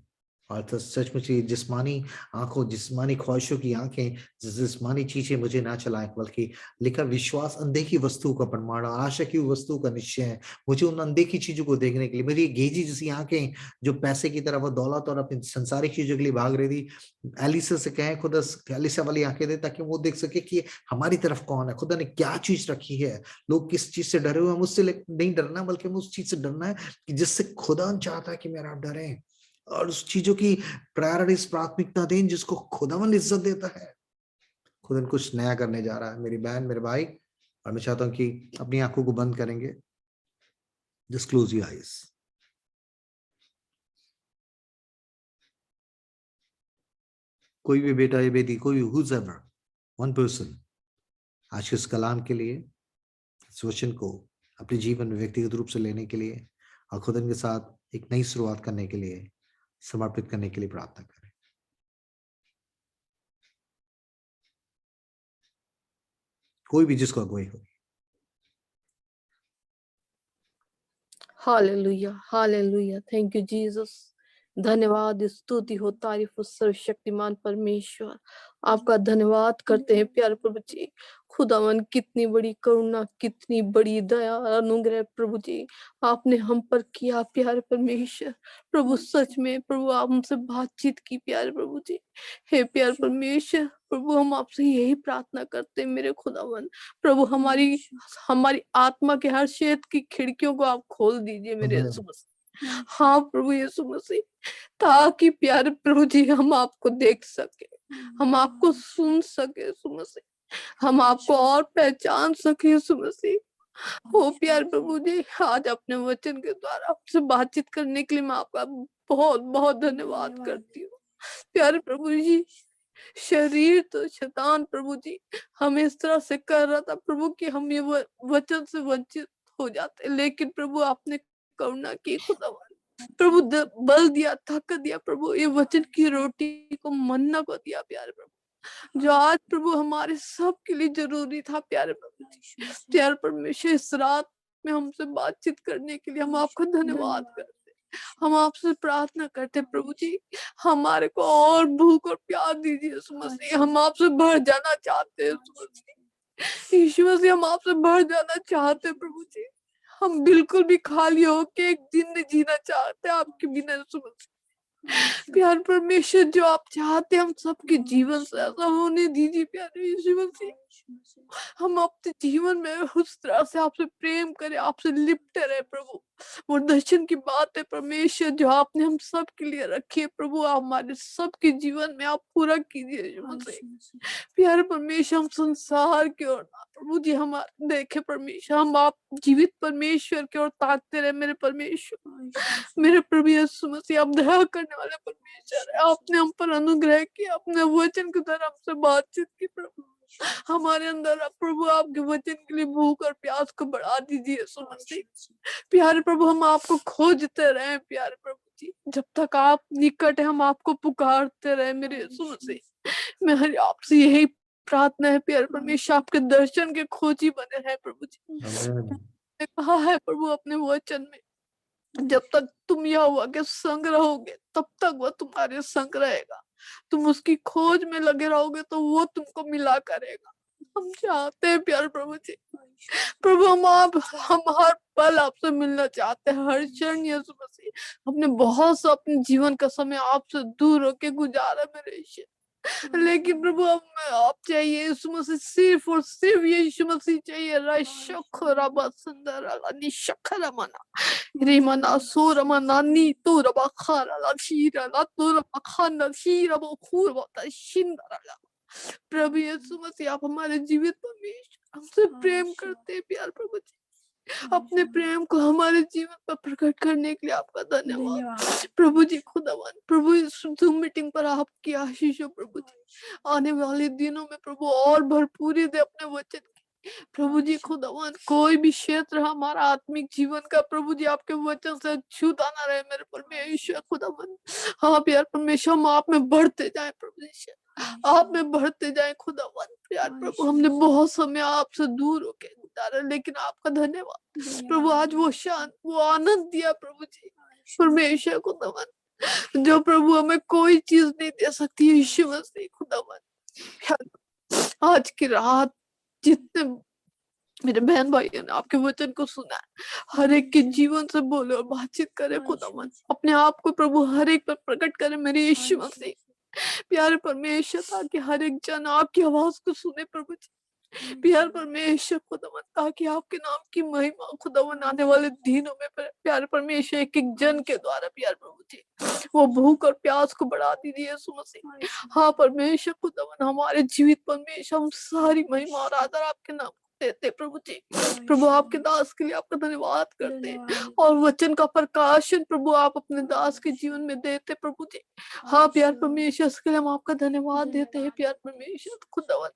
और तो सचमुच ये जिस्मानी आंखों, जिस्मानी ख्वाहिशों की आंखें, जिस्मानी चीजें मुझे ना चलाएं, बल्कि लिखा विश्वास अनदेखी वस्तु का प्रमाण, आशा की वस्तु का निश्चय है। मुझे उन अनदेखी चीजों को देखने के लिए, मेरी गेजी जैसी आंखें जो पैसे की तरफ, दौलत और अपनी संसारिक चीजों के लिए भाग रही थी, एलिसा से कहें खुदा एलिसा वाली आंखें दे, ताकि वो देख सके कि हमारी तरफ कौन है, खुदा ने क्या चीज रखी है। लोग किस चीज से डरे हुए हैं, मुझसे नहीं डरना, बल्कि उस चीज से डरना है कि जिससे खुदा चाहता है कि मेरा आप डरें, और उस चीजों की प्रायोरिटीज, प्राथमिकता दें जिसको खुदावन इज्जत देता है। खुदा कुछ नया करने जा रहा है मेरी बहन, मेरे भाई। और मैं चाहता हूं कि अपनी आंखों को बंद करेंगे। Just close your eyes. कोई भी बेटा या बेटी, कोई whoever, वन पर्सन आज के इस कलाम के लिए, इस वचन को अपने जीवन में व्यक्तिगत रूप से लेने के लिए और खुदा के साथ एक नई शुरुआत करने के लिए, समर्पित करने के लिए प्रार्थना करें। कोई भी जिसको अगुवाई हो। Hallelujah, hallelujah. Thank you Jesus. धन्यवाद, स्तुति हो, तारीफ हो सर्वशक्तिमान परमेश्वर। आपका धन्यवाद करते हैं प्यारे प्रभु जी। खुदावन कितनी बड़ी करुणा, कितनी बड़ी दया और अनुग्रह प्रभु जी आपने हम पर किया प्यारे परमेश्वर। प्रभु सच में प्रभु आप हमसे बातचीत की प्यारे प्रभु जी। हे प्यारे परमेश्वर, प्रभु हम आपसे यही प्रार्थना करते हैं मेरे खुदावन। प्रभु हमारी हमारी आत्मा के हर क्षेत्र की खिड़कियों को आप खोल दीजिए मेरे यीशु मसीह। हाँ प्रभु यीशु मसीह, ताकि प्यारे प्रभु जी हम आपको देख सके, हम आपको सुन सके यीशु मसीह, हम आपको और पहचान सके यीशु मसीह। ओ प्यारे प्रभु जी, आज अपने वचन के द्वारा आपसे बातचीत करने के लिए मैं आपका बहुत बहुत धन्यवाद करती हूँ प्यारे प्रभु जी। शरीर तो शैतान प्रभु जी हमें इस तरह से कर रहा था प्रभु कि हम ये वचन से वंचित हो जाते, लेकिन प्रभु आपने करुणा की खुदावन। प्रभु बल दिया, ताकत दिया प्रभु, ये वचन की रोटी को मन्ना को दिया प्यारे प्रभु, जो आज प्रभु हमारे सब के लिए जरूरी था प्यारे प्रभु जी। प्यारे परमेश्वर, इस रात में हमसे बातचीत करने के लिए हम आपका धन्यवाद करते, हम आपसे प्रार्थना करते प्रभु जी, हमारे को और भूख और प्यास दीजिए यीशु मसीह। हम आपसे भर जाना चाहते हैं यीशु मसीह। यीशु मसीह हम आपसे भर जाना चाहते हैं प्रभु जी। हम बिल्कुल भी खाली होके एक दिन जीना चाहते हैं आपके बिना यीशु मसीह। प्यार परमेश्वर, जो आप चाहते हैं हम सबके जीवन से ऐसा होने दीजिए प्यारे यीशु मसीह। हम अपने जीवन में उस तरह से आपसे प्रेम करें, आपसे लिपटे रहे प्रभु। वो दर्शन की बात है परमेश्वर जो आपने हम सब के लिए रखी है प्रभु, आप हमारे सबके जीवन में आप पूरा कीजिए यीशु मसीह। प्यारे परमेश्वर, हम संसार की ओर प्रभु जी हम देखे परमेश्वर, हम आप जीवित परमेश्वर की ओर ताकते रहे मेरे परमेश्वर। मेरे प्रभु यीशु मसीह, आप दया करने वाले परमेश्वर, आपने हम पर अनुग्रह किया, अपने वचन के द्वारा हमसे बातचीत की प्रभु। हमारे अंदर प्रभु आपके वचन के लिए भूख और प्यास को बढ़ा दीजिए यीशु मसीह। प्यारे प्रभु, हम आपको खोजते रहे प्यारे प्रभु जी, जब तक आप निकट है हम आपको पुकारते रहे मेरे यीशु मसीह। मेरी आपसे यही प्रार्थना है प्यारे परमेश्वर, आपके दर्शन के खोजी बने रहे प्रभु जी। कहा है प्रभु अपने वचन में, जब तक तुम यहोवा के संग रहोगे तब तक वह तुम्हारे संग रहेगा, तुम उसकी खोज में लगे रहोगे तो वो तुमको मिला करेगा। हम चाहते हैं प्यारे प्रभु जी, प्रभु हम हर पल आपसे मिलना चाहते हैं, हर क्षण यीशु मसीह। हमने बहुत सा अपने जीवन का समय आपसे दूर होके गुजारा मेरे ईश्वर, लेकिन प्रभु हमें आप चाहिए यीशु मसीह, सिर्फ और सिर्फ यीशु मसीह चाहिए। रशखरबा सुंदर अलानी शखरमना रिमना सोरमना नी तो रबा खारा ला शीरा ला तो रबा खाना शीरा बो खूर बता शिंदर। प्रभु यीशु मसीह आप हमारे जीवित परमेश्वर, हमसे प्रेम करते हैं प्यार प्रभु जी। अपने प्रेम को हमारे जीवन पर प्रकट करने के लिए आपका धन्यवाद प्रभु जी। खुदावन प्रभु इस Zoom मीटिंग पर आपकी आशीष हो प्रभु जी। आने वाले दिनों में प्रभु और भरपूरी दे अपने वचन की प्रभु जी। खुदावन कोई भी क्षेत्र हमारा आत्मिक जीवन का प्रभु जी आपके वचन से छूता ना रहे मेरे परमेश्वर। खुदावन हाँ प्यार परमेश्वर, हम आप में बढ़ते जाए प्रभु जी, आप में बढ़ते जाए खुदावन। प्यार प्रभु हमने बहुत समय आपसे दूर होके गुजारा, लेकिन आपका धन्यवाद प्रभु, आज वो शांत वो आनंद दिया प्रभु जी परमेश्वर खुदावन, जो प्रभु हमें कोई चीज नहीं दे सकती यीशु मसीह खुदावन। आज की रात जितने मेरे बहन भाइयों ने आपके वचन को सुना है, हर एक के जीवन से बोले और बातचीत करे खुदावन, अपने आप को प्रभु हर एक पर प्रकट करे मेरे यीशु मसीह प्यारे परमेश्वर, ताकि हर एक जन आपकी आवाज को सुने प्रभु जी। प्यार परमेश्वर खुदावन, ताकि आपके नाम की महिमा खुदावन आने वाले दिनों में प्यारे परमेश्वर एक एक जन के द्वारा प्यार प्रभु जी वो भूख और प्यास को बढ़ा दीजिए यीशु मसीह। हाँ परमेश्वर खुदावन, हमारे जीवित परमेश्वर हम सारी महिमा और आदर आपके नाम देते प्रभु जी। प्रभु आपके दास के लिए आपका धन्यवाद करते हैं, और वचन का प्रकाशन प्रभु आप अपने दास के जीवन में देते प्रभु जी। हाँ प्यार परमेश्वर, इसके लिए हम आपका धन्यवाद देते हैं प्यार परमेश्वर खुदावन,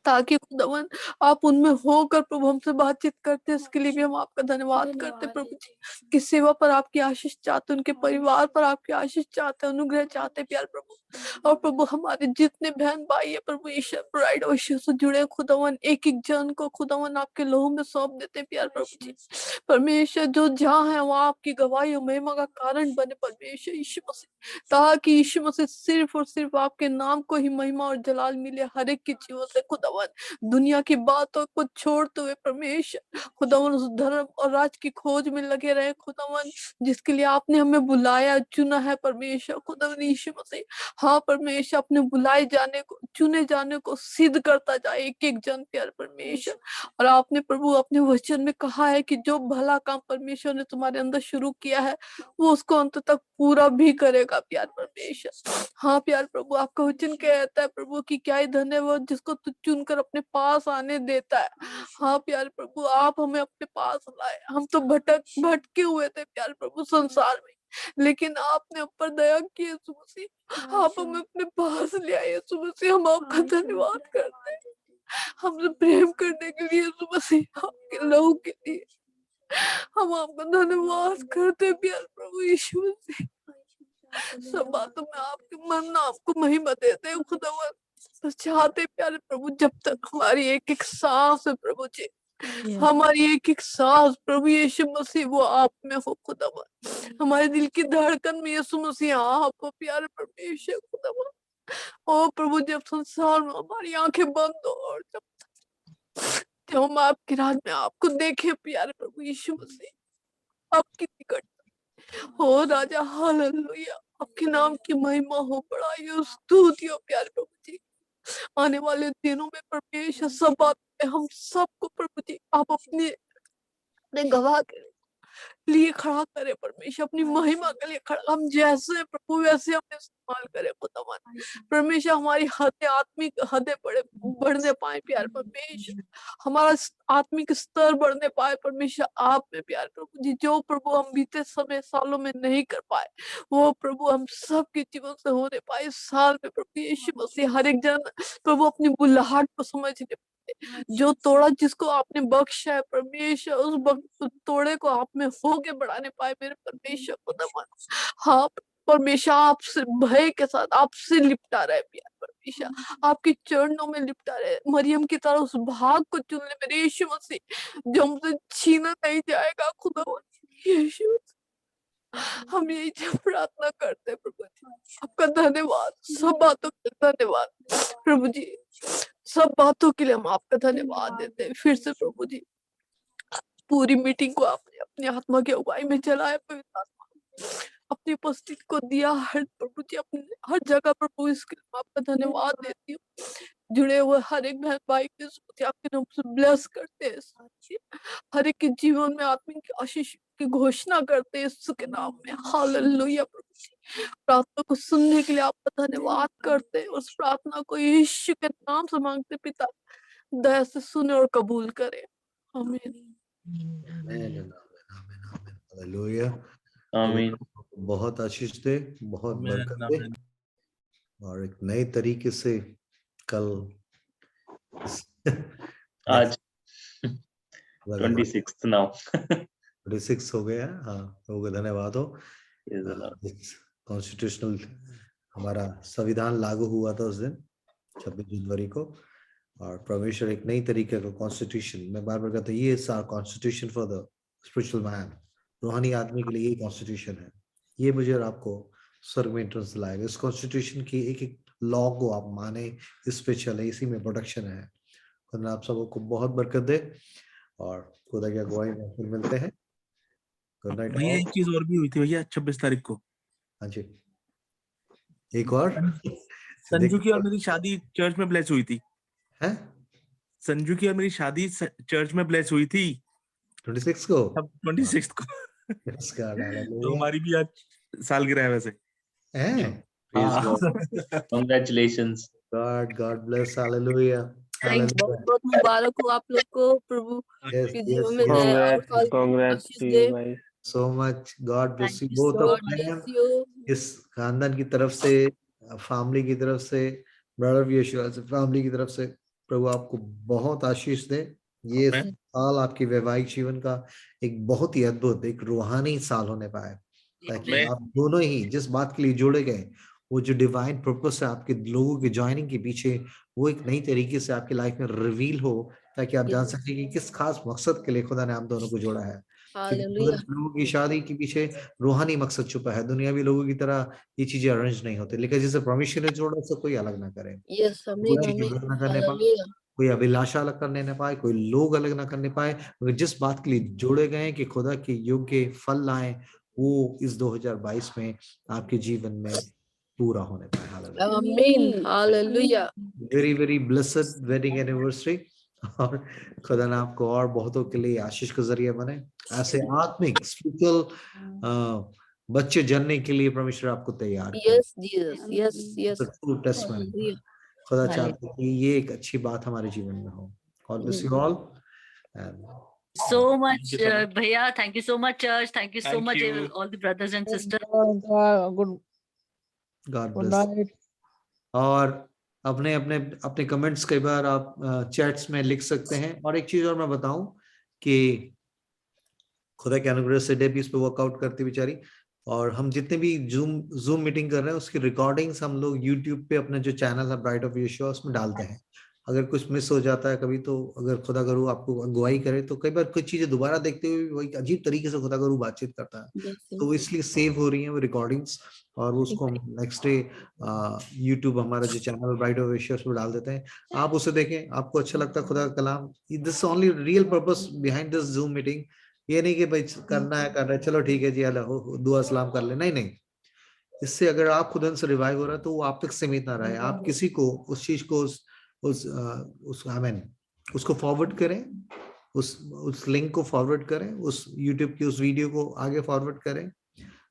ताकि खुदावन आप उनमें होकर प्रभु हमसे बातचीत करते, इसके लिए भी हम आपका धन्यवाद करते प्रभु जी। कि सेवा पर आपकी आशीष चाहते, उनके परिवार पर आपकी आशीष चाहते, अनुग्रह चाहते प्यार प्रभु। और प्रभु हमारे जितने बहन भाई है प्रभु ईश्वर ब्राइड और ईश्वर से जुड़े खुदावन, एक एक जन को खुदावन आपके लोहों में सौंप देते प्यार प्रभु जी। परमेश्वर जो जहाँ है वहाँ आपकी गवाही और महिमा का कारण बने परमेश्वर यीशु मसीह, ताकि यीशु मसीह सिर्फ और सिर्फ आपके नाम को ही महिमा और जलाल मिले हर एक के जीवन से खुदावन। दुनिया की बातों को छोड़ते हुए परमेश्वर खुदावन उस धर्म और राज की खोज में लगे रहे खुदावन, जिसके लिए आपने हमें बुलाया चुना है परमेश्वर खुदावन यीशु मसीह। हाँ परमेश्वर, अपने बुलाए जाने को चुने जाने को सिद्ध करता जाए एक एक जन प्यार परमेश्वर। और आपने प्रभु अपने वचन में कहा है कि जो भला काम परमेश्वर ने तुम्हारे अंदर शुरू किया है वो उसको अंत तक पूरा भी करेगा प्यार परमेश्वर। हाँ प्यार प्रभु, आपका वचन कहता है प्रभु कि क्या ही धन्य है वो जिसको तू चुनकर अपने पास आने देता है। हाँ प्यार प्रभु, आप हमें अपने पास लाए, हम तो भटके हुए थे प्यार प्रभु संसार में, लेकिन आपने ऊपर दया की यीशु मसीह, आप हमें अपने पास ले आए यीशु मसीह। हम आपका धन्यवाद करते हैं, हमसे प्रेम करने के लिए यीशु मसीह, आपके लोगों के लिए हम आपका धन्यवाद करते हैं प्यार प्रभु यीशु मसीह। सब बातों में आपके मन आपको महिमा देते हैं खुदावन। बस चाहते प्यारे प्रभु जब तक हमारी एक एक सांस है प्रभु जी, हमारी एक एक सांस प्रभु यीशु मसीह वो आप में हो खुदावन, हमारे दिल की धड़कन में यीशु मसीह आप हो प्यारे परमेश्वर खुदावन। ओ प्रभु, जब संसार में हमारी आंखें बंद हो और जब हम आपकी राह में आपको देखे प्यारे प्रभु यीशु मसीह, आपकी निकट हो राजा, हालेलुया, आपके नाम की महिमा हो, बड़ाई हो, स्तुति हो प्यारे प्रभु जी। आने वाले दिनों में परमेश्वर सब बात में हम सबको प्रभु जी आप अपने गवाह के लिए खड़ा करे परमेश्वर, अपनी महिमा के लिए खड़ा, हम जैसे हैं प्रभु वैसे हमें इस्तेमाल करे खुदावन। परमेश्वर हमारी हदें आत्मिक हदें बढ़ने पाए प्यार परमेश्वर, हमारा आत्मिक स्तर बढ़ने पाए परमेश्वर आप में प्यार प्रभु जी। जो प्रभु हम बीते समय सालों में नहीं कर पाए वो प्रभु हम सबके जीवन से होने पाए इस साल में प्रभु यीशु मसीह। हर एक जन प्रभु अपनी बुलाहट को समझने, जो तोड़ा जिसको आपने बख्शा है परमेश्वर, उस तोड़े को आप में होके बढ़ाने पाए मेरे परमेश्वर खुदावन। हाँ परमेश्वर, आपसे भय के साथ आपसे लिपटा रहे प्यार परमेश्वर, आपके चरणों में लिपटा रहे, मरियम की तरह उस भाग को चुन ले मेरे यीशु मसीह जो हमसे छीना नहीं जाएगा खुदावन यीशु। हम यही प्रार्थना करते हैं प्रभु जी, आपका धन्यवाद, सब बातों के धन्यवाद प्रभु जी। सब बातों के लिए हम आपका धन्यवाद देते हैं। फिर से प्रभु जी पूरी मीटिंग को आपने अपनी आत्मा की अगुवाई में चलाया, पवित्र आत्मा अपनी उपस्थिति को दिया हर प्रभु जी, अपने हर जगह प्रभु, इसके लिए मैं आपका धन्यवाद देती हूँ। जुड़े हुए हर एक बहन भाई के साथ आपके नाम से ब्लेस करते हैं साथी। हर एक के जीवन में आत्मिक आशीष की घोषणा करते हैं यीशु के नाम में। हालेलुया प्रभु जी, प्रार्थना को सुनने के लिए आपका धन्यवाद करते हैं। उस प्रार्थना को यीशु के नाम से मांगते पिता, दया से सुने और कबूल करे। आमीन। आमीन, आमीन, आमीन, हालेलुया। आमीन। बहुत आशीष दे, बहुत बरकत दे, और एक नए तरीके से कल आज 26 नाउ 26 हो गया। हाँ, तो धन्यवाद हो। Yes, कॉन्स्टिट्यूशनल हमारा संविधान लागू हुआ था उस दिन 26 जनवरी को, और परमेश्वर एक नई तरीके का कॉन्स्टिट्यूशन, मैं बार बार कहता हूँ, ये constitution for the spiritual man, रूहानी आदमी के लिए ये कॉन्स्टिट्यूशन है। ये मुझे और आपको स्वर्ग में एंट्रेंस लाएगा। इस कॉन्स्टिट्यूशन की एक एक लॉ को आप माने, इस पे चले, इसी में प्रोटेक्शन है। खुदा आप सबको बहुत बरकत दे, और खुदा की अगुवाई में फिर मिलते हैं। Good night. भैया एक चीज और भी हुई थी भैया 26 तारीख को। हाँ जी, एक और संजू की और मेरी शादी चर्च में ब्लेस हुई थी। है? संजू की और मेरी शादी चर्च में ब्लेस हुई थी 26 को। 26 को। तो हमारी भी आज सालगिरह है वैसे। Congratulations. God bless. Hallelujah. बहुत बहुत मुबारक हो आप लोग को, प्रभु के जीवन में नए और Congrats Ashish to they. you guys. So much. God bless you Thank you both so of much. them. इस खानदान की तरफ से, फैमिली की तरफ से, ब्रदर यीशु से फैमिली की तरफ से, प्रभु आपको बहुत आशीष दे। ये साल आपके वैवाहिक जीवन का एक बहुत ही अद्भुत, एक रूहानी साल होने पाए, ताकि आप दोनों ही जिस बात के लिए जोड़े गए, वो जो डिवाइन पर्पस है आपके लोगों के ज्वाइनिंग के पीछे, वो एक नई तरीके से आपकी लाइफ में रिवील हो, ताकि आप जान सकें कि किस खास मकसद के लिए खुदा ने आप दोनों को जोड़ा है। लोगों की शादी के पीछे रूहानी मकसद छुपा है। दुनियावी लोगों की तरह ये चीजें अरेंज नहीं होती, लेकिन जिसे परमेश्वर ने जोड़ा उसे कोई अलग ना करे, कोई अभिलाषा अलग करने न पाए, कोई लोग अलग ना करने पाए, मगर जिस बात के लिए जोड़े गए हैं कि खुदा के योग्य फल लाएं, वो इस 2022 में आपके जीवन में पूरा होने पाए। आमीन, hallelujah. Very very blessed wedding anniversary, और खुदा ने आपको और बहुतों के लिए आशीष का जरिया बने। ऐसे आत्मिक स्पिरिचुअल बच्चे जनने के लिए परमेश्वर आपको तैयार खुदा चाहते हैं कि ये एक अच्छी बात हमारे जीवन में हो। God bless you all. So much, भैया, thank you so much church, thank you so much all the brothers and sisters. God bless. और अपने अपने अपने कमेंट्स कई बार आप चैट्स में लिख सकते हैं। और एक चीज और मैं बताऊं कि खुदा के अनुग्रह से डेबी इस पे वर्कआउट करती बेचारी, और हम जितने भी जूम मीटिंग कर रहे हैं उसकी रिकॉर्डिंग्स हम लोग यूट्यूब पे अपना जो चैनल है ब्राइट ऑफ यीशु उसमें डालते हैं। अगर कुछ मिस हो जाता है कभी, तो अगर खुदा करू आपको अगुवाई करे, तो कई बार कुछ चीजें दोबारा देखते हुए वही अजीब तरीके से खुदा करू बातचीत करता है, तो इसलिए सेव हो रही है वो रिकॉर्डिंग्स, और उसको हम नेक्स्ट डे यूट्यूब हमारा जो चैनल ब्राइट ऑफ यीशु उसमें डाल देते हैं। आप उसे देखें, आपको अच्छा लगता है खुदा का कलाम। This only real purpose behind this Zoom meeting. ये नहीं कि भाई करना है कर रहे चलो ठीक है जी अल्लाह दुआ सलाम कर ले, नहीं नहीं। इससे अगर आप खुद से रिवाइव हो रहा है तो वो आप तक सीमित ना रहे, आप किसी को उस चीज को उसको फॉरवर्ड करें, उस लिंक को फॉरवर्ड करें, उस यूट्यूब की उस वीडियो को आगे फॉरवर्ड करें।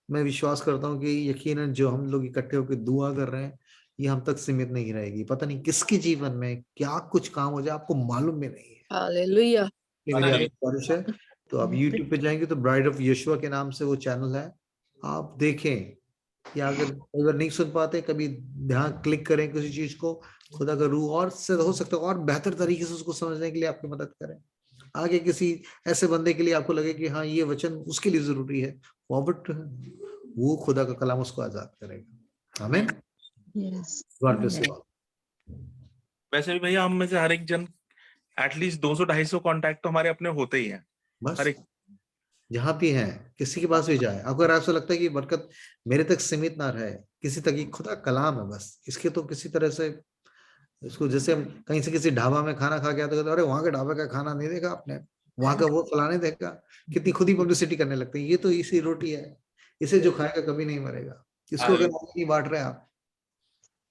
मैं विश्वास करता हूँ कि यकीनन जो हम लोग इकट्ठे होकर दुआ कर रहे हैं ये हम तक सीमित नहीं रहेगी। पता नहीं किसके जीवन में क्या कुछ काम हो जाए, आपको मालूम भी नहीं है। हालेलुया। है तो आप YouTube पे जाएंगे तो ब्राइड ऑफ यीशु के नाम से वो चैनल है, आप देखें। या अगर नहीं सुन पाते, कभी ध्यान क्लिक करें किसी चीज को, खुदा का रूह और से हो सकता है और बेहतर तरीके से उसको समझने के लिए आपकी मदद करें। आगे किसी ऐसे बंदे के लिए आपको लगे कि हाँ ये वचन उसके लिए जरूरी है, फॉरवर्ड, वो खुदा का कलाम उसको आजाद करेगा। आमीन। God bless you all. वैसे भी भैया हम में से हर एक जन एटलीस्ट 200-250 कॉन्टैक्ट तो हमारे अपने होते ही हैं। बस जहां भी हैं, किसी के पास भी जाए, अगर आपको लगता है कि बरकत मेरे तक सीमित ना रहे, किसी तक, खुदा कलाम है बस, इसके तो किसी तरह से इसको जैसे हम कहीं से किसी ढाबा में खाना खा के आते तो अरे वहां के ढाबे का खाना नहीं देखा आपने, वहां का वो फलाने देखा, कितनी खुद ही पब्लिसिटी करने लगते हैं। ये तो इसी रोटी है, इसे जो खाएगा कभी नहीं मरेगा। इसको अगर नहीं बांट रहे आप,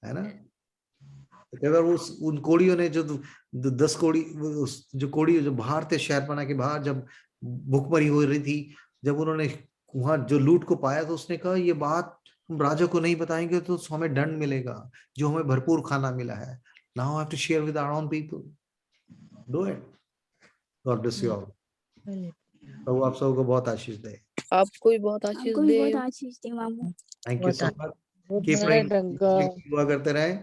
है ना। कई बार उन कोड़ियों ने जो 10 कोड़ी, जो कोड़ी जो बाहर थे शहरपना के बाहर, जब भूखमरी हो रही थी, जब उन्होंने वहां जो लूट को पाया तो उसने कहा ये बात हम राजा को नहीं बताएंगे तो हमें दंड मिलेगा, जो हमें भरपूर खाना मिला है। Now I have to share with our own people, do it. God bless you all. प्रभु आप सबको बहुत आशीष दे। आपको भी बहुत आशीष दे। मामू। Thank you so much. Keep praying, दुआ करते रहे।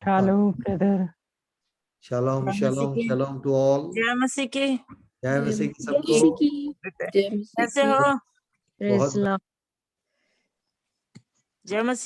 Shalom, brother. Shalom, shalom, shalom to all. जय मसीह की। जय मसीह की सबको। कैसे हो? बहुत जय मसीह।